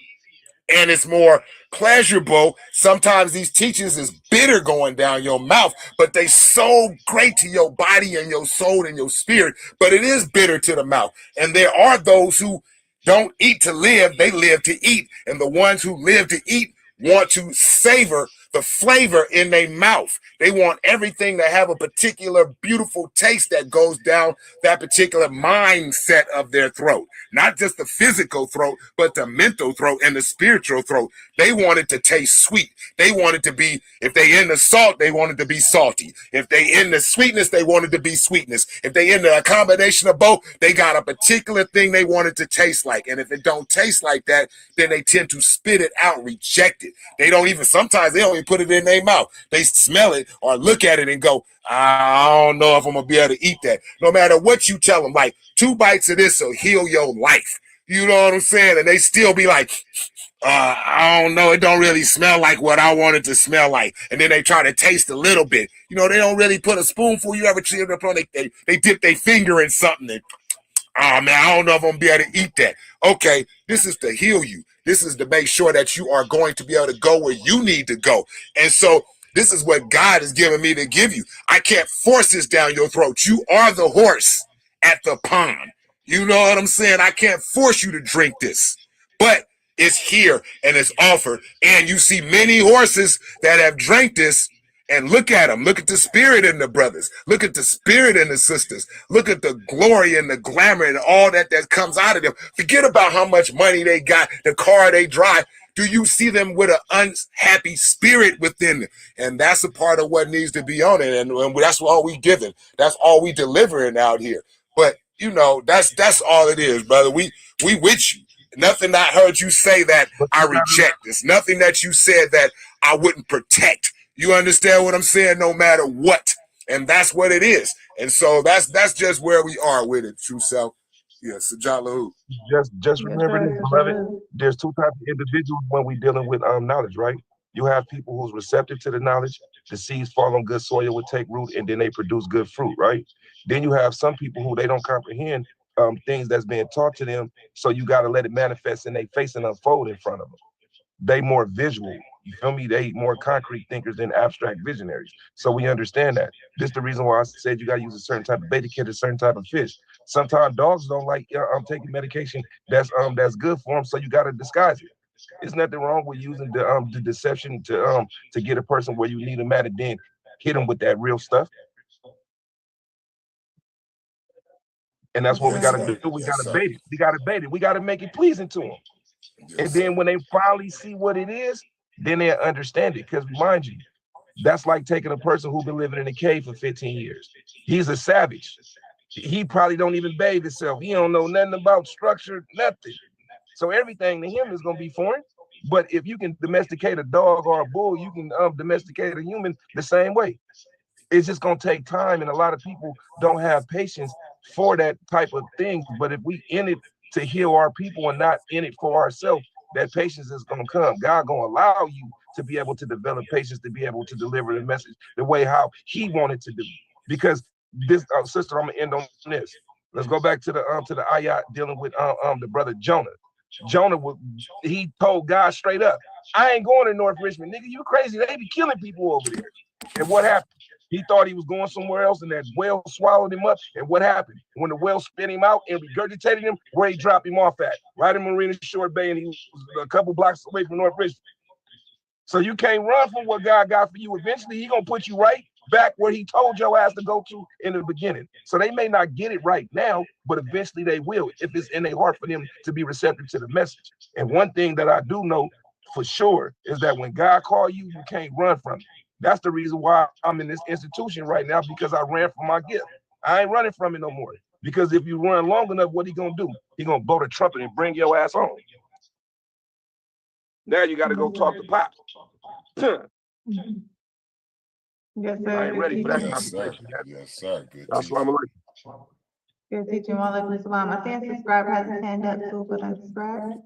and it's more pleasurable. Sometimes these teachings is bitter going down your mouth, but they so great to your body and your soul and your spirit, but it is bitter to the mouth. And there are those who don't eat to live, they live to eat. And the ones who live to eat want to savor the flavor in their mouth. They want everything to have a particular beautiful taste that goes down that particular mindset of their throat. Not just the physical throat, but the mental throat and the spiritual throat. They want it to taste sweet. They want it to be, if they in the salt, they want it to be salty. If they in the sweetness, they want it to be sweetness. If they in the combination of both, they got a particular thing they want it to taste like. And if it don't taste like that, then they tend to spit it out, reject it. They don't even, sometimes they don't even put it in their mouth. They smell it or look at it and go, I don't know if I'm gonna be able to eat that. No matter what you tell them, like 2 bites of this will heal your life. You know what I'm saying? And they still be like, I don't know, it don't really smell like what I want it to smell like. And then they try to taste a little bit. You know, they don't really put a spoonful. You ever see them, they dip their finger in something and, oh man, I don't know if I'm gonna be able to eat that. Okay, this is to heal you. This is to make sure that you are going to be able to go where you need to go. And so this is what God has given me to give you. I can't force this down your throat. You are the horse at the pond. You know what I'm saying? I can't force you to drink this, but it's here and it's offered. And you see many horses that have drank this, and look at them. Look at the spirit in the brothers. Look at the spirit in the sisters. Look at the glory and the glamour and all that comes out of them. Forget about how much money they got, the car they drive. Do you see them with an unhappy spirit within them? And that's a part of what needs to be on it. And that's all we giving. That's all we delivering out here. But, you know, that's all it is, brother. We with you. Nothing I heard you say that I reject. There's nothing that you said that I wouldn't protect. You understand what I'm saying? No matter what. And that's what it is. And so that's just where we are with it, true self. Yes, Sajala. Just remember this, beloved. There's 2 types of individuals when we're dealing with knowledge, right? You have people who's receptive to the knowledge, the seeds fall on good soil, will take root, and then they produce good fruit, right? Then you have some people who they don't comprehend things that's being taught to them, so you got to let it manifest in their face and unfold in front of them. They more visual. You feel me? They more concrete thinkers than abstract visionaries. So we understand that. This is the reason why I said you got to use a certain type of bait to catch a certain type of fish. Sometimes dogs don't like taking medication that's good for them, so you got to disguise it. There's nothing wrong with using the deception to get a person where you need them at, and then hit them with that real stuff. And that's what we got to do. We got to bait it. We got to bait it. We got to make it pleasing to them. And then when they finally see what it is, then they understand it. Because mind you, that's like taking a person who's been living in a cave for 15 years. He's a savage. He probably don't even bathe himself. He don't know nothing about structure, nothing. So everything to him is gonna be foreign. But if you can domesticate a dog or a bull, you can domesticate a human the same way. It's just gonna take time, and a lot of people don't have patience for that type of thing. But if we in it to heal our people and not in it for ourselves, that patience is gonna come. God gonna allow you to be able to develop patience, to be able to deliver the message the way how He wanted to do. Because this sister, I'm gonna end on this. Let's go back to the ayat dealing with the brother Jonah. Jonah he told God straight up, I ain't going to North Richmond, nigga. You crazy? They be killing people over there. And what happened? He thought he was going somewhere else, and that whale swallowed him up. And what happened? When the whale spit him out and regurgitated him, where he dropped him off at? Right in Marina Shore Bay, and he was a couple blocks away from North Richmond. So you can't run from what God got for you. Eventually, He gonna put you right back where He told your ass to go to in the beginning. So they may not get it right now, but eventually they will, if it's in their heart for them to be receptive to the message. And one thing that I do know for sure is that when God call you, you can't run from it. That's the reason why I'm in this institution right now, because I ran from my gift. I ain't running from it no more. Because if you run long enough, what He gonna do? He gonna blow the trumpet and bring your ass home. Now you got to go talk to Pop. Yes, sir. I ain't ready for that Yes, sir. conversation. Yes, sir. Good Assalamu teaching. alaikum. Good teaching. Walaikum salam. I think subscribe has his hand up too, but unsubscribe.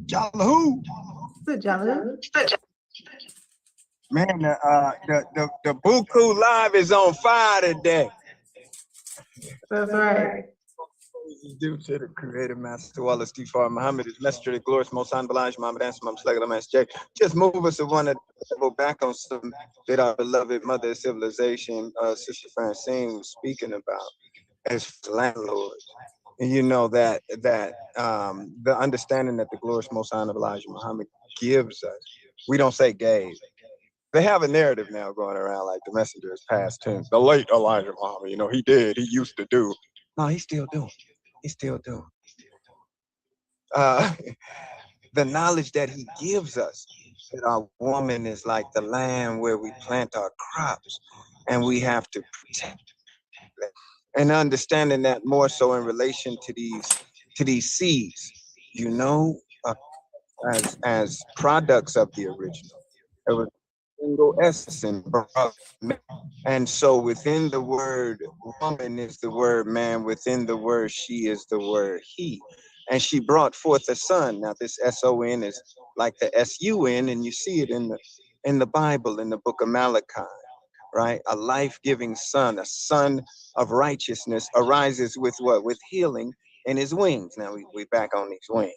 Yahoo! Good, Jalu. Man, the BUCU live is on fire today. That's right. Due to the creator, Master Wallace D. Far Muhammad, is messenger of the glorious Most High Balaj, Muhammad Answer, Muhammad Slagala, Master J. Just move us to one to go back on some that our beloved mother of civilization, Sister Francine, was speaking about as landlords. And you know that the understanding that the glorious Most High Elijah Muhammad gives us, we don't say gave. They have a narrative now going around like the messenger is past tense. The late Elijah Muhammad, you know, he did, he used to do. No, he's still doing. He's still doing. The knowledge that he gives us, that our woman is like the land where we plant our crops, and we have to protect that. And understanding that more so in relation to these seeds, you know, as products of the original. There was single essence, and so within the word woman is the word man, within the word she is the word he. And she brought forth a son. Now this S-O-N is like the S-U-N, and you see it in the Bible, in the book of Malachi, right? A life-giving son, a son of righteousness arises with what? With healing in his wings. Now we back on these wings.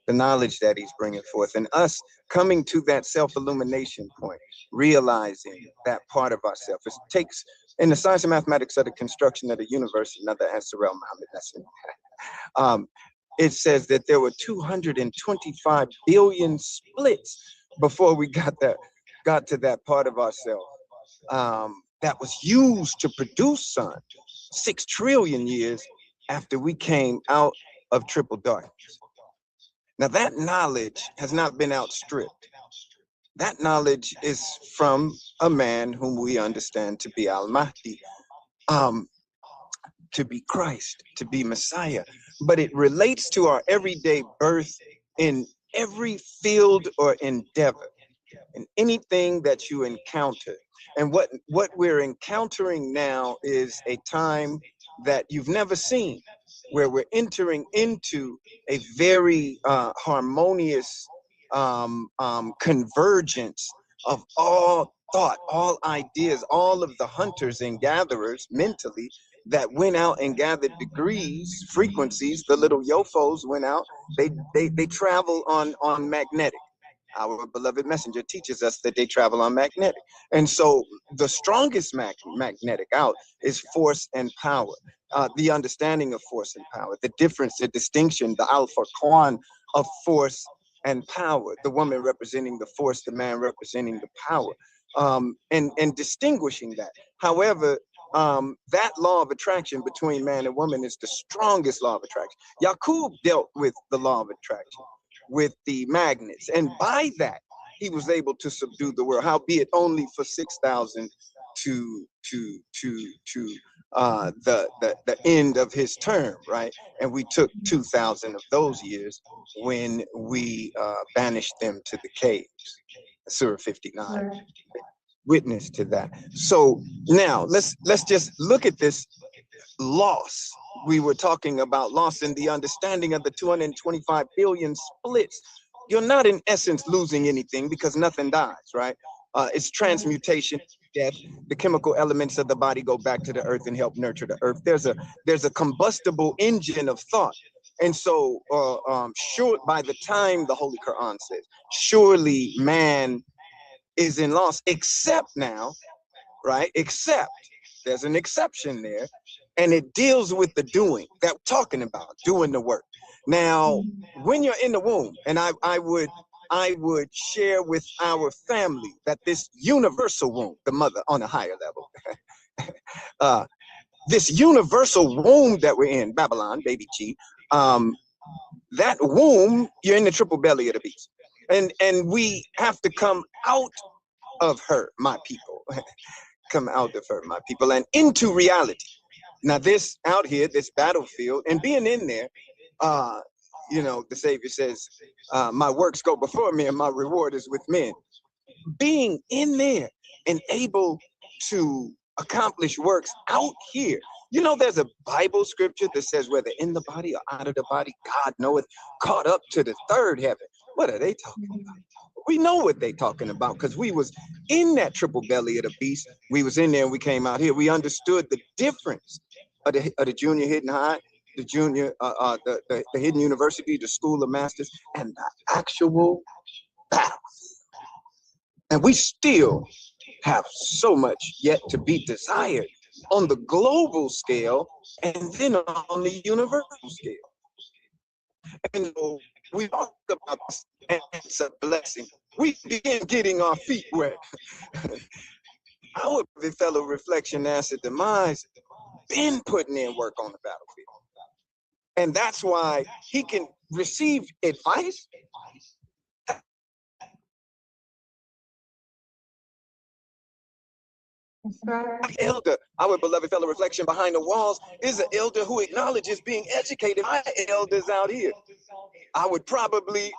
The knowledge that he's bringing forth, and us coming to that self-illumination point, realizing that part of ourself. It takes, in the science and mathematics of the construction of the universe, another Ansarel Muhammad lesson, it says that there were 225 billion splits before we got to that part of ourselves that was used to produce sun 6 trillion years after we came out of triple darkness. Now that knowledge has not been outstripped. That knowledge is from a man whom we understand to be Al-Mahdi, to be Christ, to be Messiah. But it relates to our everyday birth in every field or endeavor, in anything that you encounter. And what we're encountering now is a time that you've never seen, where we're entering into a very harmonious convergence of all thought, all ideas, all of the hunters and gatherers mentally that went out and gathered degrees, frequencies. The little yofos went out. They travel on magnetic. Our beloved messenger teaches us that they travel on magnetic. And so the strongest magnetic out is force and power. The understanding of force and power, the difference, the distinction, the alpha Quran of force and power, the woman representing the force, the man representing the power, and distinguishing that. However, that law of attraction between man and woman is the strongest law of attraction. Yaqub dealt with the law of attraction. with the magnets. And by that, he was able to subdue the world, howbeit only for 6,000 to the end of his term, right? And we took 2,000 of those years when we banished them to the caves. Surah 59 witness to that. So now let's just look at this loss. We were talking about loss and the understanding of the 225 billion splits. You're not in essence losing anything because nothing dies, right? It's transmutation, death. The chemical elements of the body go back to the earth and help nurture the earth. There's a combustible engine of thought. And so sure, by the time the Holy Quran says, surely man is in loss, except now, right? Except there's an exception there, and it deals with the doing that we're talking about, doing the work. Now, when you're in the womb, and I would share with our family that this universal womb, the mother on a higher level, this universal womb that we're in, Babylon, baby G, that womb, you're in the triple belly of the beast. And we have to come out of her, my people. Come out of her, my people, and into reality. Now, this out here, this battlefield, and being in there, you know, the Savior says, my works go before me and my reward is with men. Being in there and able to accomplish works out here. You know, there's a Bible scripture that says, whether in the body or out of the body, God knoweth, caught up to the third heaven. What are they talking about? We know what they talking about because we was in that triple belly of the beast. We was in there and we came out here. We understood the difference of the junior hidden high, the junior, the hidden university, the school of masters, and the actual battle. And we still have so much yet to be desired on the global scale and then on the universal scale. And so we talk about this, and it's a blessing. We begin getting our feet wet. Our fellow reflection acid demise been putting in work on the battlefield. And that's why he can receive advice. Elder, our beloved fellow reflection behind the walls, is an elder who acknowledges being educated by elders out here. I would probably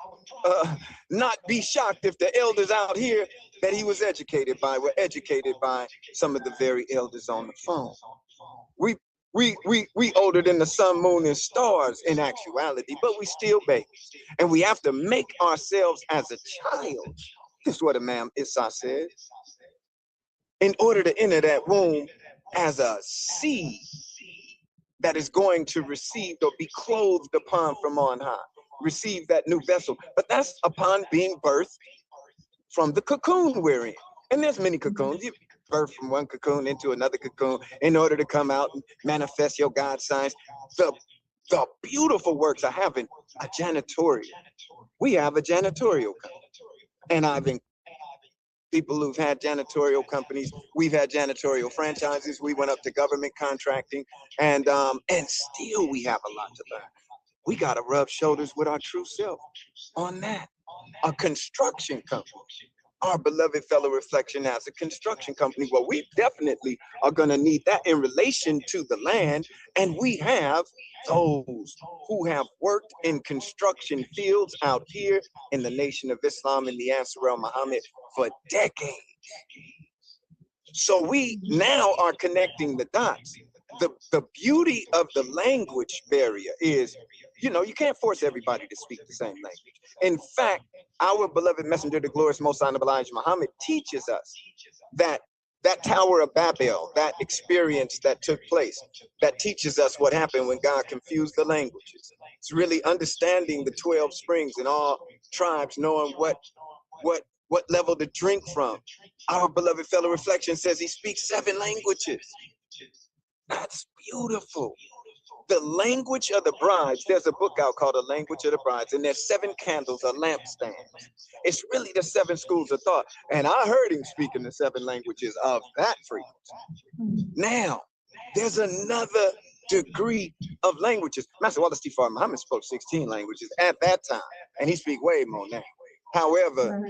not be shocked if the elders out here that he was educated by were educated by some of the very elders on the phone. We older than the sun, moon, and stars in actuality, but we still babies. And we have to make ourselves as a child. This is what Imam Issa says. In order to enter that womb as a seed that is going to receive or be clothed upon from on high, receive that new vessel. But that's upon being birthed from the cocoon we're in. And there's many cocoons. You birth from one cocoon into another cocoon in order to come out and manifest your God signs. The beautiful works are having a janitorial. We have a janitorial company. And I've been people who've had janitorial companies. We've had janitorial franchises. We went up to government contracting, and still we have a lot to learn. We got to rub shoulders with our true self on that. A construction company. Our beloved fellow reflection as a construction company. Well, we definitely are going to need that in relation to the land. And we have those who have worked in construction fields out here in the Nation of Islam and the Ansar al-Muhammad for decades. So we now are connecting the dots. The beauty of the language barrier is, you know, you can't force everybody to speak the same language. In fact, our beloved messenger, the glorious Most Honorable Elijah Muhammad, teaches us that Tower of Babel, that experience that took place, that teaches us what happened when God confused the languages. It's really understanding the 12 springs and all tribes knowing what level to drink from. Our beloved fellow reflection says he speaks 7 languages. That's beautiful. The language of the brides, there's a book out called The Language of the Brides, and there's 7 candles or lampstands. It's really the 7 schools of thought. And I heard him speaking the 7 languages of that frequency. Now, there's another degree of languages. Master Wallace T. Muhammad spoke 16 languages at that time. and he speak way more now. However,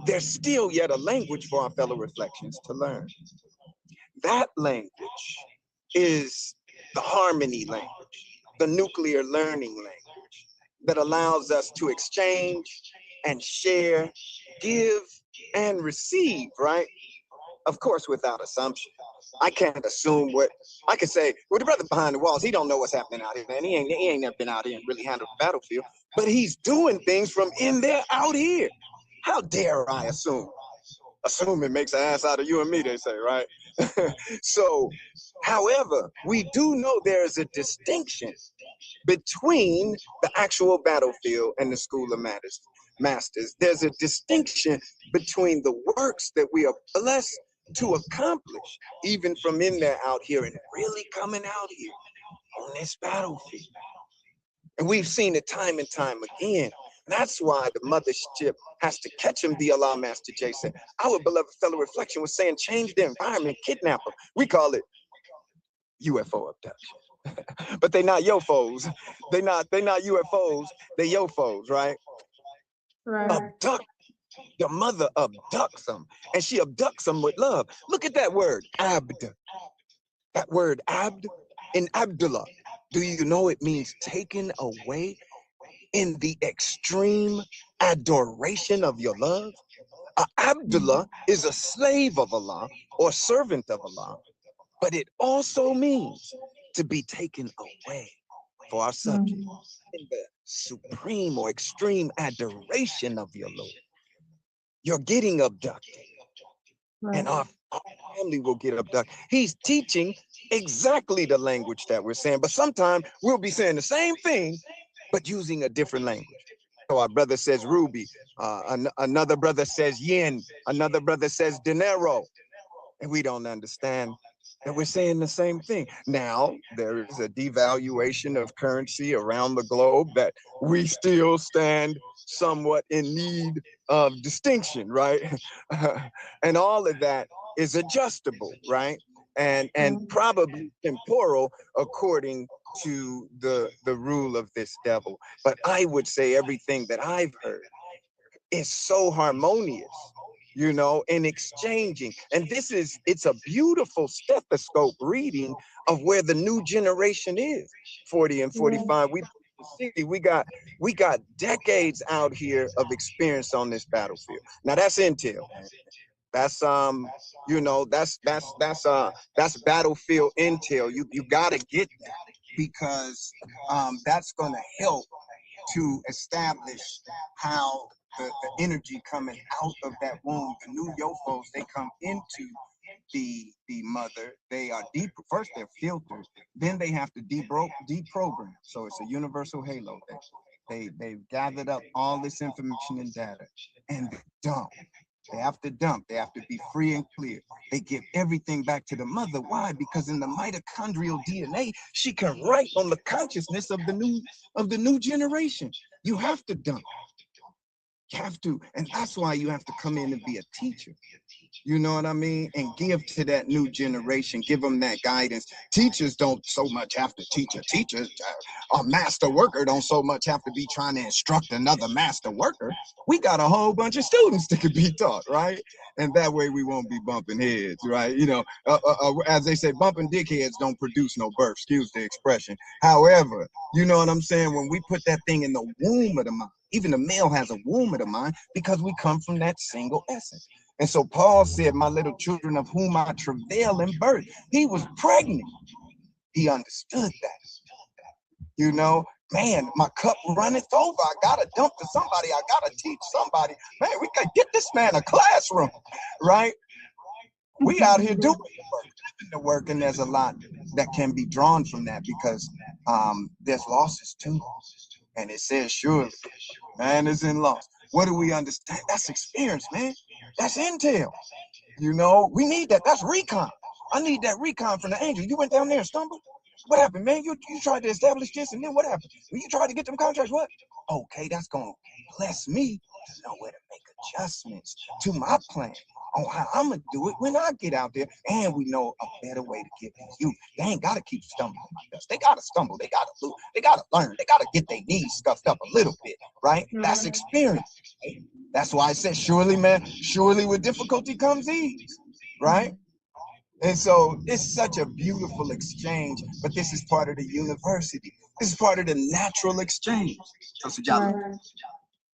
there's still yet a language for our fellow reflections to learn. That language is the harmony language, the nuclear learning language that allows us to exchange and share, give and receive, right? Of course, without assumption. I can't assume what I could say. Well, the brother behind the walls, he don't know what's happening out here, man. He ain't never been out here and really handled the battlefield, but he's doing things from in there out here. How dare I assume? Assume it makes an ass out of you and me, they say, right? So, however, we do know there is a distinction between the actual battlefield and the school of masters. There's a distinction between the works that we are blessed to accomplish, even from in there out here and really coming out here on this battlefield. And we've seen it time and time again. That's why the mothership has to catch him, the Allah Master Jay said. Our beloved fellow reflection was saying, change the environment, kidnap them. We call it UFO abduction. But they not YOFOs. They not UFOs, they YOFOs, right? Right. Abduct. The mother abducts them, and she abducts them with love. Look at that word, abd. That word abd in Abdullah. Do you know it means taken away in the extreme adoration of your love? Abdullah is a slave of Allah or servant of Allah, but it also means to be taken away for our subject in the supreme or extreme adoration of your Lord. You're getting abducted, and our family will get abducted. He's teaching exactly the language that we're saying, but sometimes we'll be saying the same thing, but using a different language. So our brother says ruby, another brother says yen, another brother says dinero, and we don't understand that we're saying the same thing. Now, there is a devaluation of currency around the globe that we still stand somewhat in need of distinction, right? And all of that is adjustable, right? And probably temporal according to the rule of this devil. But I would say everything that I've heard is so harmonious, you know, in exchanging. And it's a beautiful stethoscope reading of where the new generation is, 40 and 45. We got decades out here of experience on this battlefield. Now that's intel. That's you know, that's battlefield intel. You gotta get that, because that's gonna help to establish how the energy coming out of that womb, the new yofos, they come into the mother. They are first they're filtered, then they have to deprogram. So it's a universal halo. They've gathered up all this information and data and dump. They have to dump. They have to be free and clear. They give everything back to the mother. Why? Because in the mitochondrial DNA, she can write on the consciousness of the new generation. You have to dump. You have to, and that's why you have to come in and be a teacher. You know what I mean? And give to that new generation, give them that guidance. Teachers don't so much have to teach a teacher. A master worker don't so much have to be trying to instruct another master worker. We got a whole bunch of students that could be taught, right? And that way we won't be bumping heads, right? You know, as they say, bumping dickheads don't produce no birth, excuse the expression. However, you know what I'm saying? When we put that thing in the womb of the mind, even the male has a womb of the mind, because we come from that single essence. And so Paul said, my little children of whom I travail in birth. He was pregnant. He understood that. You know, man, my cup runneth over. I gotta dump to somebody. I gotta teach somebody. Man, we could get this man a classroom, right? We out here doing the work, and there's a lot that can be drawn from that, because there's losses too. And it says, surely, man is in loss. What do we understand? That's experience, man. That's intel. You know, we need that. That's recon. I need that recon from the angel. You went down there and stumbled? What happened, man? You tried to establish this, and then what happened? When you tried to get them contracts, what? Okay, that's going to bless me to know where to make a adjustments to my plan on how I'm gonna do it when I get out there. And we know a better way to get to you. They ain't gotta keep stumbling like us. They gotta stumble, they gotta lose, they gotta learn, they gotta get their knees scuffed up a little bit, right? That's experience. Right? That's why I said, surely, man, surely with difficulty comes ease, right? And so it's such a beautiful exchange, but this is part of the university. This is part of the natural exchange. So, Right.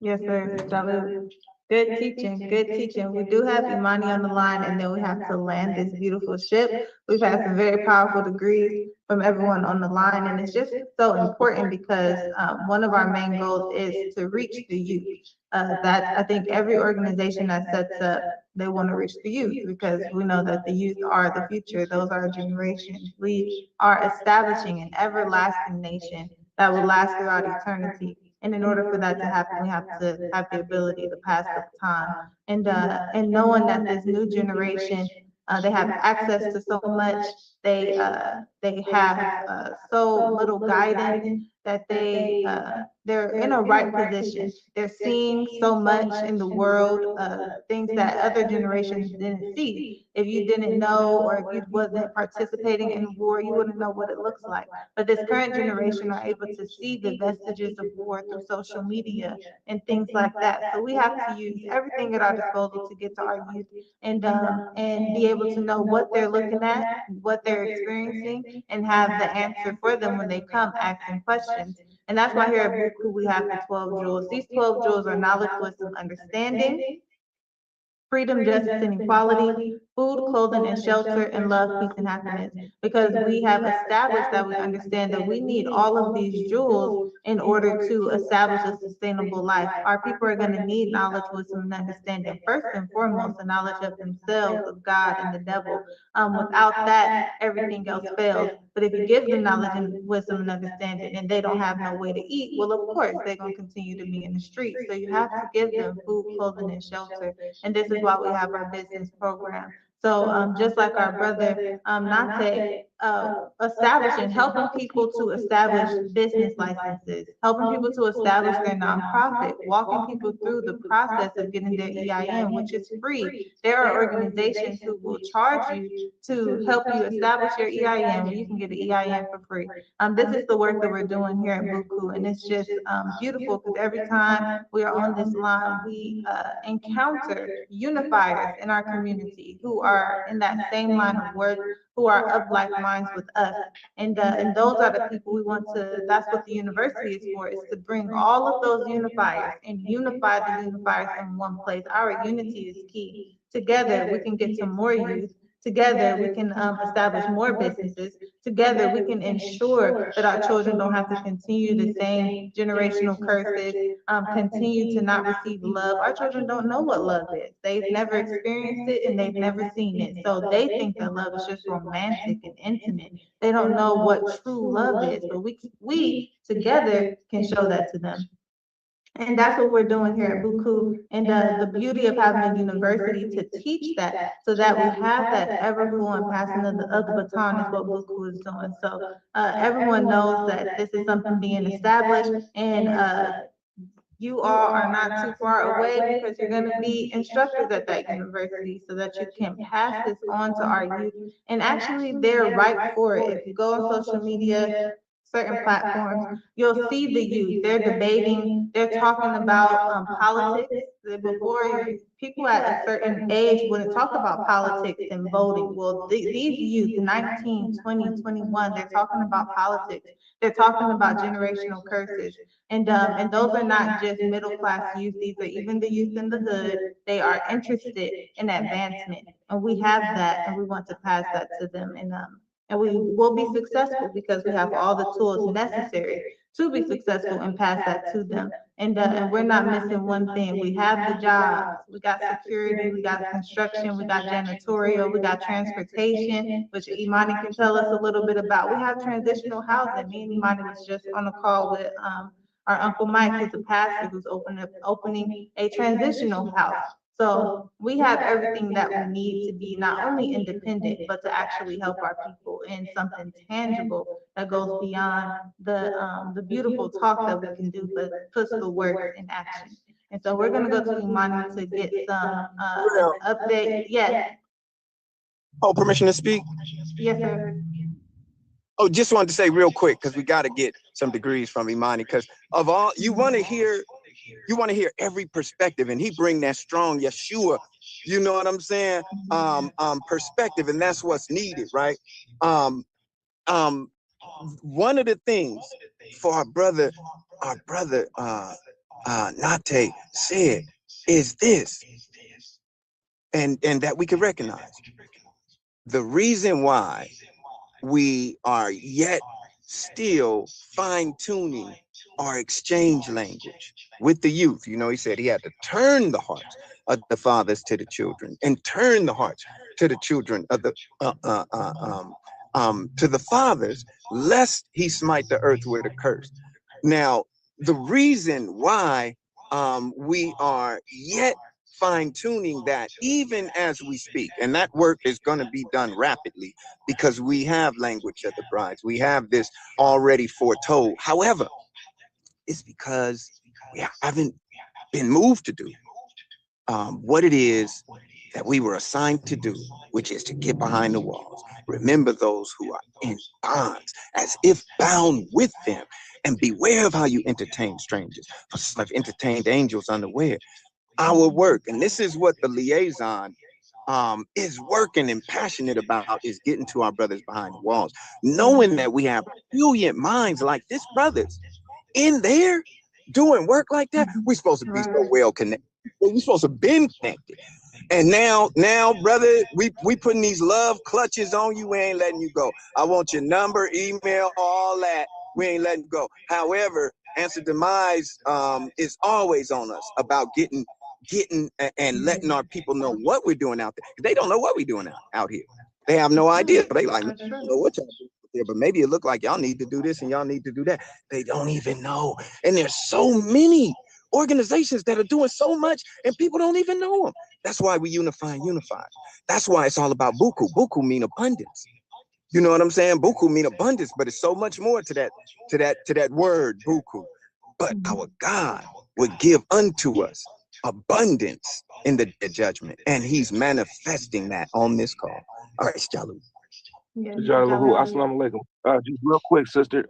Yes, sir. Jalil. Good teaching, good teaching. We do have Imani on the line, and then we have to land this beautiful ship. We've had some very powerful degrees from everyone on the line, and it's just so important because one of our main goals is to reach the youth. That I think every organization that sets up, they want to reach the youth because we know that the youth are the future. Those are our generation. We are establishing an everlasting nation that will last throughout eternity. And in order for that to happen, we have to have the ability to pass the baton. And knowing that this new generation, they have access to so much, they have so little guidance that they're in a right position. They're seeing so much in the world, things that other generations didn't see. If you didn't know, or if you wasn't participating in war, you wouldn't know what it looks like. But this current generation are able to see the vestiges of war through social media and things like that. So we have to use everything at our disposal to get to our youth and be able to know what they're looking at, what they're experiencing, and have the answer for them when they come asking questions. And that's why here at BUCU we have the 12 jewels. These 12 jewels are knowledge, wisdom, understanding, freedom, justice, and equality, food, clothing, and shelter, and love, peace, and happiness. Because we have established that we understand that we need all of these jewels in order to establish a sustainable life. Our people are going to need knowledge, wisdom, and understanding. First and foremost, the knowledge of themselves, of God, and the devil. Without that, everything else fails. But if you give them knowledge and wisdom and understanding, and they don't have no way to eat, well, of course, they're going to continue to be in the streets. So you have to give them food, clothing, and shelter. And this is why we have our business program. So just like our brother Nate, establishing, helping people to establish business licenses, helping people to establish their nonprofit, walking people through the process of getting their EIN, which is free. There are organizations who will charge you to help you establish your EIN, where you can get an EIN for free. This is the work that we're doing here at BUCU, and it's just beautiful because every time we are on this line, we encounter unifiers in our community who are in that same line of work, who are of like minds with us. And those are the people we want to, that's what the university is for, is to bring all of those unifiers and unify the unifiers in one place. Our unity is key. Together, we can get to more youth. Together, we can establish more businesses. Together, we can ensure that our children don't have to continue the same generational curses, continue to not receive love. Our children don't know what love is. They've never experienced it and they've never seen it. So they think that love is just romantic and intimate. They don't know what true love is, but we together can show that to them. And that's what we're doing here at BUCU. And the beauty of having a university to teach that, so that we have that ever flowing passing of the baton is what BUCU is doing. So everyone knows that this is something being established, and you all are not too far away because you're going to be instructors at that university so that you can pass this on to our youth. And actually, they're ripe for it. If you go on social media, certain platforms, you'll see the youth. They're debating, they're talking about politics. Before, people at a certain age wouldn't talk about politics and voting. Well, these youth, 19, 20, 21, they're talking about politics. They're talking about generational curses. And those are not just middle class youth, these are even the youth in the hood. They are interested in advancement. And we have that, and we want to pass that to them. And we will be successful because we have all the tools necessary to be successful and pass that to them. And we're not missing one thing. We have the jobs, we got security, we got construction, we got janitorial, we got transportation, which Imani can tell us a little bit about. We have transitional housing. Me and Imani was just on a call with our Uncle Mike, who's a pastor, who's opening a transitional house. So we have everything that we need to be not only independent, but to actually help our people in something tangible that goes beyond the beautiful talk that we can do, but puts the work in action. And so we're gonna go to Imani to get some, update. Yes, Oh, permission to speak? yes, sir. Oh, just wanted to say real quick, because we got to get some degrees from Imani, because of all, you want to hear every perspective, and he bring that strong Yeshua, you know what I'm saying, perspective, and that's what's needed, right? One of the things for our brother Nate said is this, and that we can recognize the reason why we are yet still fine-tuning our exchange language with the youth. You know, he said he had to turn the hearts of the fathers to the children, and turn the hearts to the children of the to the fathers, lest he smite the earth with a curse. Now, the reason why we are yet fine-tuning that even as we speak, and that work is going to be done rapidly, because we have language of the brides, we have this already foretold. However, it's because we haven't been moved to do what it is that we were assigned to do, which is to get behind the walls, remember those who are in bonds, as if bound with them, and beware of how you entertain strangers, for some have entertained angels unaware. Our work, and this is what the liaison is working and passionate about, is getting to our brothers behind the walls, knowing that we have brilliant minds like this brothers in there doing work like that. We're supposed to be so well connected. We're supposed to be connected. And now, brother, we putting these love clutches on you. We ain't letting you go. I want your number, email, all that. We ain't letting you go. However, Answer Demise is always on us about getting and letting our people know what we're doing out there. They don't know what we're doing out here. They have no idea. But they like, I don't know what y'all doing out there, but maybe it look like y'all need to do this and y'all need to do that. They don't even know. And there's so many organizations that are doing so much and people don't even know them. That's why we unify and unified. That's why it's all about BUCU. BUCU mean abundance. You know what I'm saying? BUCU mean abundance, but it's so much more to that word BUCU. But our God would give unto us abundance in the judgment, and he's manifesting that on this call. All right, Jalu. Assalamu alaikum. Just real quick, sister.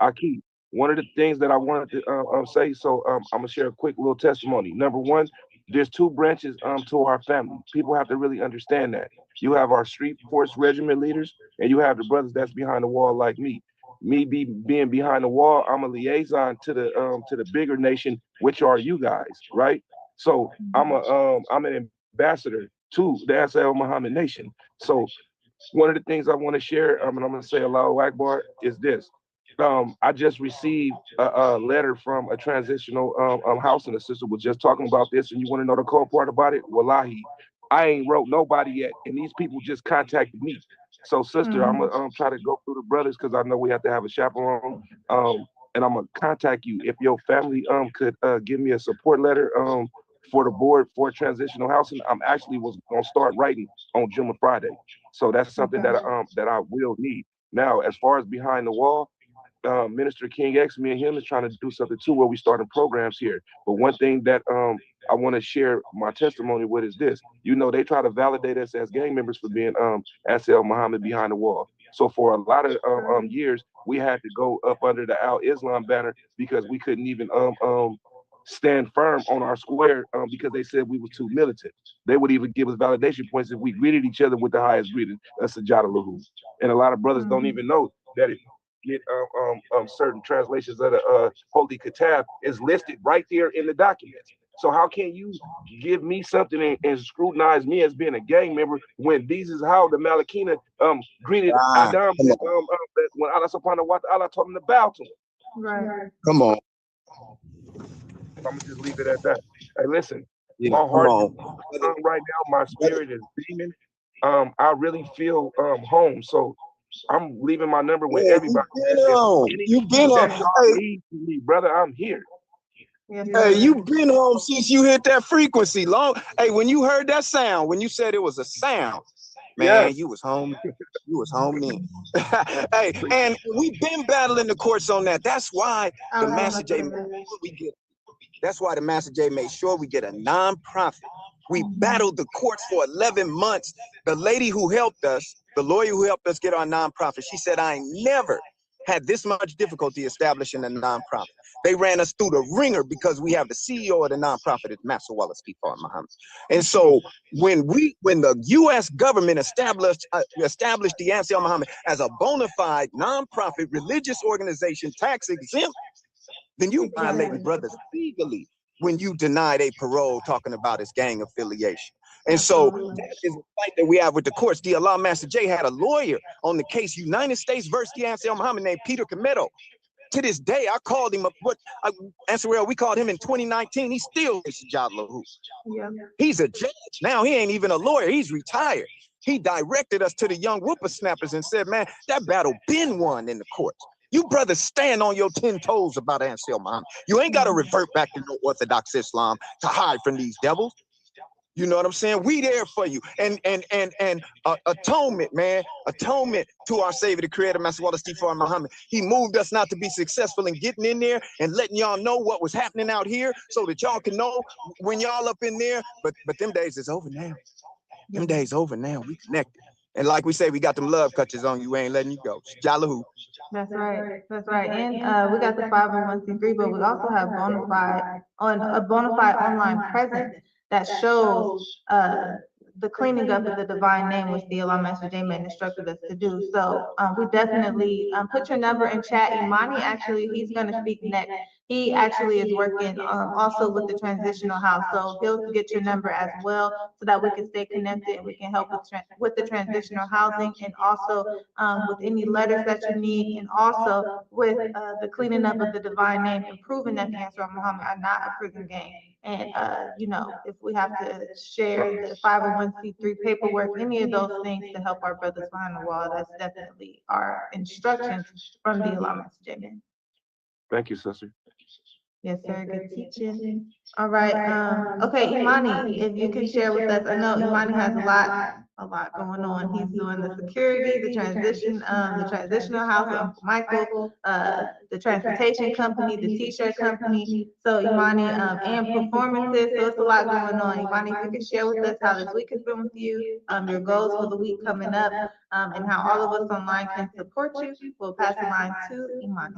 Aki, one of the things that I wanted to say, so I'm gonna share a quick little testimony. Number one, there's two branches to our family. People have to really understand that. You have our street force regiment leaders, and you have the brothers that's behind the wall like me. Being behind the wall, I'm a liaison to the bigger nation, which are you guys, right? So I'm an ambassador to the SL Muhammad Nation. So one of the things I want to share, and I'm going to say Allahu Akbar, is this. I just received a letter from a transitional house, and the sister was just talking about this, and you want to know the cool part about it? Wallahi, I ain't wrote nobody yet, and these people just contacted me. So, sister, I'm going to try to go through the brothers, because I know we have to have a chaperone, and I'm going to contact you. If your family could give me a support letter for the board for transitional housing, I'm actually was going to start writing on Juma Friday. So that's something that I will need. Now, as far as behind the wall, Minister King X, me and him is trying to do something too, where we starting programs here. But one thing that I want to share my testimony with is this. You know, they try to validate us as gang members for being SL Muhammad behind the wall. So for a lot of years, we had to go up under the Al Islam banner, because we couldn't even stand firm on our square because they said we were too militant. They would even give us validation points if we greeted each other with the highest greeting, Sajada Lahu. And a lot of brothers don't even know that it get certain translations of the Holy Kitab is listed right there in the documents. So how can you give me something and scrutinize me as being a gang member when these is how the Malakina greeted Adam when Allah subhanahu wa ta'ala told him to bow to him? Right. Come on. I'm gonna just leave it at that. Hey, listen, Yeah, my heart come on. right now, my spirit is beaming. I really feel home. So I'm leaving my number with everybody. You've been home. Hey, Need me, brother, I'm here. Hey, you've been home since you hit that frequency. Hey, when you heard that sound, when you said it was a sound, man, Yes. you was home. You was home then. Hey, and we've been battling the courts on that. That's why the Master J, we get That's why the Master J made sure we get a nonprofit. We battled the courts for 11 months. The lady who helped us, the lawyer who helped us get our nonprofit, she said, I ain't never had this much difficulty establishing a nonprofit. They ran us through the ringer because we have the CEO of the nonprofit, Master Wallace P. Muhammad. And so when the U.S. government established the Ansel Muhammad as a bona fide nonprofit religious organization, tax exempt, then you violating brothers legally when you denied a parole talking about his gang affiliation. And so that is a fight that we have with the courts. The Allah Master J had a lawyer on the case United States versus the Ansel Muhammad named Peter Cometto. To this day, I called him up. We called him in 2019. He's still Lahu. Yeah. He's a judge now. He ain't even a lawyer. He's retired. He directed us to the young whippersnappers and said, man, that battle been won in the courts. You brothers stand on your 10 toes about Ansel Muhammad. You ain't got to revert back to no Orthodox Islam to hide from these devils. You know what I'm saying? We there for you. And atonement, man. Atonement to our Savior, the Creator, Master Wallace T. Muhammad. He moved us not to be successful in getting in there and letting y'all know what was happening out here so that y'all can know when y'all up in there. But them days is over now. Them days over now. We connected. And like we say, we got them love touches on you. We ain't letting you go. Jalahu. That's right. That's right. And we got the 501c3, but we also have a bona fide online presence that shows the cleaning up of the divine name, which the Allah Master J Man instructed us to do. So we definitely put your number in chat. Imani, actually, he's going to speak next. He actually is working also with the transitional house. So he'll get your number as well so that we can stay connected and we can help with the transitional housing and also with any letters that you need and also with the cleaning up of the divine name and proving that the Ansel Muhammad are not a prison gang. And, you know, if we have to share the 501c3 paperwork, any of those things to help our brothers behind the wall, that's definitely our instructions from the Allah Master J Man. Thank you, sister. Yes, sir. Good teaching. All right. Okay, Imani, if you can share with us, I know Imani has a lot going on. He's doing the security, the transitional house, Uncle Michael, the transportation company, the t-shirt company. So Imani, and performances. So it's a lot going on. Imani, if you can share with us how this week has been with you, your goals for the week coming up, and how all of us online can support you. We'll pass the line to Imani.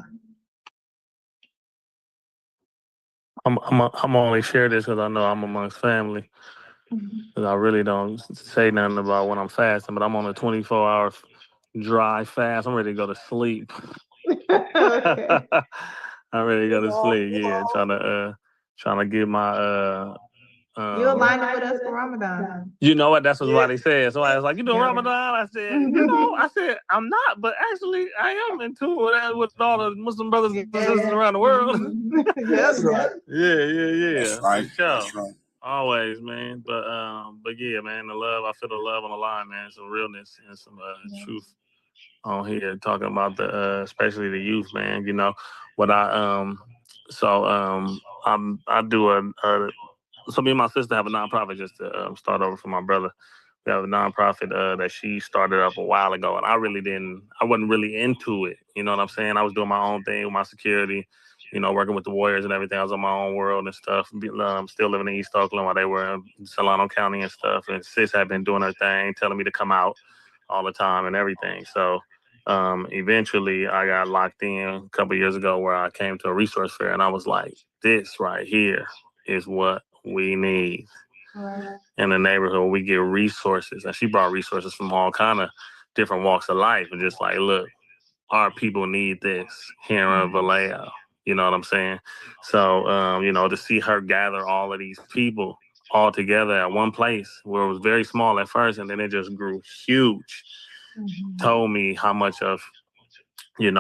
I'm only share this because I know I'm amongst family. Because I really don't say nothing about when I'm fasting, but I'm on a 24-hour dry fast. I'm ready to go to sleep. Okay. I'm ready to go to sleep. Yeah, trying to get my You aligned with us for Ramadan. You know what? That's what somebody said. So I was like, you know, Ramadan? I said, I'm not, but actually I am into it with all the Muslim brothers and sisters around the world. That's right. Yeah. That's right. For sure. That's right. Always, man. But yeah, man, I feel the love on the line, man. Some realness and some truth on here, talking about the especially the youth, man. You know what I do so me and my sister have a nonprofit just to start over for my brother. We have a nonprofit that she started up a while ago, and I wasn't really into it. You know what I'm saying? I was doing my own thing with my security, you know, working with the Warriors and everything. I was on my own world and stuff. Still living in East Oakland while they were in Solano County and stuff. And sis had been doing her thing, telling me to come out all the time and everything. So eventually I got locked in a couple of years ago where I came to a resource fair and I was like, this right here is what we need. Right. In the neighborhood. We get resources, and she brought resources from all kind of different walks of life, and just like, look, our people need this here in Vallejo. You know what I'm saying? So, you know, to see her gather all of these people all together at one place where it was very small at first, and then it just grew huge, told me how much of a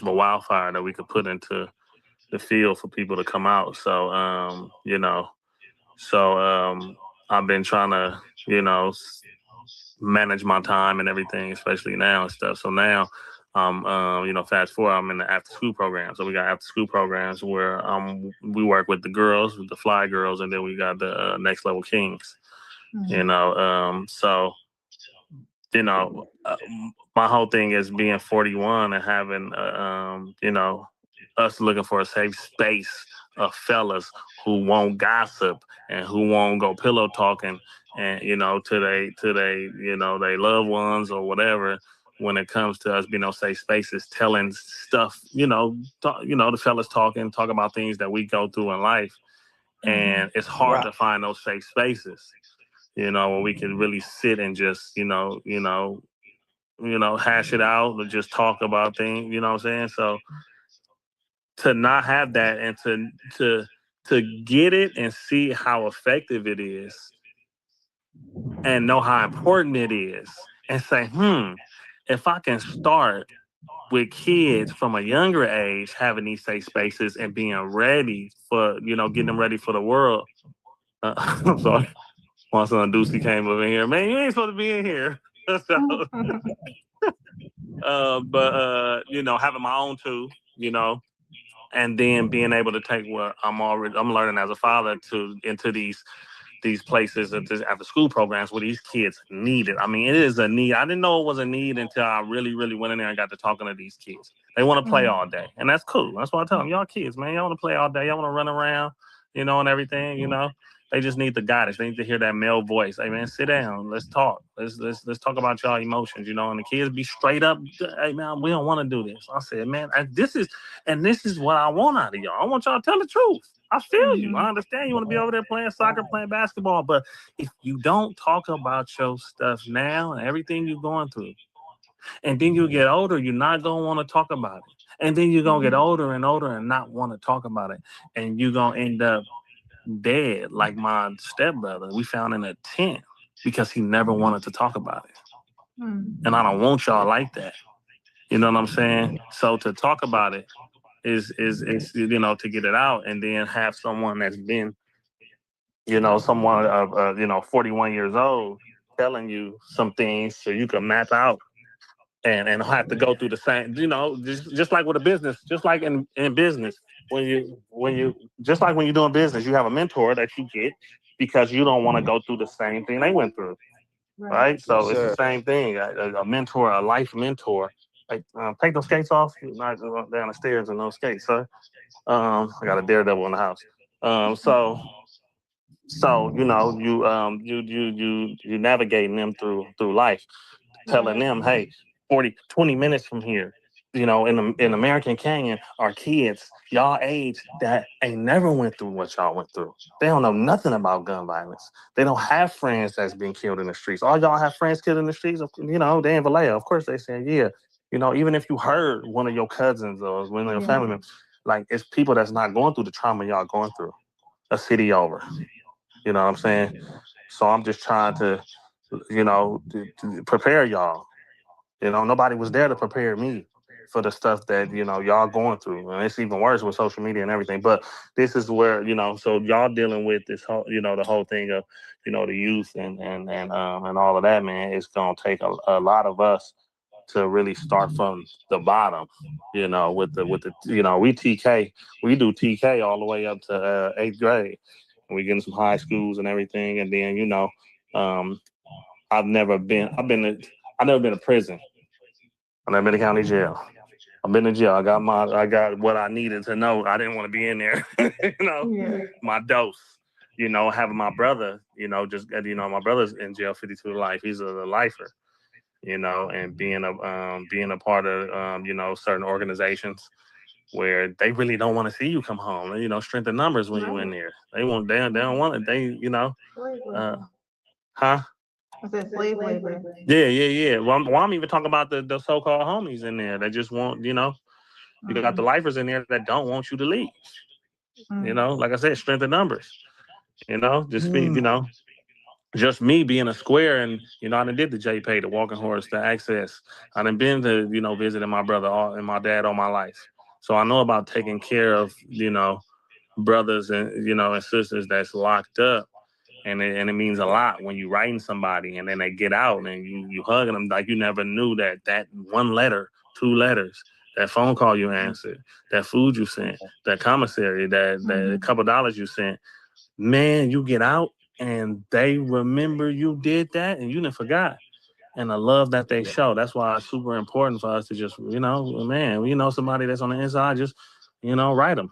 wildfire that we could put into the field for people to come out. So, I've been trying to, manage my time and everything, especially now and stuff. So now, fast forward, I'm in the after school program. So we got after school programs where we work with the girls, with the fly girls, and then we got the next level kings. My whole thing is being 41 and having, us looking for a safe space fellas who won't gossip and who won't go pillow talking and to they loved ones or whatever. When it comes to us being on safe spaces, telling stuff, the fellas talk about things that we go through in life, and it's hard to find those safe spaces, where we can really sit and just, hash it out or just talk about things. You know what I'm saying? So to not have that and to get it and see how effective it is, and know how important it is, and say, if I can start with kids from a younger age having these safe spaces and being ready for, getting them ready for the world. I'm sorry. My son Deucey came over here. Man, you ain't supposed to be in here. So, having my own too, and then being able to take what I'm learning as a father into these places after school programs where these kids need it. I mean, it is a need. I didn't know it was a need until I really, really went in there and got to talking to these kids. They want to play all day, and that's cool. That's why I tell them, y'all kids, man, y'all want to play all day. Y'all want to run around, and everything, They just need the guidance. They need to hear that male voice. Hey, man, sit down. Let's talk. Let's talk about y'all emotions, And the kids be straight up. Hey, man, we don't want to do this. I said, man, this is what I want out of y'all. I want y'all to tell the truth. I feel you. I understand you want to be over there playing soccer, playing basketball, but if you don't talk about your stuff now and everything you're going through, and then you get older, you're not going to want to talk about it. And then you're going to get older and older and not want to talk about it. And you're going to end up dead like my stepbrother we found in a tent because he never wanted to talk about it. And I don't want y'all like that. You know what I'm saying? So to talk about it is to get it out, and then have someone that's been, someone of 41 years old telling you some things so you can map out and have to go through the same, just like with a business, just like in business, when you just like when you're doing business, you have a mentor that you get because you don't want to go through the same thing they went through. Right? So it's the same thing. A mentor, a life mentor. Like, take those skates off. You're not going down the stairs in those skates, sir. I got a daredevil in the house. So you navigating them through life, telling them, hey, 20 minutes from here, in American Canyon are kids y'all age that ain't never went through what y'all went through. They don't know nothing about gun violence. They don't have friends that's been killed in the streets. All y'all have friends killed in the streets, they in Vallejo. Of course they saying, yeah. Even if you heard one of your cousins or one of your family members, like, it's people that's not going through the trauma y'all going through a city over. You know what I'm saying? So I'm just trying to, to prepare y'all. Nobody was there to prepare me for the stuff that, y'all going through. And it's even worse with social media and everything. But this is where, so y'all dealing with this whole, the whole thing of, the youth and all of that, man. It's going to take a lot of us to really start from the bottom, with the we do TK all the way up to 8th grade. And we get in some high schools and everything. And then, I've never been to prison. I've never been to county jail. I've been to jail. I got what I needed to know. I didn't want to be in there. My dose. Having my brother, my brother's in jail 52 to life. He's a lifer. And being a part of certain organizations where they really don't want to see you come home. Strength in numbers when you in there. They don't want it. Huh? I said slave labor. Yeah. Well, I'm even talking about the so-called homies in there that just want, you got the lifers in there that don't want you to leave. Like I said, strength in numbers. Just me being a square, and I done did the JPay, the walking horse, the access. I done been to, visiting my brother and my dad all my life. So I know about taking care of, brothers and, and sisters that's locked up. And it means a lot when you writing somebody and then they get out and you hugging them like you never knew that one letter, 2 letters, that phone call you answered, that food you sent, that commissary, that couple dollars you sent. Man, you get out and they remember you did that and you didn't forgot. And the love that they show. That's why it's super important for us to just, man, somebody that's on the inside, just, write them.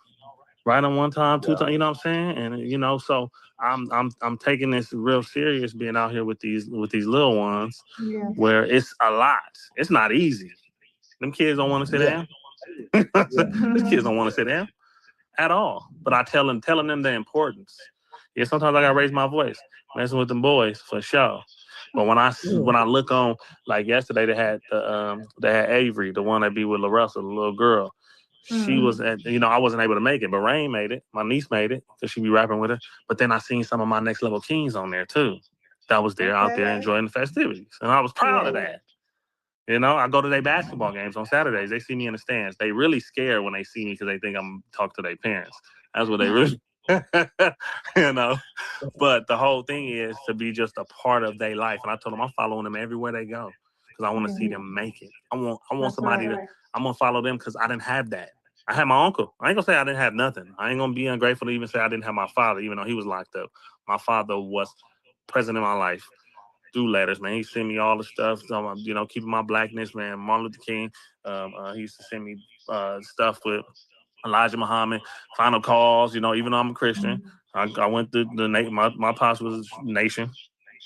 Right on one time, two times, you know what I'm saying? And you know, so I'm taking this real serious being out here with these little ones Yeah. where it's a lot. It's not easy. Them kids don't want to sit down. These kids don't want to sit down at all. But I telling them the importance. Yeah, sometimes I gotta raise my voice, messing with them boys for sure. But when I look on, like yesterday, they had Avery, the one that be with LaRussell, the little girl. She was at, you know, I wasn't able to make it, but Rain made it. My niece made it because she be rapping with her. But then I seen some of my Next Level Kings on there too. That was there out there enjoying the festivities, and I was proud of that. You know, I go to their basketball games on Saturdays. They see me in the stands. They really scared when they see me because they think I'm talking to their parents. That's what they really, you know. But the whole thing is to be just a part of their life. And I told them I'm following them everywhere they go because I want to see them make it. I want somebody to. I'm gonna follow them because I didn't have that. I had my uncle. I ain't gonna say I didn't have nothing. I ain't gonna be ungrateful to even say I didn't have my father, even though he was locked up. My father was present in my life through letters, man. He sent me all the stuff, so, you know, keeping my blackness, man. Martin Luther King. He used to send me stuff with Elijah Muhammad, final calls. You know, even though I'm a Christian, I went through my pops was nation.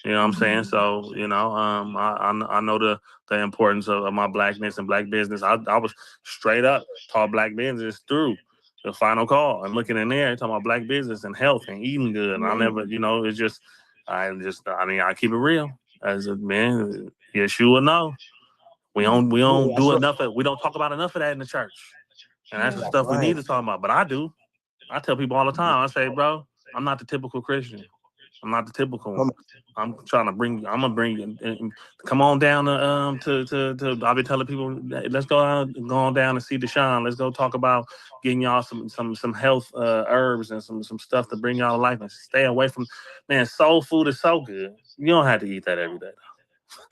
You know what I'm saying? So, you know, I know the importance of my blackness and black business. I was straight up taught black business through the final call and looking in there, talking about black business and health and eating good. And I never, you know, it's just, I mean, I keep it real. As a man, Yeshua know. We don't do enough we don't talk about enough of that in the church. And that's the stuff we need to talk about. But I do. I tell people all the time, I say, bro, I'm not the typical Christian. I'm not the typical one. I'm gonna bring you. Come on down to I'll be telling people, let's go on down and see Deshaun. Let's go talk about getting y'all some health herbs and some stuff to bring y'all to life and stay away from, man, soul food is so good. You don't have to eat that every day.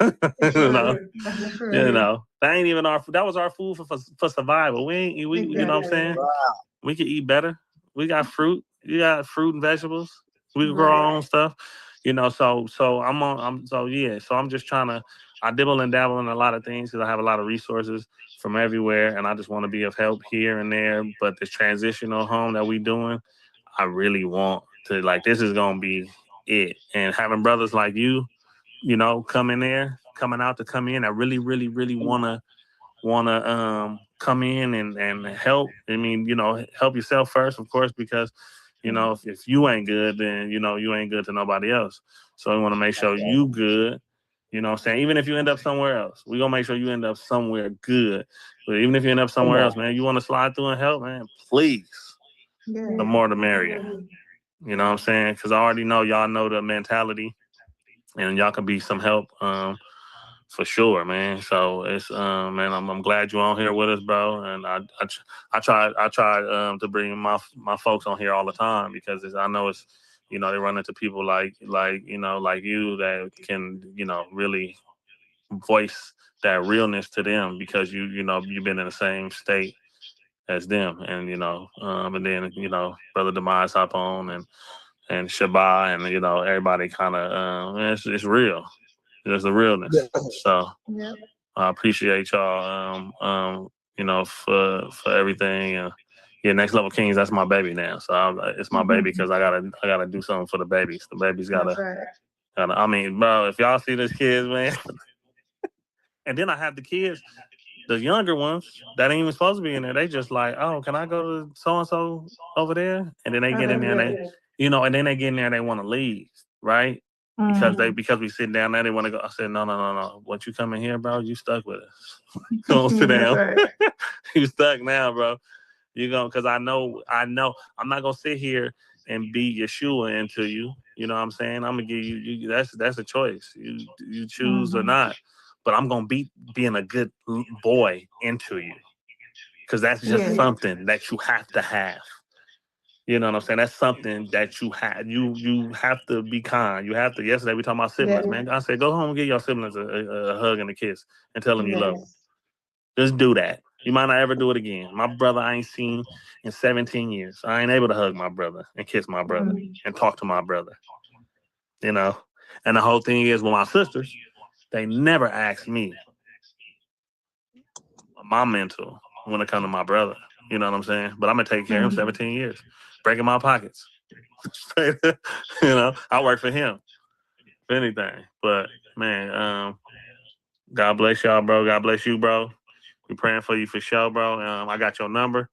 You know, that ain't even that was our food for survival. You know what I'm saying? We could eat better. We got fruit. You got fruit and vegetables. We can grow our own stuff. You know, so I'm just trying to, I dibble and dabble in a lot of things because I have a lot of resources from everywhere, and I just want to be of help here and there. But this transitional home that we doing, I really want to, like, this is gonna be it. And having brothers like you know, coming out to come in, I really, really, really wanna come in and help. I mean, you know, help yourself first, of course, because you know, if you ain't good, then, you know, you ain't good to nobody else. So we want to make sure you good. You know what I'm saying? Even if you end up somewhere else, we going to make sure you end up somewhere good. But even if you end up somewhere else, man, you want to slide through and help, man, please. The more the merrier. You know what I'm saying? Because I already know y'all know the mentality and y'all can be some help for sure, man. So it's man, I'm glad you're on here with us, bro. And I try to bring my folks on here all the time because I know it's, you know, they run into people like you know, like you that can, you know, really voice that realness to them because you know you've been in the same state as them, and you know, and then, you know, Brother Demise hop on and Shabbat, and you know, everybody kind of it's real. There's the realness. So I appreciate y'all, you know, for everything. Yeah, Next Level Kings, that's my baby now. So it's my baby because I gotta do something for the babies. The babies gotta. I mean, bro, if y'all see this kids, man, and then I have the kids, the younger ones that ain't even supposed to be in there. They just like, oh, can I go to so and so over there? And then they get in there, and they, you know, and then they get in there and they want to leave, right? Because we sitting down there, they want to go. I said, no. Once you come in here, bro, you stuck with us. Go sit down. You stuck now, bro. You going because I know. I'm not gonna sit here and be Yeshua into you. You know what I'm saying? I'm gonna give you. That's a choice. You choose or not. But I'm gonna be being a good boy into you because that's just something that you have to have. You know what I'm saying? That's something that you have. You have to be kind. You have to. Yesterday we talking about siblings, man. I said, go home and give your siblings a hug and a kiss and tell them you love them. Just do that. You might not ever do it again. My brother I ain't seen in 17 years. I ain't able to hug my brother and kiss my brother and talk to my brother. You know? And the whole thing is with my sisters, they never ask me my mentor when it comes to my brother. You know what I'm saying? But I'm gonna take care of him 17 years, breaking my pockets. You know, I work for him, if anything. But man, God bless y'all, bro. God bless you, bro. We praying for you for sure, bro. I got your number.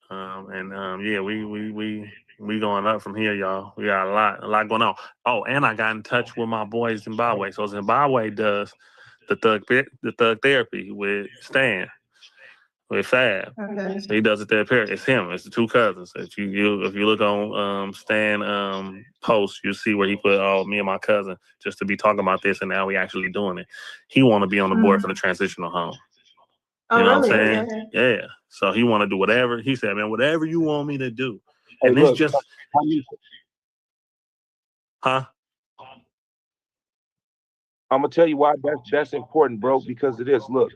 Yeah, we going up from here, y'all. We got a lot going on. Oh, and I got in touch with my boy Zimbabwe. So Zimbabwe does the thug therapy with Stan, with Fab. Okay. So he does it there. It's him. It's the two cousins. If you look on Stan post, you see where he put me and my cousin just to be talking about this, and now we actually doing it. He want to be on the board for the transitional home. Oh, You know really? what I'm saying? Okay. Yeah. So he want to do whatever. He said, man, whatever you want me to do. Hey, And look, it's just, huh? I'm gonna tell you why that's important, bro. Because it is. Look,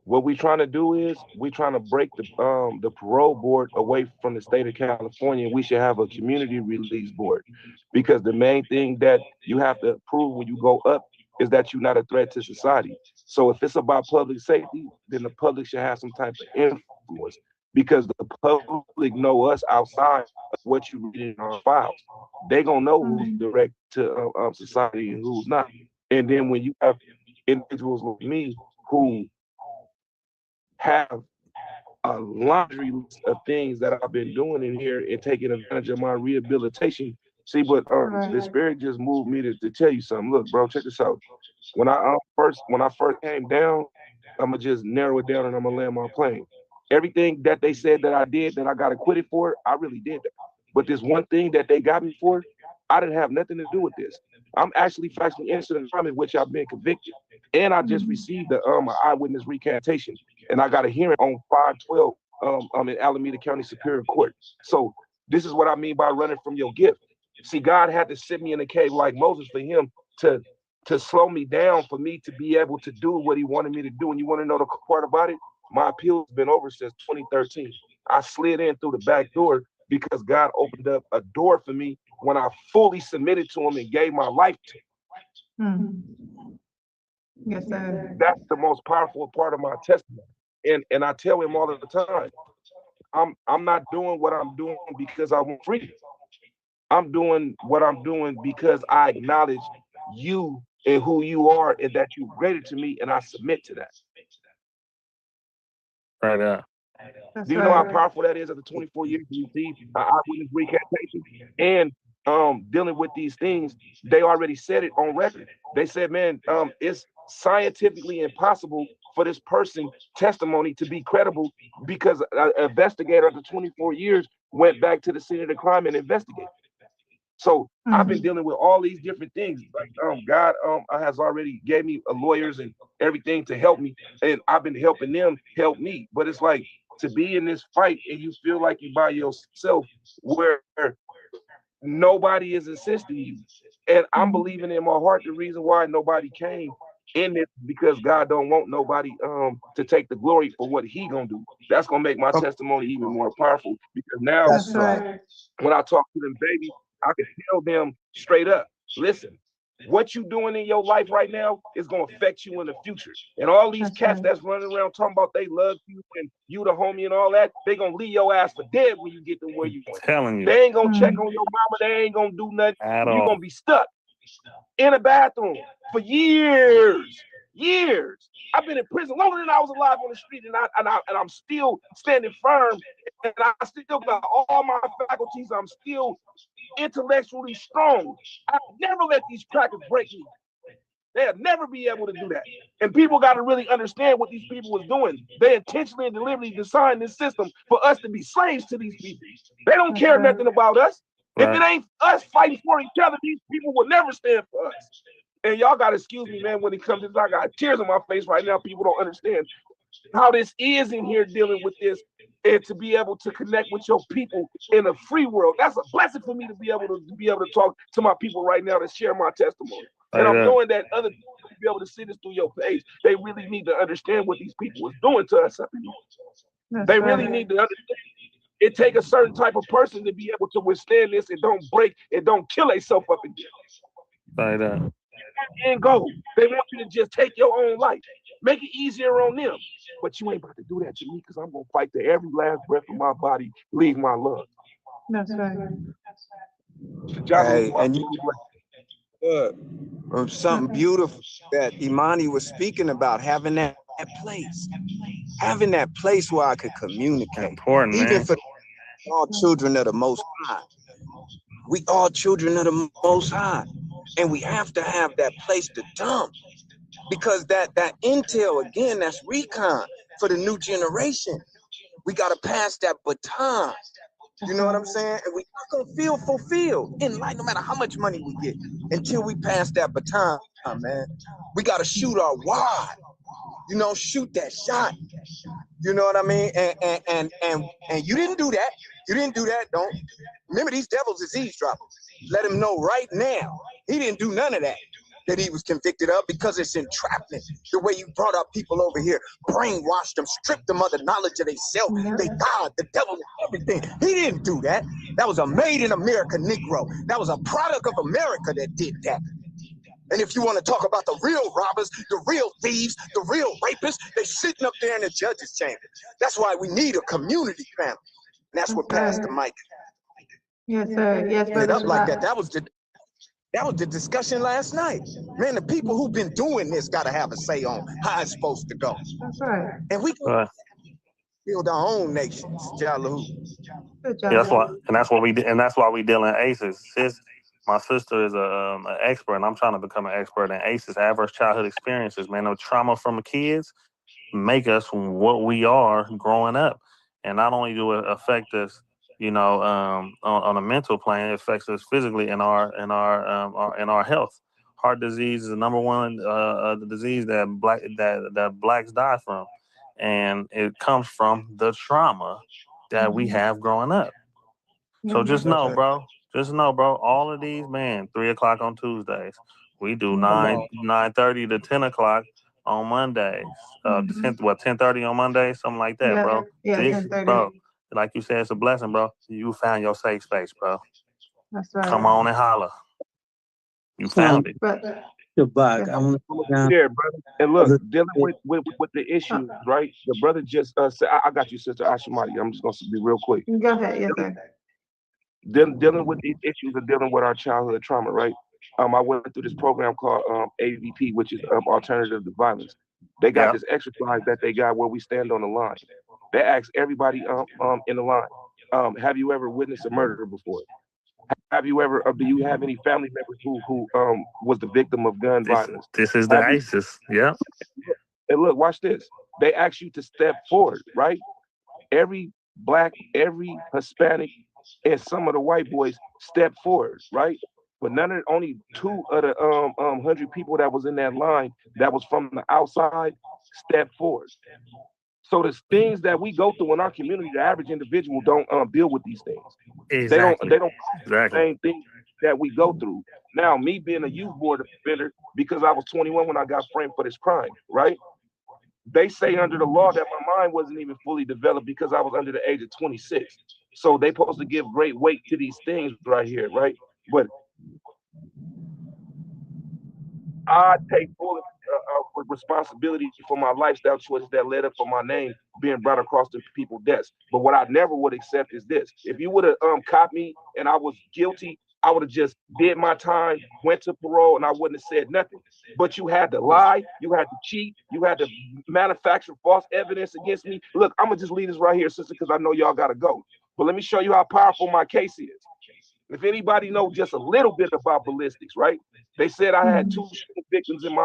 what we trying to do is we trying to break the parole board away from the state of California. We should have a community release board, because the main thing that you have to prove when you go up is that you're not a threat to society. So if it's about public safety, then the public should have some type of influence, because the public know us outside of what you read in our files. They gonna know who's direct to society and who's not. And then when you have individuals like me who have a laundry list of things that I've been doing in here and taking advantage of my rehabilitation. See, but the spirit just moved me to tell you something. Look, bro, check this out. When I first came down, I'm gonna just narrow it down and I'm gonna land my plane. Everything that they said that I did that I got acquitted for, I really did that. But this one thing that they got me for, I didn't have nothing to do with this. I'm actually factually innocent in crime in which I've been convicted. And I just received the eyewitness recantation. And I got a hearing on 5/12 in Alameda County Superior Court. So this is what I mean by running from your gift. See, God had to sit me in a cave like Moses for him to slow me down, for me to be able to do what he wanted me to do. And you want to know the part about it? My appeal has been over since 2013. I slid in through the back door because God opened up a door for me when I fully submitted to him and gave my life to him. Yes, sir. That's the most powerful part of my testimony. And I tell him all the time, I'm not doing what I'm doing because I want freedom. I'm doing what I'm doing because I acknowledge you and who you are and that you greater to me, and I submit to that. Right up. Do you know how powerful that is after 24 years to receive an eyewitness recantation and dealing with these things? They already said it on record. They said, man, it's scientifically impossible for this person's testimony to be credible because an investigator after 24 years went back to the scene of the crime and investigated. So I've been dealing with all these different things. Like God has already gave me lawyers and everything to help me, and I've been helping them help me. But it's like to be in this fight and you feel like you're by yourself, where nobody is assisting you. And I'm believing in my heart the reason why nobody came in this, because God don't want nobody to take the glory for what he gonna do. That's gonna make my testimony even more powerful, because now when I talk to them babies, I can tell them straight up, listen, what you doing in your life right now is gonna affect you in the future. And all these cats that's running around talking about they love you and you the homie and all that, they gonna leave your ass for dead when you get to where you going. Telling you. They ain't gonna check on your mama, they ain't gonna do nothing. At You're all. gonna be stuck in a bathroom for years. I've been in prison longer than I was alive on the street, and I'm still standing firm, and I still got all my faculties. I'm still intellectually strong. I've never let these crackers break me. They'll never be able to do that. And people got to really understand what these people was doing. They intentionally and deliberately designed this system for us to be slaves to these people. They don't care nothing about us. If it ain't us fighting for each other, these people will never stand for us. And y'all got to excuse me, man, when it comes to this. I got tears on my face right now. People don't understand how this is in here dealing with this, and to be able to connect with your people in a free world. That's a blessing for me to be able to talk to my people right now, to share my testimony. And I'm knowing that other people will be able to see this through your page. They really need to understand what these people was doing to us. They really need to understand. It takes a certain type of person to be able to withstand this and don't break and don't kill themselves up again. Right up. And go. They want you to just take your own life. Make it easier on them. But you ain't about to do that to me because I'm gonna fight to every last breath of my body, leave my lungs. That's right. Hey, and something beautiful that Imani was speaking about, having that place where I could communicate. Important, Even man. for all children of the Most High. We all children of the Most High. And we have to have that place to dump. Because that intel, again, that's recon for the new generation. We got to pass that baton. You know what I'm saying? And we're not going to feel fulfilled in life, no matter how much money we get, until we pass that baton, man. We got to shoot our wad. You know, shoot that shot. You know what I mean? And you didn't do that. You didn't do that. Don't remember, these devils is eavesdroppers. Let him know right now. He didn't do none of that he was convicted of, because it's entrapment. The way you brought up people over here, brainwashed them, stripped them of the knowledge of themselves, they God, the devil, everything. He didn't do that. That was a made in America Negro. That was a product of America that did that. And if you want to talk about the real robbers, the real thieves, the real rapists, they sitting up there in the judge's chamber. That's why we need a community panel. And that's what Pastor Mike. Yes, sir. Yes, It brother. up like that. That was the discussion last night. Man, the people who've been doing this got to have a say on how it's supposed to go. That's right. And we can build our own nations, Jalu. Good Yeah, job. that's what we did, and that's why we deal in ACEs. My sister is an expert, and I'm trying to become an expert in ACEs, adverse childhood experiences. Man, the trauma from the kids make us what we are growing up, and not only do it affect us, on a mental plane, it affects us physically in our health. Heart disease is the number one the disease that blacks die from, and it comes from the trauma that we have growing up. So just know, bro. All of these, man, 3 o'clock on Tuesdays. We do 9:30 to 10 o'clock on Mondays. 10:30 on Mondays, something like that, bro. Yeah, This, 10:30. bro. Like you said, it's a blessing, bro. You found your safe space, bro. That's right. Come on and holler. You found it. Shabbat. I want to I'm gonna be there, brother. And look, dealing with the issues, right? The brother just said, I got you, Sister Ashimati. I'm just gonna be real quick. Go ahead, yes, sir. Dealing with these issues of dealing with our childhood trauma, right? I went through this program called AVP, which is Alternative to Violence. They got this exercise that they got where we stand on the line. They ask everybody in the line, have you ever witnessed a murder before? Have you ever, or do you have any family members who was the victim of gun violence? This is the ISIS. Yeah. And look, watch this. They ask you to step forward, right? Every black, every Hispanic, and some of the white boys step forward, right? But only 2 of the 100 people that was in that line that was from the outside stepped forward. So the things that we go through in our community, the average individual don't deal with these things. Exactly. They don't the same thing that we go through. Now, me being a youth board offender, because I was 21 when I got framed for this crime, right? They say under the law that my mind wasn't even fully developed because I was under the age of 26. So they supposed to give great weight to these things right here, right? But I take full responsibility for my lifestyle choices that led up for my name being brought across to people's desks. But what I never would accept is this. If you would have caught me and I was guilty, I would have just did my time, went to parole, and I wouldn't have said nothing. But you had to lie, you had to cheat, you had to manufacture false evidence against me. Look, I'm gonna just leave this right here, sister, because I know y'all gotta go. But let me show you how powerful my case is. If anybody knows just a little bit about ballistics, right? They said I had 2 victims in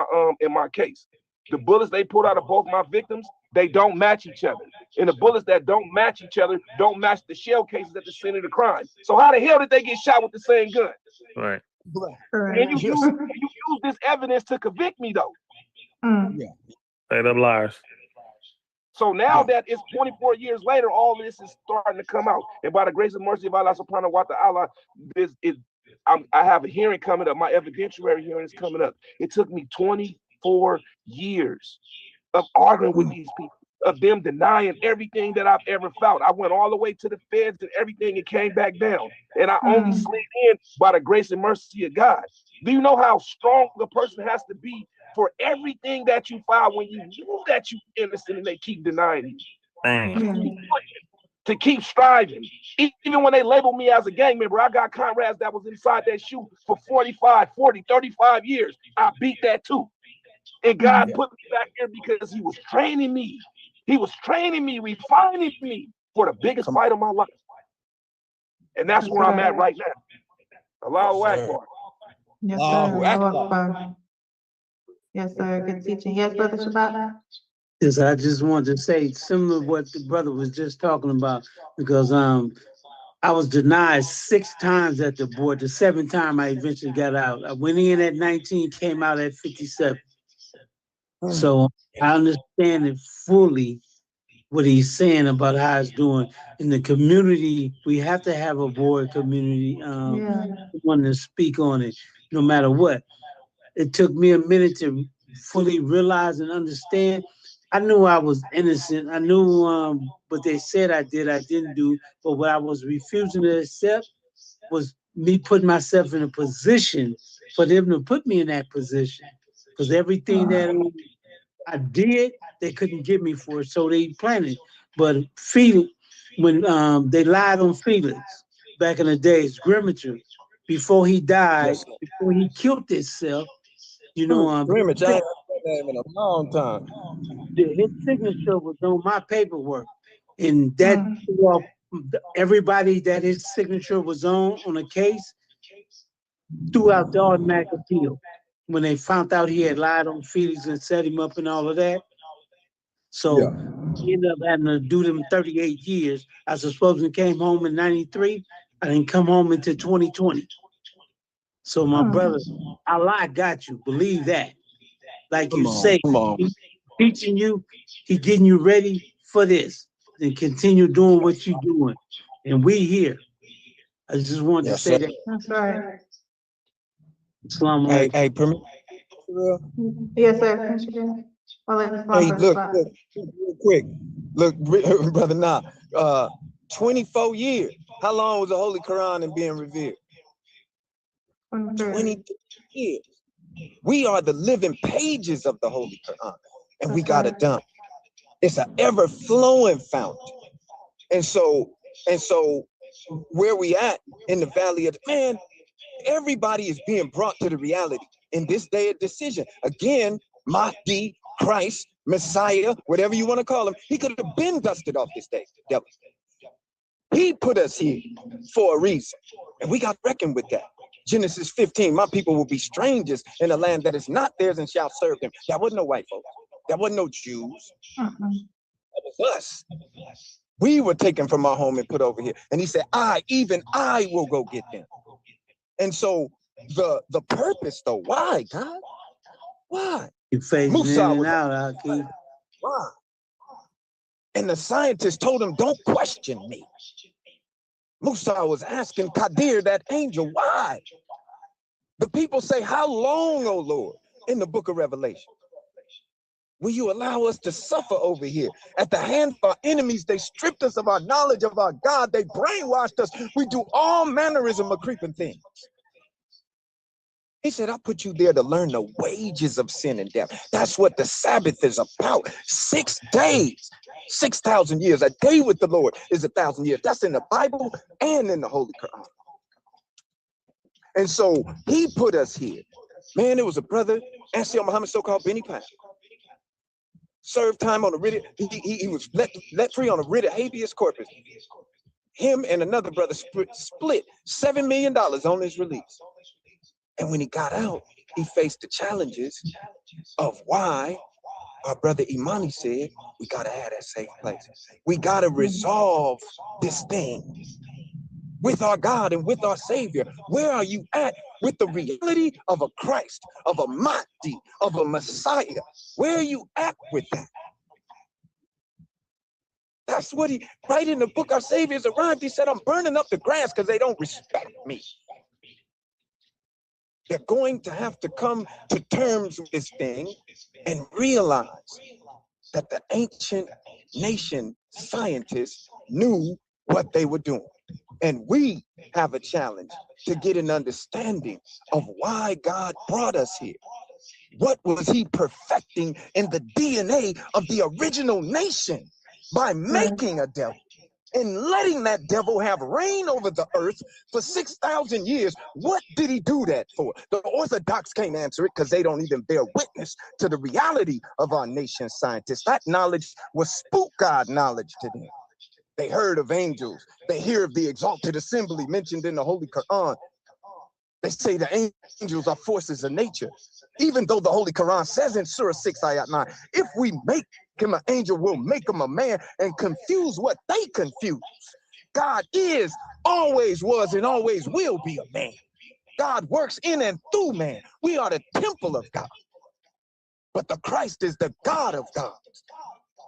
my case. The bullets they pulled out of both my victims, they don't match each other. And the bullets that don't match each other don't match the shell cases at the scene of the crime. So how the hell did they get shot with the same gun? Right. And you use this evidence to convict me, though. Yeah. Straight up liars. So now that it's 24 years later, all this is starting to come out. And by the grace and mercy of Allah subhanahu wa ta'ala, I have a hearing coming up. My evidentiary hearing is coming up. It took me 24 years of arguing with these people, of them denying everything that I've ever felt. I went all the way to the feds and everything, and came back down. And I only slid in by the grace and mercy of God. Do you know how strong a person has to be for everything that you filed when you knew that you were innocent and they keep denying you. Dang. To keep striving. Even when they labeled me as a gang member, I got comrades that was inside that shoe for 45, 40, 35 years. I beat that too. And God put me back here because he was training me. He was training me, refining me for the biggest fight of my life. And that's where I'm at right now. Allahu Akbar. Yes, sir. Allahu Akbar. Yes, sir. Good teaching. Yes, Brother Shabbat. Yes, I just wanted to say similar to what the brother was just talking about, because I was denied 6 times at the board. The 7th time I eventually got out. I went in at 19, came out at 57. So I understand it fully what he's saying about how it's doing in the community. We have to have a board community, one to speak on it, no matter what. It took me a minute to fully realize and understand. I knew I was innocent. I knew what they said I did, I didn't do. But what I was refusing to accept was me putting myself in a position for them to put me in that position. Because everything that I did, they couldn't get me for it, so they planted. But Felix, when they lied on Felix back in the days, Grimmature, before he died, before he killed himself, you know, Grimmage, I haven't heard that name in a long time. his signature was on my paperwork, and that everybody that his signature was on a case threw out the automatic appeal when they found out he had lied on Felix and set him up and all of that. So he ended up having to do them 38 years. I suppose he came home in 93. I didn't come home until 2020. So my brother, Allah got you. Believe that. Like you say, he's teaching you, he getting you ready for this. Then continue doing what you're doing. And we here. I just wanted to say that. That's right. Assalamu alaikum. Hey, permit. Yes, sir. Finish again. Hey, look, real quick. Look, brother, 24 years. How long was the Holy Quran and being revealed? 20 years. We are the living pages of the Holy Quran, and we got it done. It's an ever-flowing fountain. And so where we at in the valley of the man, everybody is being brought to the reality in this day of decision. Again, Mahdi, Christ, Messiah, whatever you want to call him, he could have been dusted off this day. Devil. He put us here for a reason, and we got to reckon with that. Genesis 15, my people will be strangers in a land that is not theirs and shall serve them. That wasn't no white folks. That wasn't no Jews. That was us. We were taken from our home and put over here. And he said, even I will go get them. And so the purpose though, why, God? Why? You phasing in and out, Keith. Why? And the scientists told him, don't question me. Musa was asking Kadir, that angel, why? The people say, how long, O Lord, in the book of Revelation? Will you allow us to suffer over here? At the hand of our enemies, they stripped us of our knowledge of our God. They brainwashed us. We do all mannerism of creeping things. He said, I put you there to learn the wages of sin and death. That's what the Sabbath is about. 6 days, 6,000 years. A day with the Lord is 1,000 years. That's in the Bible and in the Holy Quran. And so he put us here. Man, there was a brother, Ansel Muhammad, so-called Benny Pan. Served time on a writ. He was let free on a writ of habeas corpus. Him and another brother split $7 million on his release. And when he got out, he faced the challenges of why our brother Imani said, we got to have that safe place. We got to resolve this thing with our God and with our Savior. Where are you at with the reality of a Christ, of a Mahdi, of a Messiah? Where are you at with that? That's what he, right in the book, our Savior's arrived. He said, I'm burning up the grass because they don't respect me. They're going to have to come to terms with this thing and realize that the ancient nation scientists knew what they were doing. And we have a challenge to get an understanding of why God brought us here. What was he perfecting in the DNA of the original nation by making a devil and letting that devil have reign over the earth for 6,000 years? What did he do that for? The Orthodox can't answer it because they don't even bear witness to the reality of our nation's scientists. That knowledge was spook God knowledge to them. They heard of angels. They hear of the exalted assembly mentioned in the Holy Quran. They say the angels are forces of nature. Even though the Holy Quran says in Surah 6, Ayat 9, if we make him an angel, we'll make him a man and confuse what they confuse. God is, always was, and always will be a man. God works in and through man. We are the temple of God. But the Christ is the God of gods,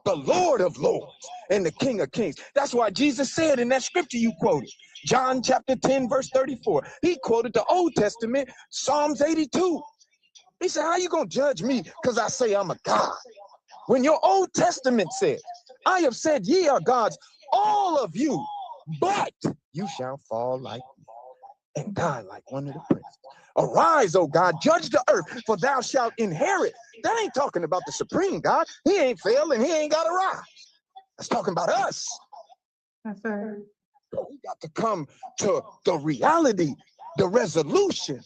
the Lord of lords, and the King of kings. That's why Jesus said in that scripture you quoted, John chapter 10, verse 34, he quoted the Old Testament, Psalms 82. He said, how you gonna judge me because I say I'm a God? When your Old Testament says, I have said ye are gods, all of you, but you shall fall like me and die like one of the princes. Arise, O God, judge the earth, for thou shalt inherit. That ain't talking about the supreme God. He ain't failed and he ain't got to rise. That's talking about us. That's right. So we got to come to the reality, the resolution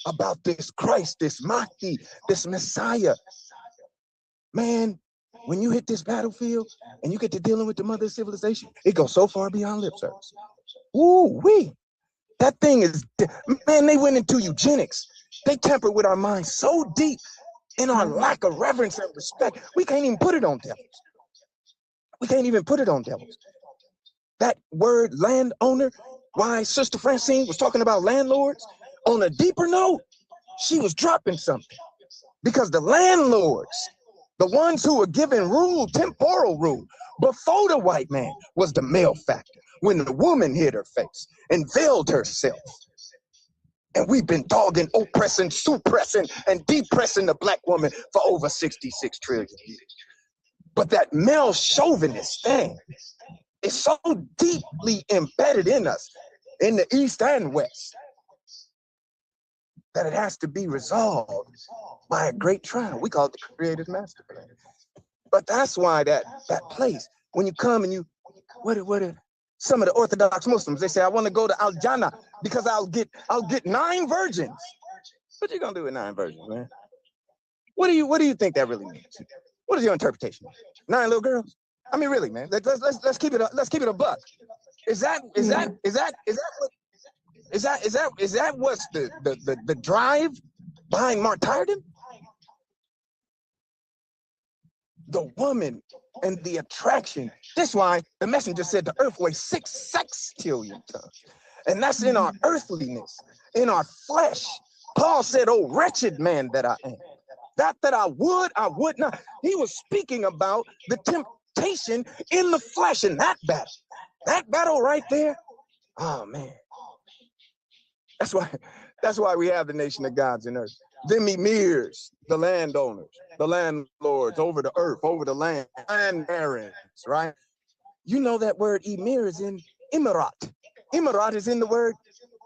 about this Christ, this Mahdi, this Messiah. Man, when you hit this battlefield and you get to dealing with the mother of civilization, it goes so far beyond lip service. Ooh-wee. That thing is, man, they went into eugenics. They tampered with our minds so deep in our lack of reverence and respect. We can't even put it on devils. We can't even put it on devils. That word landowner, why Sister Francine was talking about landlords, on a deeper note, she was dropping something. Because the landlords, the ones who were given rule, temporal rule, before the white man, was the male factor. When the woman hid her face and veiled herself. And we've been dogging, oppressing, suppressing, and depressing the black woman for over 66 trillion years. But that male chauvinist thing is so deeply embedded in us, in the East and West, that it has to be resolved by a great trial. We call it the Creator's Master Plan. But that's why that place, when you come and you, some of the Orthodox Muslims, they say, I want to go to Al Jannah because I'll get 9 virgins. What you gonna do with 9 virgins, man? What do you think that really means? What is your interpretation? 9 little girls? I mean, really, man. Let's keep it a buck. Is that what's the drive behind martyrdom? The woman and the attraction. That's why the messenger said the earth weighs 6 sextillion tons. And that's in our earthliness, in our flesh. Paul said, oh, wretched man that I am. That I would not. He was speaking about the temptation in the flesh in that battle right there. Oh, man. That's why we have the nation of gods and earth. Them emirs, the landowners, the landlords over the earth, over the land, and barons, right? You know that word emir is in Emirat. Emirat is in the word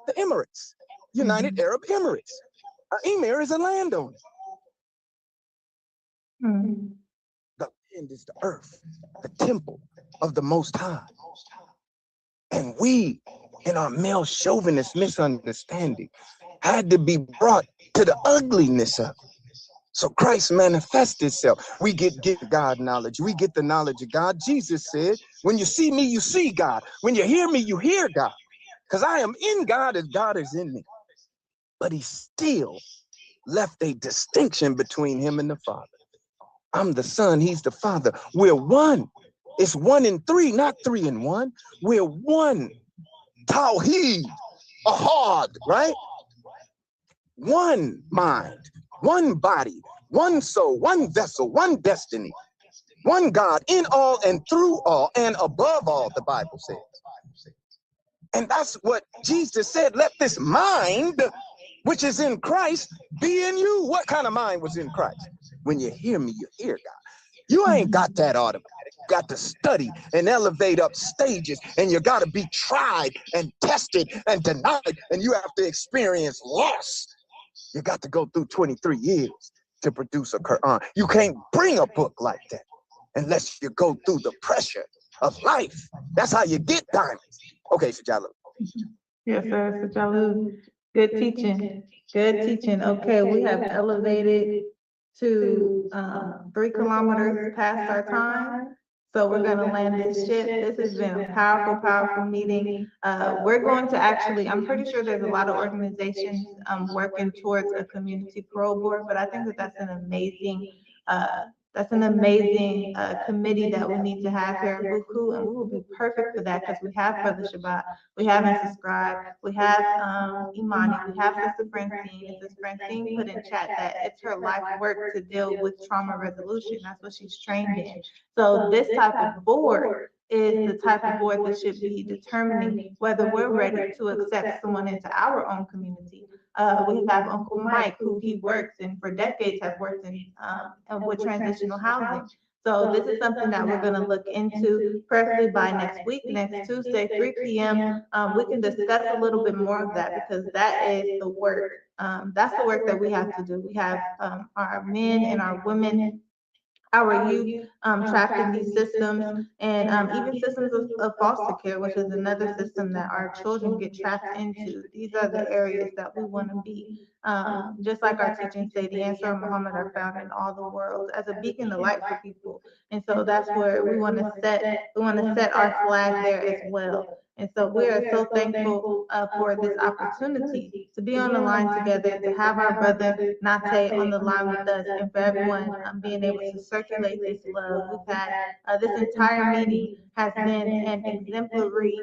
the Emirates, United Arab Emirates. An emir is a landowner. The land is the earth, the temple of the Most High. And we, in our male chauvinist misunderstanding, had to be brought to the ugliness of it. So Christ manifests itself. We get God knowledge. We get the knowledge of God. Jesus said, when you see me, you see God. When you hear me, you hear God. Because I am in God as God is in me. But he still left a distinction between him and the Father. I'm the Son, he's the Father. We're one. It's 1 in 3, not 3 in 1. We're one. Tawheed, ahad, right? One mind, one body, one soul, one vessel, one destiny, one God in all and through all and above all, the Bible says. And that's what Jesus said, let this mind, which is in Christ, be in you. What kind of mind was in Christ? When you hear me, you hear God. You ain't got that automatic. You got to study and elevate up stages, and you got to be tried and tested and denied, and you have to experience loss. You got to go through 23 years to produce a Quran. You can't bring a book like that unless you go through the pressure of life. That's how you get diamonds. Okay, Sajala. Yes, sir, Sajalu. Good teaching. Good teaching. Okay, we have elevated to 3 kilometers past our time. So we're gonna land this ship. This has been a powerful, powerful meeting. We're going to actually, I'm pretty sure there's a lot of organizations working towards a community parole board, but I think that that's an amazing committee that we need to have here at BUCU, and we will be perfect for that because we have Brother Shabbat, we have Mrs. Scribe, we have Imani, we have Sister Francine. And Sister Francine put in chat that it's her life work to deal with trauma resolution. That's what she's trained in. So this type of board is the type of board that should be determining whether we're ready to accept someone into our own community. We have Uncle Mike, who he works in for decades, has worked in with transitional housing. So this is something that we're going to look into, preferably by next week, next Tuesday, 3 p.m. We can discuss a little bit more of that because that is the work. That's the work that we have to do. We have our men and our women, our youth trapped in these systems, and even systems of foster care, which is another system that our children get trapped into. These are the areas that we want to be. Just like our teachings say, the answer of Muhammad are found in all the worlds as a beacon of light for people. And so that's where we want to set our flag there as well. And so we are so thankful for this opportunity to be on the line together, to have our brother Nate on the line with us, and for everyone being able to circulate this love. We've had this entire meeting has been an exemplary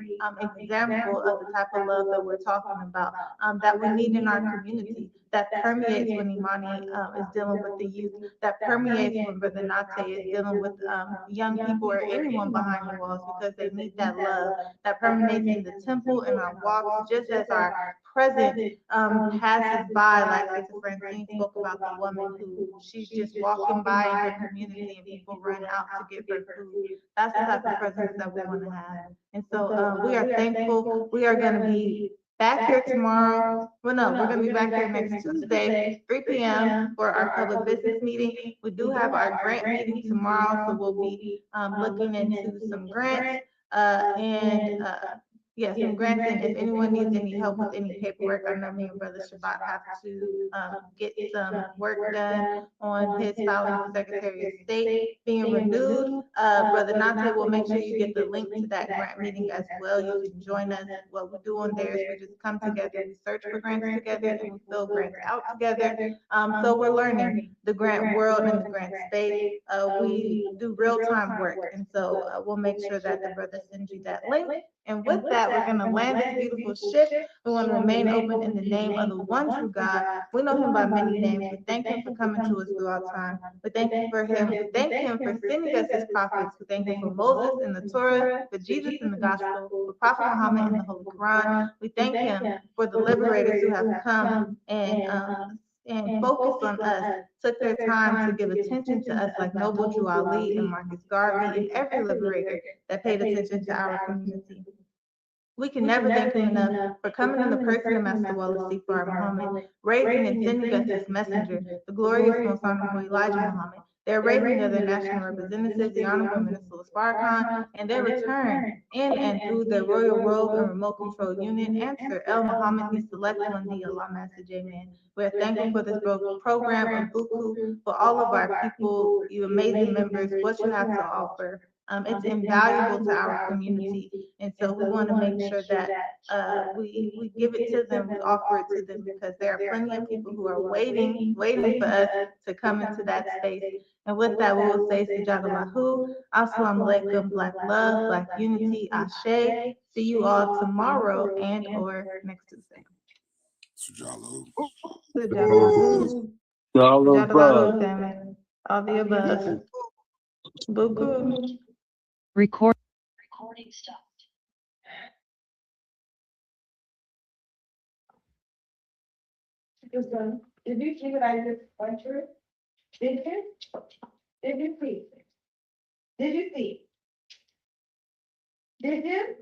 example of the type of love that we're talking about, that we need in our community, that permeates when Imani is dealing with the youth, that permeates when Brother Nate is dealing with young people or anyone behind the walls, because they need that love that permeates in the temple and our walks, just as our presence passes by, like Sister Francine spoke about the woman who she's just walking by in her community and people run out to give her food. That's the type of presence that we want to have. And so we are thankful. We are going to be back here tomorrow. Well, no, we're going to be back here next Tuesday, 3 p.m. for our public business meeting. We do have our grant meeting tomorrow, so we'll be looking into some grants yeah, some grants. And if anyone needs any help with any paperwork, I know me and Brother Shabbat have to get some work done on his filing for Secretary of State being renewed. Brother Nate will make sure you get the link to that grant meeting as well. You can join us. What we do on there is we just come together, we search for grants together, and we fill grants out together. So we're learning the grant world and the grant space. We do real-time work, and so we'll make sure that the brother sends you that link. And with that, we're going to land this beautiful ship. We want to remain open in the name of the one true God. We know him by many names. We thank him for coming to us throughout time. We thank you for him. We thank him for sending us his prophets. We thank him for Moses in the Torah, for Jesus in the gospel, for Prophet Muhammad in the Holy Quran. We thank him for the liberators who have come and focused on us, took their time to give attention to us, like Noble Drew Ali and Marcus Garvey and every liberator that paid attention to our community. We can never thank him enough for coming in the person of Master Wallace Sifar Muhammad, raising and sending us this messenger, the glorious Most Honorable Elijah Muhammad, their raising of their national representatives, the Honorable Minister Farrakhan, and their return in and through their royal robe and remote control unit, and Sir El Muhammad, the select one, the Allah Master J-Man. We're thankful for this program of BUCU, for all of our people, you amazing members, what you have to offer. It's invaluable to our community, and so we want to make sure that we give it to them, we offer it to them, because there are plenty of people who are waiting for us to come into that space. And with that, we will say Sujadalahu, Assalamu alaikum, Black love, Black unity, Ashe. See you all tomorrow and or next Tuesday. Sujalahu. Sujadalahu. Sujadalahu, family. All the above. BUCU. Recording stopped. Did you see what I just went through? Did you? Did you see? Did you see? Did you?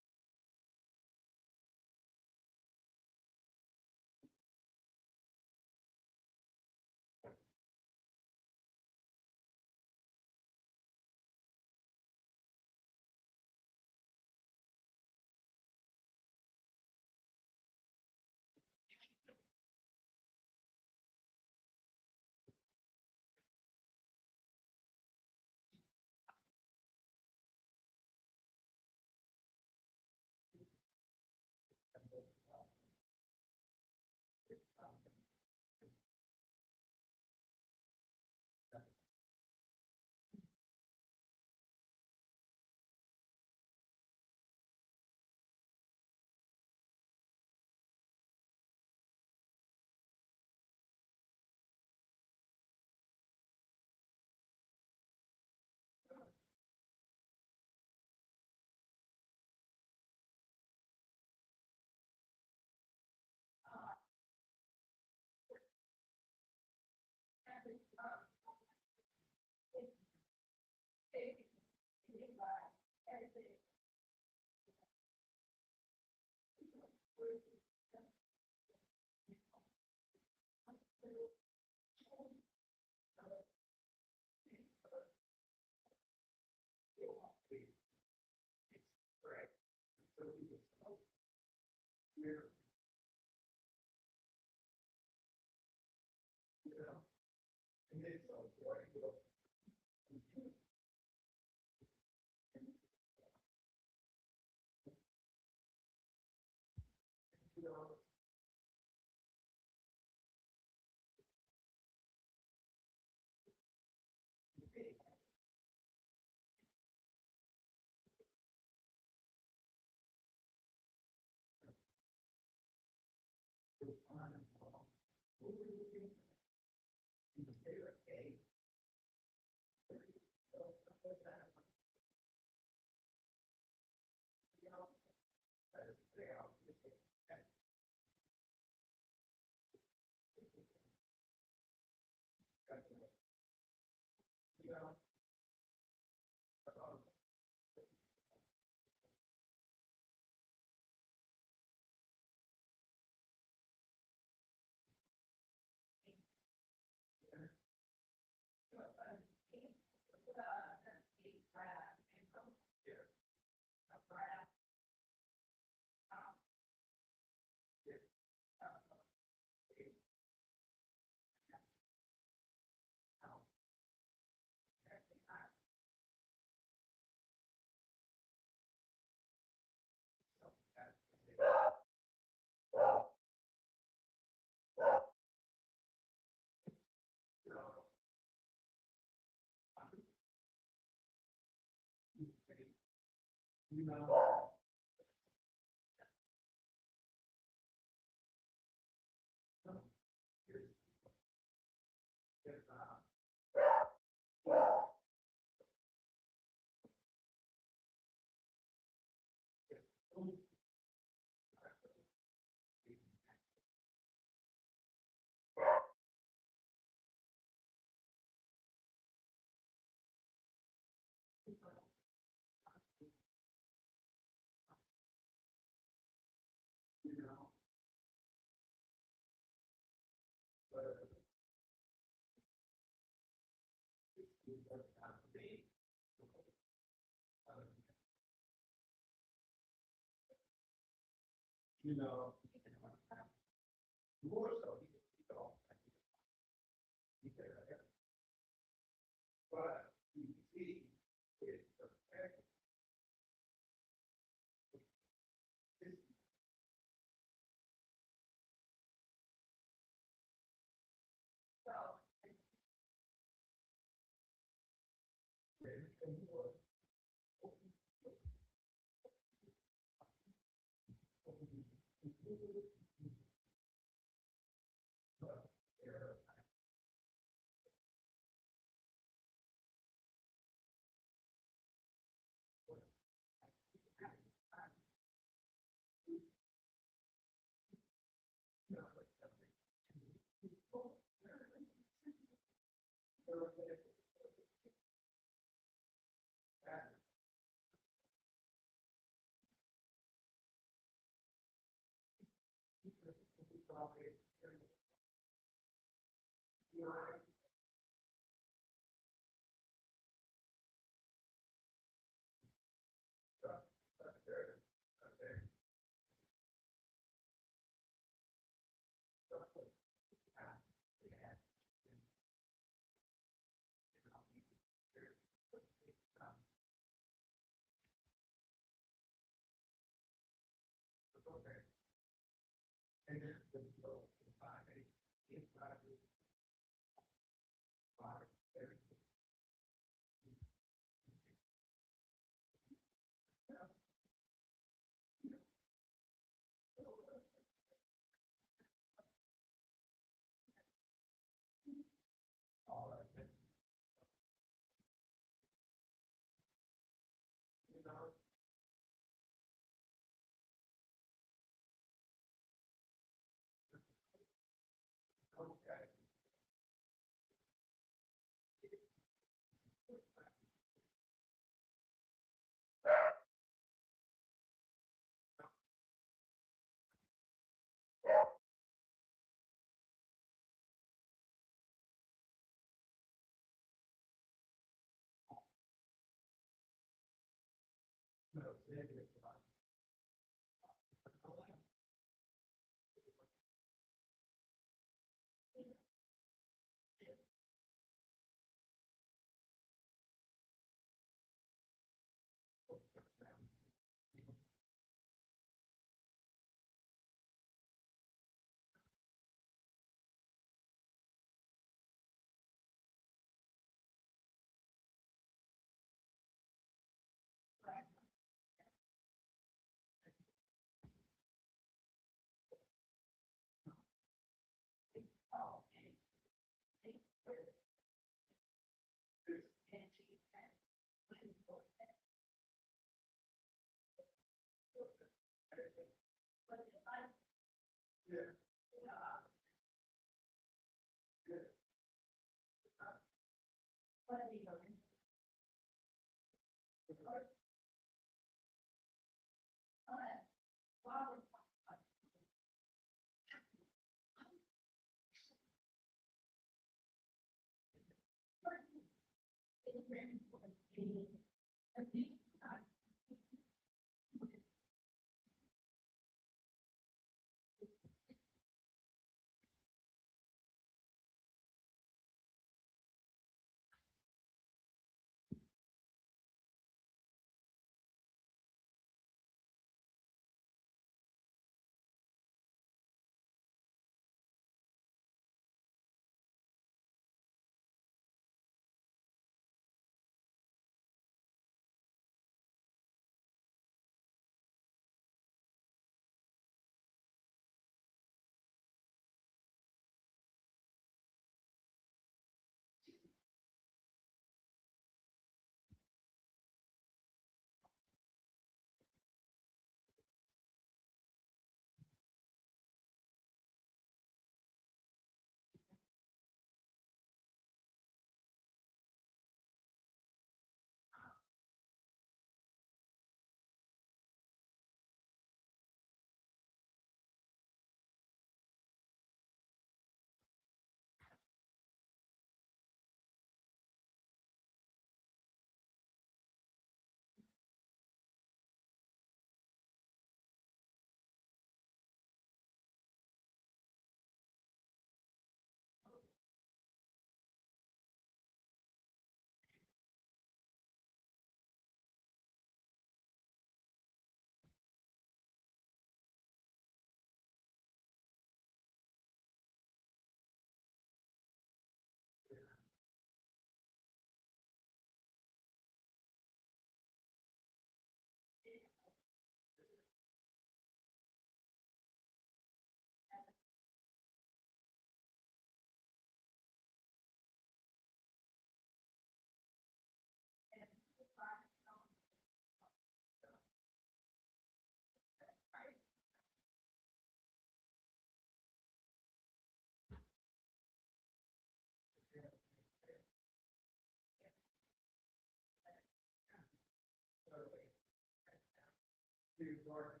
Steve Clark.